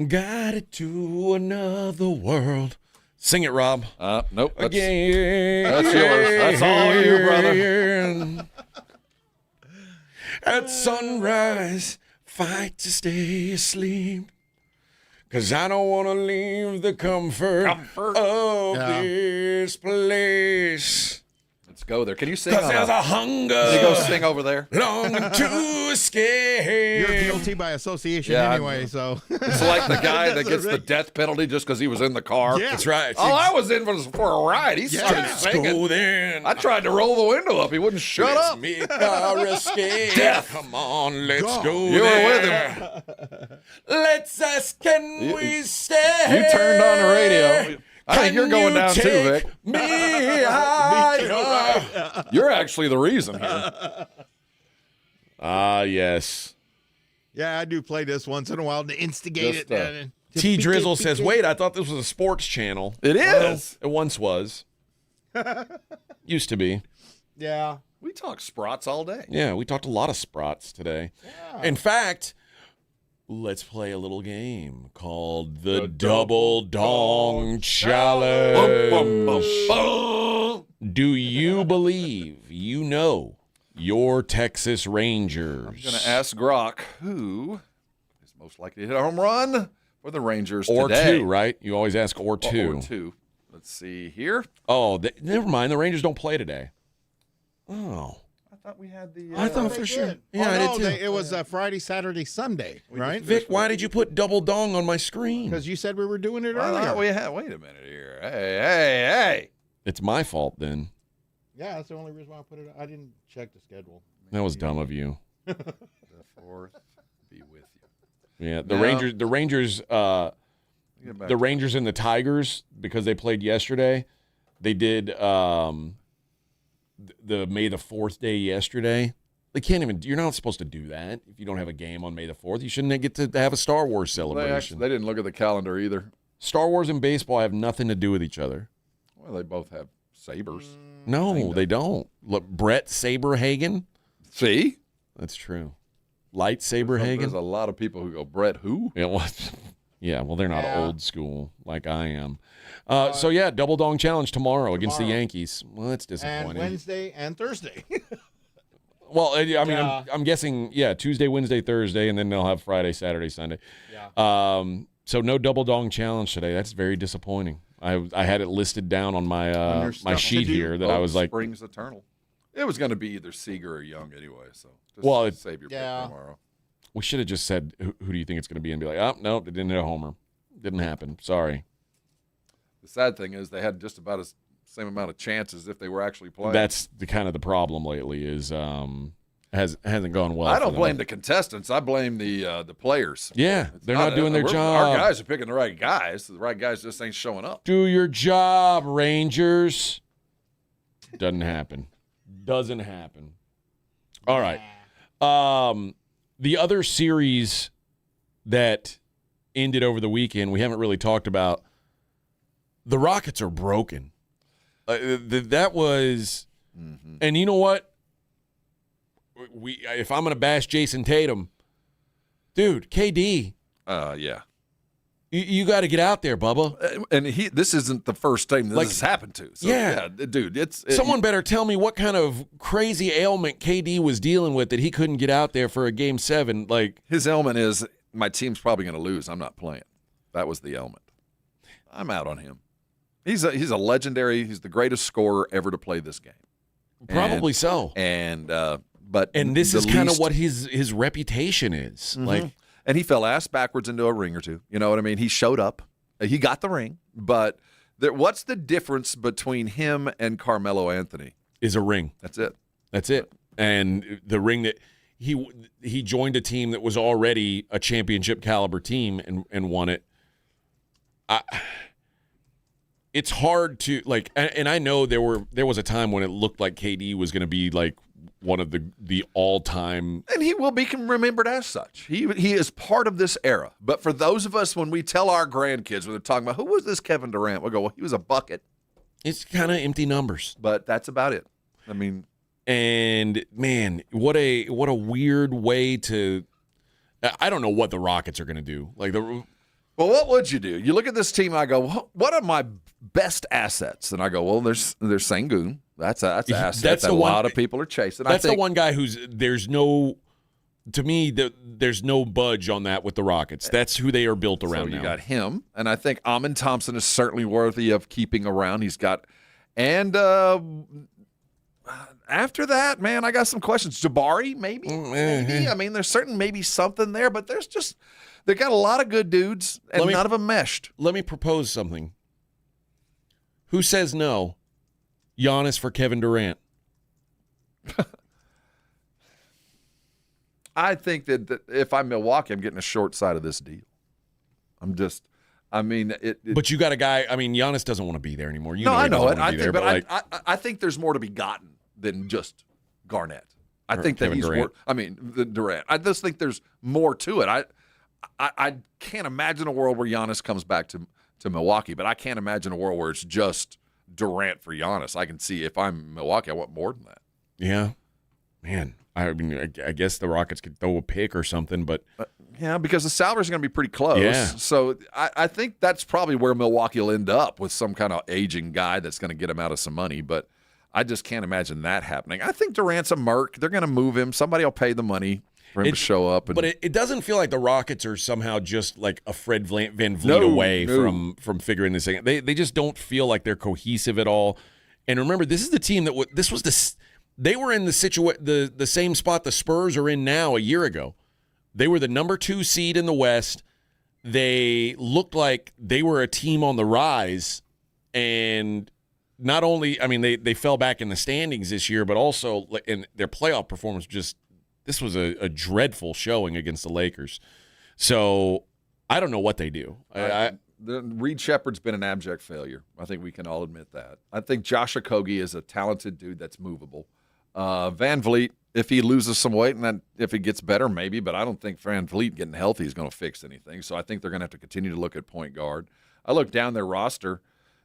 Got it to another world. Sing it, Rob. Nope. Again. That's yours. That's all you, brother. At sunrise, fight to stay asleep, 'cause I don't want to leave the comfort of this place. Let's go there. Can you sing? 'Cause there's a hunger. Can you go sing over there? Longing to escape. You're guilty by association anyway, so. It's like the guy that gets the death penalty just because he was in the car. Yeah. That's right. All I was in was for a ride. He started singing. Go then. I tried to roll the window up. He wouldn't shut up. Let's make our escape. Death. Come on, let's go You there. were with him. Let's ask, can we stay? You turned on the radio. I think you're going down too, Vic. Me higher. You're actually the reason here. Ah, yes. Yeah, I do play this once in a while to instigate it. T Drizzle says, wait, I thought this was a sports channel. It is. Well, it once was. Used to be. Yeah. We talk Sprots all day. Yeah, we talked a lot of Sprots today. Yeah. In fact, let's play a little game called the Double Dong Challenge. Do you believe you know your Texas Rangers? I'm going to ask Grok who is most likely to hit a home run for the Rangers or today. Or two, right? You always ask or two. Or two. Let's see here. Oh, never mind. The Rangers don't play today. Oh. I thought we had the... I thought for sure. Yeah, I did too. It was Friday, Saturday, Sunday, right? Vic, why did you put double dong on my screen? Because you said we were doing it earlier. Wait a minute here. Hey. It's my fault then. Yeah, that's the only reason why I put it. I didn't check the schedule. That was dumb of you. The fourth be with you. Yeah, the Rangers and the Tigers, because they played yesterday, they did the May the 4th day yesterday. They can't even. You're not supposed to do that if you don't have a game on May the 4th. You shouldn't get to have a Star Wars celebration. They didn't look at the calendar either. Star Wars and baseball have nothing to do with each other. Well, they both have sabers. No, they don't. Look, Brett Saberhagen. See? That's true. Lightsaber Hagen. There's a lot of people who go, Brett who? Yeah, well, they're not old school like I am. So, yeah, double dong challenge tomorrow against the Yankees. Well, that's disappointing. And Wednesday and Thursday. Well, I mean, I'm guessing, Tuesday, Wednesday, Thursday, and then they'll have Friday, Saturday, Sunday. Yeah. So no double dong challenge today. That's very disappointing. I had it listed down on my my sheet here that I was like. Springs eternal. It was going to be either Seager or Young anyway, so just save your pick tomorrow. We should have just said, who do you think it's going to be? And be like, oh, no, it didn't hit a homer. Didn't happen. Sorry. The sad thing is they had just about the same amount of chances if they were actually playing. That's the kind of the problem lately is hasn't gone well. I don't blame the contestants. I blame the players. Yeah, they're not doing their job. Our guys are picking the right guys. The right guys just ain't showing up. Do your job, Rangers. Doesn't happen. Doesn't happen. All right. The other series that ended over the weekend, we haven't really talked about. The Rockets are broken. That was, and you know what? If I'm going to bash Jason Tatum, dude, KD. Yeah. You got to get out there, Bubba. And this isn't the first time this has happened to. So, yeah, dude, someone better tell me what kind of crazy ailment KD was dealing with that he couldn't get out there for a Game 7. Like his ailment is my team's probably going to lose. I'm not playing. That was the ailment. I'm out on him. He's a legendary. He's the greatest scorer ever to play this game. Probably so. And this is kind of what his reputation is. Like. And he fell ass backwards into a ring or two. You know what I mean? He showed up. He got the ring. But what's the difference between him and Carmelo Anthony? Is a ring. That's it. That's it. And the ring that he joined a team that was already a championship caliber team and won it. It's hard to like, and I know there was a time when it looked like KD was going to be like one of the all-time, and he will be remembered as such. He is part of this era. But for those of us, when we tell our grandkids when they're talking about who was this Kevin Durant, we'll go, well, he was a bucket. It's kind of empty numbers, but that's about it. I mean, and man, what a weird way to. I don't know what the Rockets are going to do. Well, what would you do? You look at this team, I go, well, what are my best assets? And I go, well, there's Sengun. That's an asset that a lot of people are chasing. That's the one guy there's no budge on that with the Rockets. That's who they are built around now. You got him, and I think Amin Thompson is certainly worthy of keeping around. He's got, and after that, man, I got some questions. Jabari, maybe. I mean, there's maybe something there, but they got a lot of good dudes, and none of them meshed. Let me propose something. Who says no? Giannis for Kevin Durant. I think that if I'm Milwaukee, I'm getting a short side of this deal. But you got a guy. I mean, Giannis doesn't want to be there anymore. I know it. I think there's more to be gotten than just Garnett. I think that Kevin he's Durant. Durant. I just think there's more to it. I can't imagine a world where Giannis comes back to Milwaukee, but I can't imagine a world where it's just Durant for Giannis. I can see if I'm Milwaukee, I want more than that. Yeah, man. I mean, I guess the Rockets could throw a pick or something, but because the salaries are going to be pretty close. Yeah. So I think that's probably where Milwaukee will end up, with some kind of aging guy that's going to get him out of some money. But I just can't imagine that happening. I think Durant's a merc. They're going to move him. Somebody will pay the money for him to show up. But it doesn't feel like the Rockets are somehow just like a Fred Van Vliet away from figuring this thing. They just don't feel like they're cohesive at all. And remember, this is the team that they were in the same spot the Spurs are in now a year ago. They were the number 2 seed in the West. They looked like they were a team on the rise, and not only, I mean, they fell back in the standings this year, but also in their playoff performance. This was a dreadful showing against the Lakers. So I don't know what they do. Reed Shepherd's been an abject failure. I think we can all admit that. I think Josh Okogie is a talented dude that's movable. Van Vliet, if he loses some weight and then if he gets better, maybe, but I don't think Van Vliet getting healthy is going to fix anything. So I think they're going to have to continue to look at point guard. I look down their roster.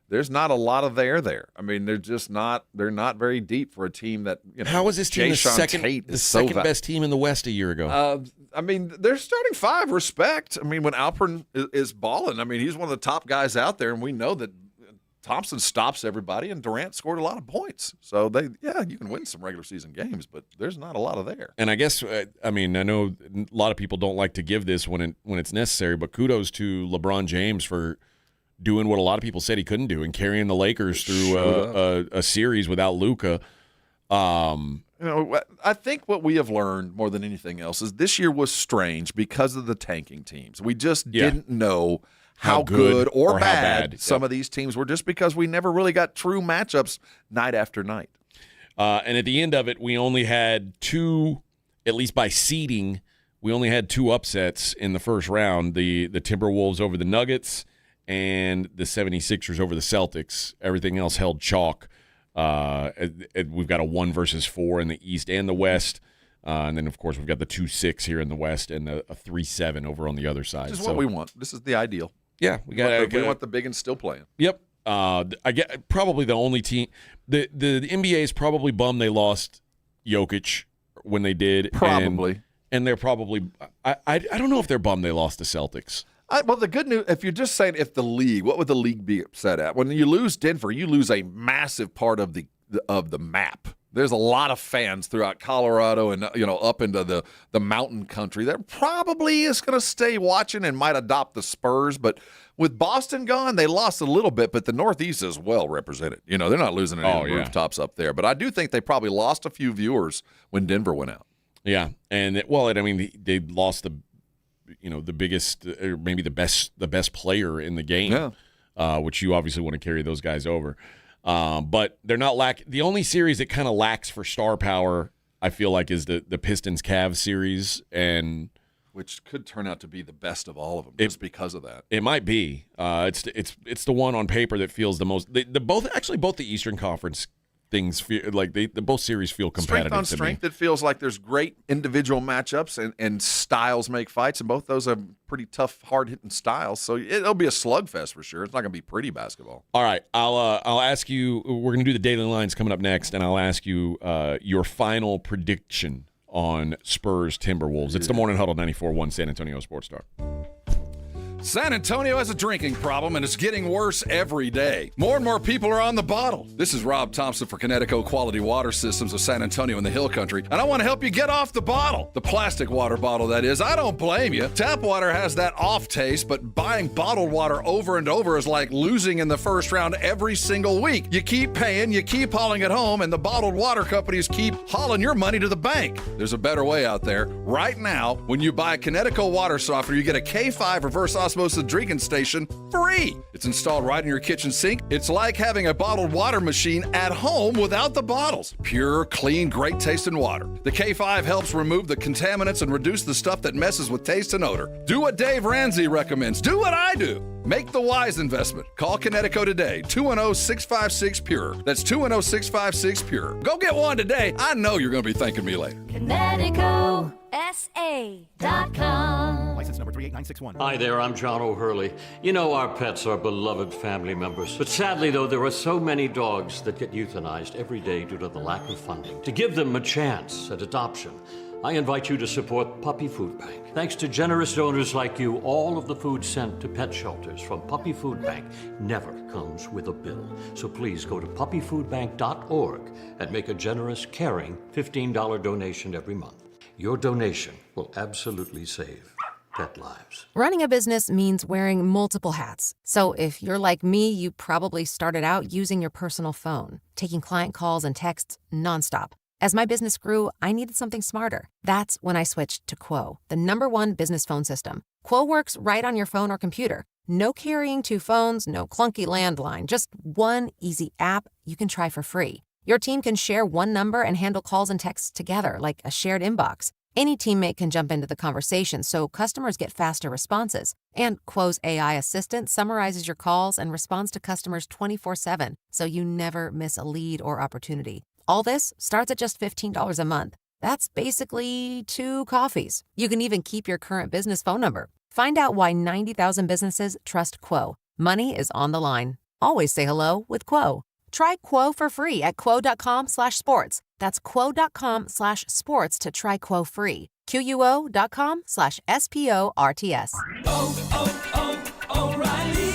There's not a lot of there. I mean, they're not very deep for a team that, How was this team the second best team in the West a year ago? I mean, they're starting 5, respect. I mean, when Alpern is balling, I mean, he's one of the top guys out there, and we know that Thompson stops everybody, and Durant scored a lot of points. So you can win some regular season games, but there's not a lot of there. And I guess, I know a lot of people don't like to give this when it's necessary, but kudos to LeBron James for doing what a lot of people said he couldn't do and carrying the Lakers through a series without Luka. I think what we have learned more than anything else is this year was strange because of the tanking teams. We just didn't know how good or bad some of these teams were, just because we never really got true matchups night after night. And at the end of it, we only had 2, at least by seeding, we only had 2 upsets in the first round, the Timberwolves over the Nuggets and the 76ers over the Celtics. Everything else held chalk. We've got a 1-4 in the East and the West. And then, of course, we've got the 2-6 here in the West and a 3-7 over on the other side. This is what we want. This is the ideal. Yeah, we want the big and still playing. Yep. I get probably the only team. The NBA is probably bummed they lost Jokic when they did. Probably. And they're probably. I don't know if they're bummed they lost the Celtics. Well, the good news, if you're just saying if the league, what would the league be upset at? When you lose Denver, you lose a massive part of the map. There's a lot of fans throughout Colorado and up into the mountain country that probably is going to stay watching and might adopt the Spurs. But with Boston gone, they lost a little bit, but the Northeast is well represented. They're not losing any rooftops up there. But I do think they probably lost a few viewers when Denver went out. Yeah, and they lost the biggest, or maybe the best player in the game, which you obviously want to carry those guys over. But they're not the only series that kind of lacks for star power, I feel like, is the Pistons-Cavs series, and which could turn out to be the best of all of them just because of that. It might be. It's the one on paper that feels the most. Both the Eastern Conference things feel like both series feel competitive. Strength on strength, it feels like there's great individual matchups and styles make fights, and both those are pretty tough, hard-hitting styles. So it'll be a slugfest for sure. It's not going to be pretty basketball. All right, I'll ask you. We're going to do the daily lines coming up next, and I'll ask you your final prediction on Spurs Timberwolves. It's the Morning Huddle 94.1 San Antonio Sports Star. San Antonio has a drinking problem, and it's getting worse every day. More and more people are on the bottle. This is Rob Thompson for Connecticut Quality Water Systems of San Antonio in the Hill Country, and I want to help you get off the bottle. The plastic water bottle, that is. I don't blame you. Tap water has that off taste, but buying bottled water over and over is like losing in the first round every single week. You keep paying, you keep hauling it home, and the bottled water companies keep hauling your money to the bank. There's a better way out there. Right now, when you buy Connecticut water softener, you get a K5 reverse osmosis osmosis drinking station free. It's installed right in your kitchen sink. It's like having a bottled water machine at home without the bottles. Pure, clean, great tasting water. The K5 helps remove the contaminants and reduce the stuff that messes with taste and odor. Do what Dave Ramsey recommends. Do what I do. Make the wise investment. Call Connecticut today, 210-656-PURE. That's 210-656-PURE. Go get one today. I know you're going to be thanking me later. ConnecticutSA.com. License number 38961. Hi there, I'm John O'Hurley. You know our pets are beloved family members. But sadly, though, there are so many dogs that get euthanized every day due to the lack of funding. To give them a chance at adoption, I invite you to support Puppy Food Bank. Thanks to generous donors like you, all of the food sent to pet shelters from Puppy Food Bank never comes with a bill. So please go to puppyfoodbank.org and make a generous, caring $15 donation every month. Your donation will absolutely save pet lives. Running a business means wearing multiple hats. So if you're like me, you probably started out using your personal phone, taking client calls and texts nonstop. As my business grew, I needed something smarter. That's when I switched to Quo, the #1 business phone system. Quo works right on your phone or computer. No carrying 2 phones, no clunky landline, just one easy app you can try for free. Your team can share one number and handle calls and texts together like a shared inbox. Any teammate can jump into the conversation so customers get faster responses. And Quo's AI assistant summarizes your calls and responds to customers 24/7, so you never miss a lead or opportunity. All this starts at just $15 a month. That's basically 2 coffees. You can even keep your current business phone number. Find out why 90,000 businesses trust Quo. Money is on the line. Always say hello with Quo. Try Quo for free at quo.com/sports. That's quo.com/sports to try Quo free. QUO.com/SPORTS. O'Reilly.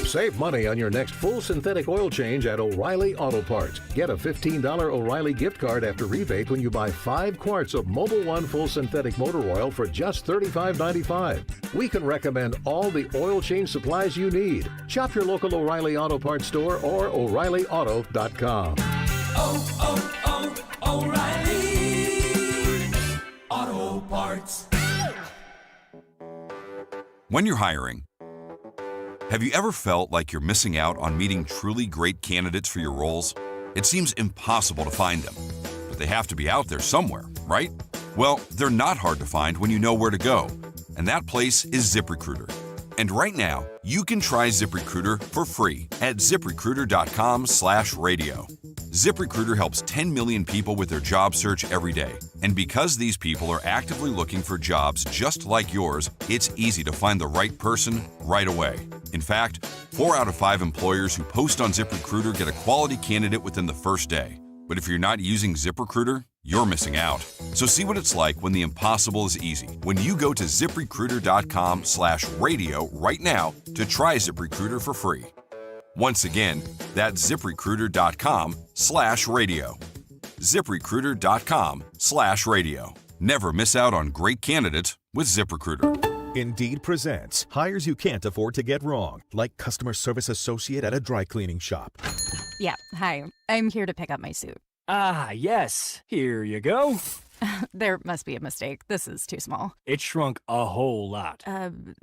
Save money on your next full synthetic oil change at O'Reilly Auto Parts. Get a $15 O'Reilly gift card after rebate when you buy 5 quarts of Mobil 1 full synthetic motor oil for just $35.95. We can recommend all the oil change supplies you need. Shop your local O'Reilly Auto Parts store or O'ReillyAuto.com. O'Reilly Auto Parts. When you're hiring, have you ever felt like you're missing out on meeting truly great candidates for your roles? It seems impossible to find them, but they have to be out there somewhere, right? Well, they're not hard to find when you know where to go, and that place is ZipRecruiter. And right now, you can try ZipRecruiter for free at ZipRecruiter.com/radio. ZipRecruiter helps 10 million people with their job search every day. And because these people are actively looking for jobs just like yours, it's easy to find the right person right away. In fact, 4 out of 5 employers who post on ZipRecruiter get a quality candidate within the first day. But if you're not using ZipRecruiter, you're missing out. So see what it's like when the impossible is easy. When you go to ZipRecruiter.com/radio right now to try ZipRecruiter for free. Once again, that's ZipRecruiter.com/radio. ZipRecruiter.com/radio. Never miss out on great candidates with ZipRecruiter. Indeed presents hires you can't afford to get wrong, like customer service associate at a dry cleaning shop. Yeah, hi. I'm here to pick up my suit. Ah, yes. Here you go. There must be a mistake. This is too small. It shrunk a whole lot.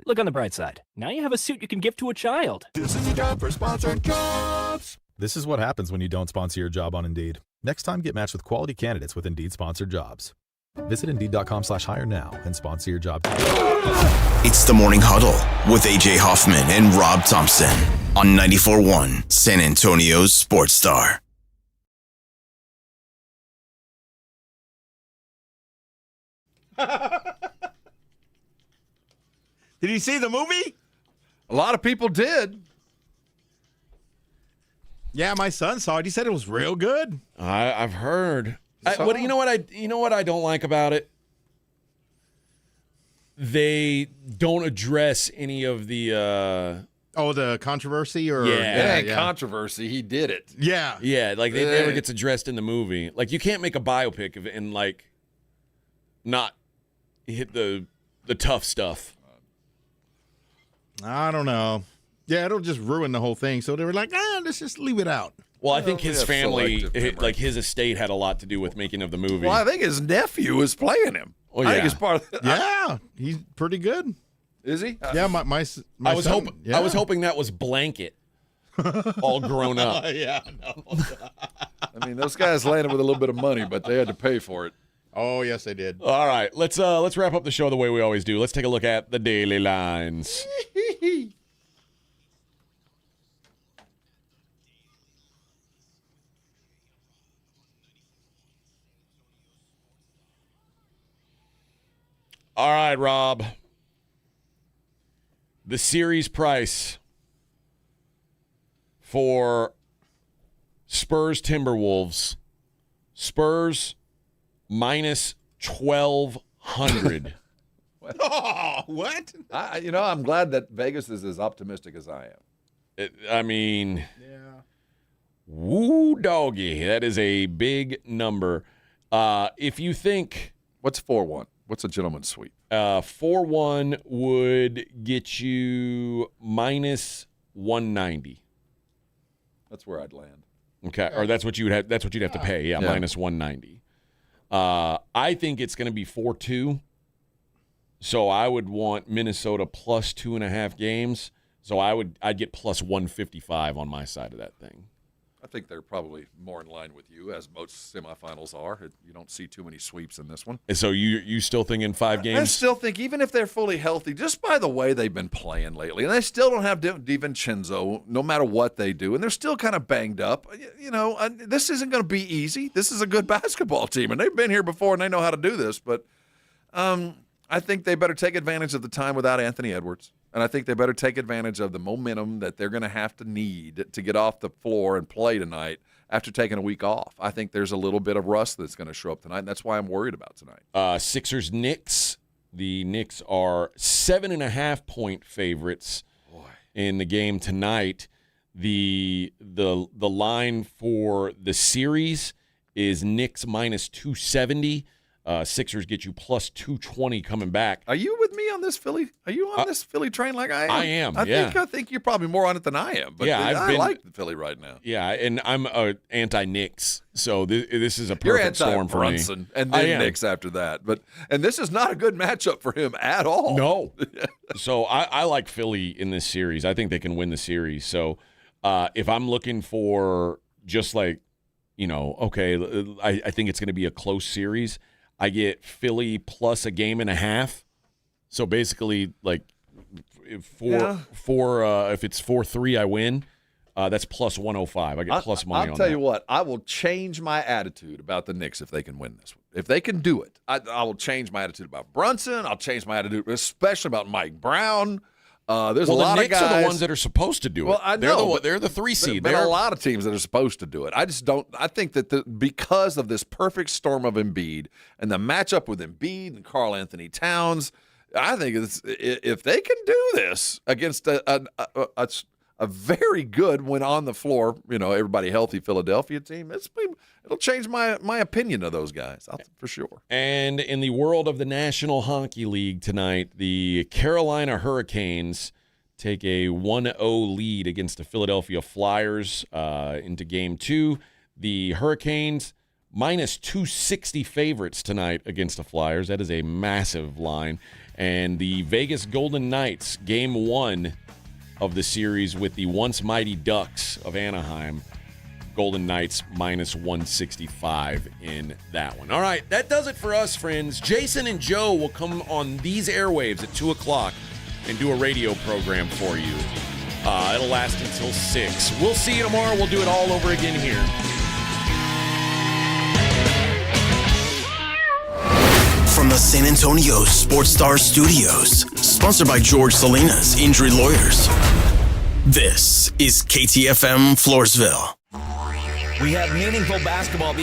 Look on the bright side. Now you have a suit you can give to a child. This is a job for sponsored jobs. This is what happens when you don't sponsor your job on Indeed. Next time, get matched with quality candidates with Indeed sponsored jobs. Visit Indeed.com/hire now and sponsor your job. It's the Morning Huddle with AJ Hoffman and Rob Thompson on 94.1 San Antonio's Sports Star. Did you see the movie? A lot of people did. Yeah, my son saw it. He said it was real good. I've heard. You know what I don't like about it? They don't address any of the the controversy or controversy. He did it. Yeah. Yeah, like it never gets addressed in the movie. Like you can't make a biopic of it and like not hit the tough stuff. I don't know. Yeah, it'll just ruin the whole thing. So they were like, let's just leave it out. Well, I think his family, like his estate, had a lot to do with making of the movie. Well, I think his nephew was playing him. Oh, yeah. I think it's part of Yeah, he's pretty good. Is he? Yeah, my I was son, hoping. I was hoping that was blanket, all grown up. Yeah, no. I mean, those guys landed with a little bit of money, but they had to pay for it. Oh, yes, they did. All right, let's wrap up the show the way we always do. Let's take a look at the daily lines. All right, Rob. The series price for Spurs Timberwolves. Spurs minus 1,200. Oh, what? I'm glad that Vegas is as optimistic as I am. Yeah. Woo doggy. That is a big number. If you think... What's 4-1? What's a gentleman's sweep? 4-1 would get you minus 190. That's where I'd land. Okay, or that's what you'd have. That's what you'd have to pay. Yeah, minus 190. I think it's going to be 4-2. So I would want Minnesota plus 2.5 games. So I'd get plus 155 on my side of that thing. I think they're probably more in line with you, as most semifinals are. You don't see too many sweeps in this one. And so you still think in 5 games? I still think even if they're fully healthy, just by the way they've been playing lately, and they still don't have DiVincenzo no matter what they do, and they're still kind of banged up. This isn't going to be easy. This is a good basketball team, and they've been here before, and they know how to do this. But I think they better take advantage of the time without Anthony Edwards. And I think they better take advantage of the momentum that they're going to have to need to get off the floor and play tonight after taking a week off. I think there's a little bit of rust that's going to show up tonight, and that's why I'm worried about tonight. Sixers-Knicks. The Knicks are 7.5-point favorites in the game tonight. The line for the series is Knicks minus 270. Sixers get you plus 220 coming back. Are you with me on this Philly? Are you on this Philly train like I am? I am. I think you're probably more on it than I am. But I like Philly right now. Yeah, and I'm anti-Knicks, so this is a perfect storm for me. You're anti-Brunson, and then Knicks after that. And this is not a good matchup for him at all. No. So I like Philly in this series. I think they can win the series. So if I'm looking for just I think it's going to be a close series. I get Philly plus a game and a half. So basically, if it's 4-3, I win. That's plus 105. I get plus money on that. I'll tell you what. I will change my attitude about the Knicks if they can win this one. If they can do it, I will change my attitude about Brunson. I'll change my attitude, especially about Mike Brown. There's a lot of guys. The Knicks are the ones that are supposed to do it. Well, I know. They're the 3 seed. There are a lot of teams that are supposed to do it. I just don't. I think that because of this perfect storm of Embiid and the matchup with Embiid and Karl Anthony Towns, I think if they can do this against a very good, when on the floor, everybody healthy Philadelphia team, it'll change my opinion of those guys for sure. And in the world of the National Hockey League tonight, the Carolina Hurricanes take a 1-0 lead against the Philadelphia Flyers into Game 2. The Hurricanes minus 260 favorites tonight against the Flyers. That is a massive line. And the Vegas Golden Knights, Game 1 of the series with the once mighty Ducks of Anaheim. Golden Knights minus 165 in that one. All right, that does it for us, friends. Jason and Joe will come on these airwaves at 2 o'clock and do a radio program for you. It'll last until 6. We'll see you tomorrow. We'll do it all over again here. From the San Antonio Sports Star Studios, sponsored by George Salinas Injury Lawyers. This is KTFM Floresville. We have meaningful basketball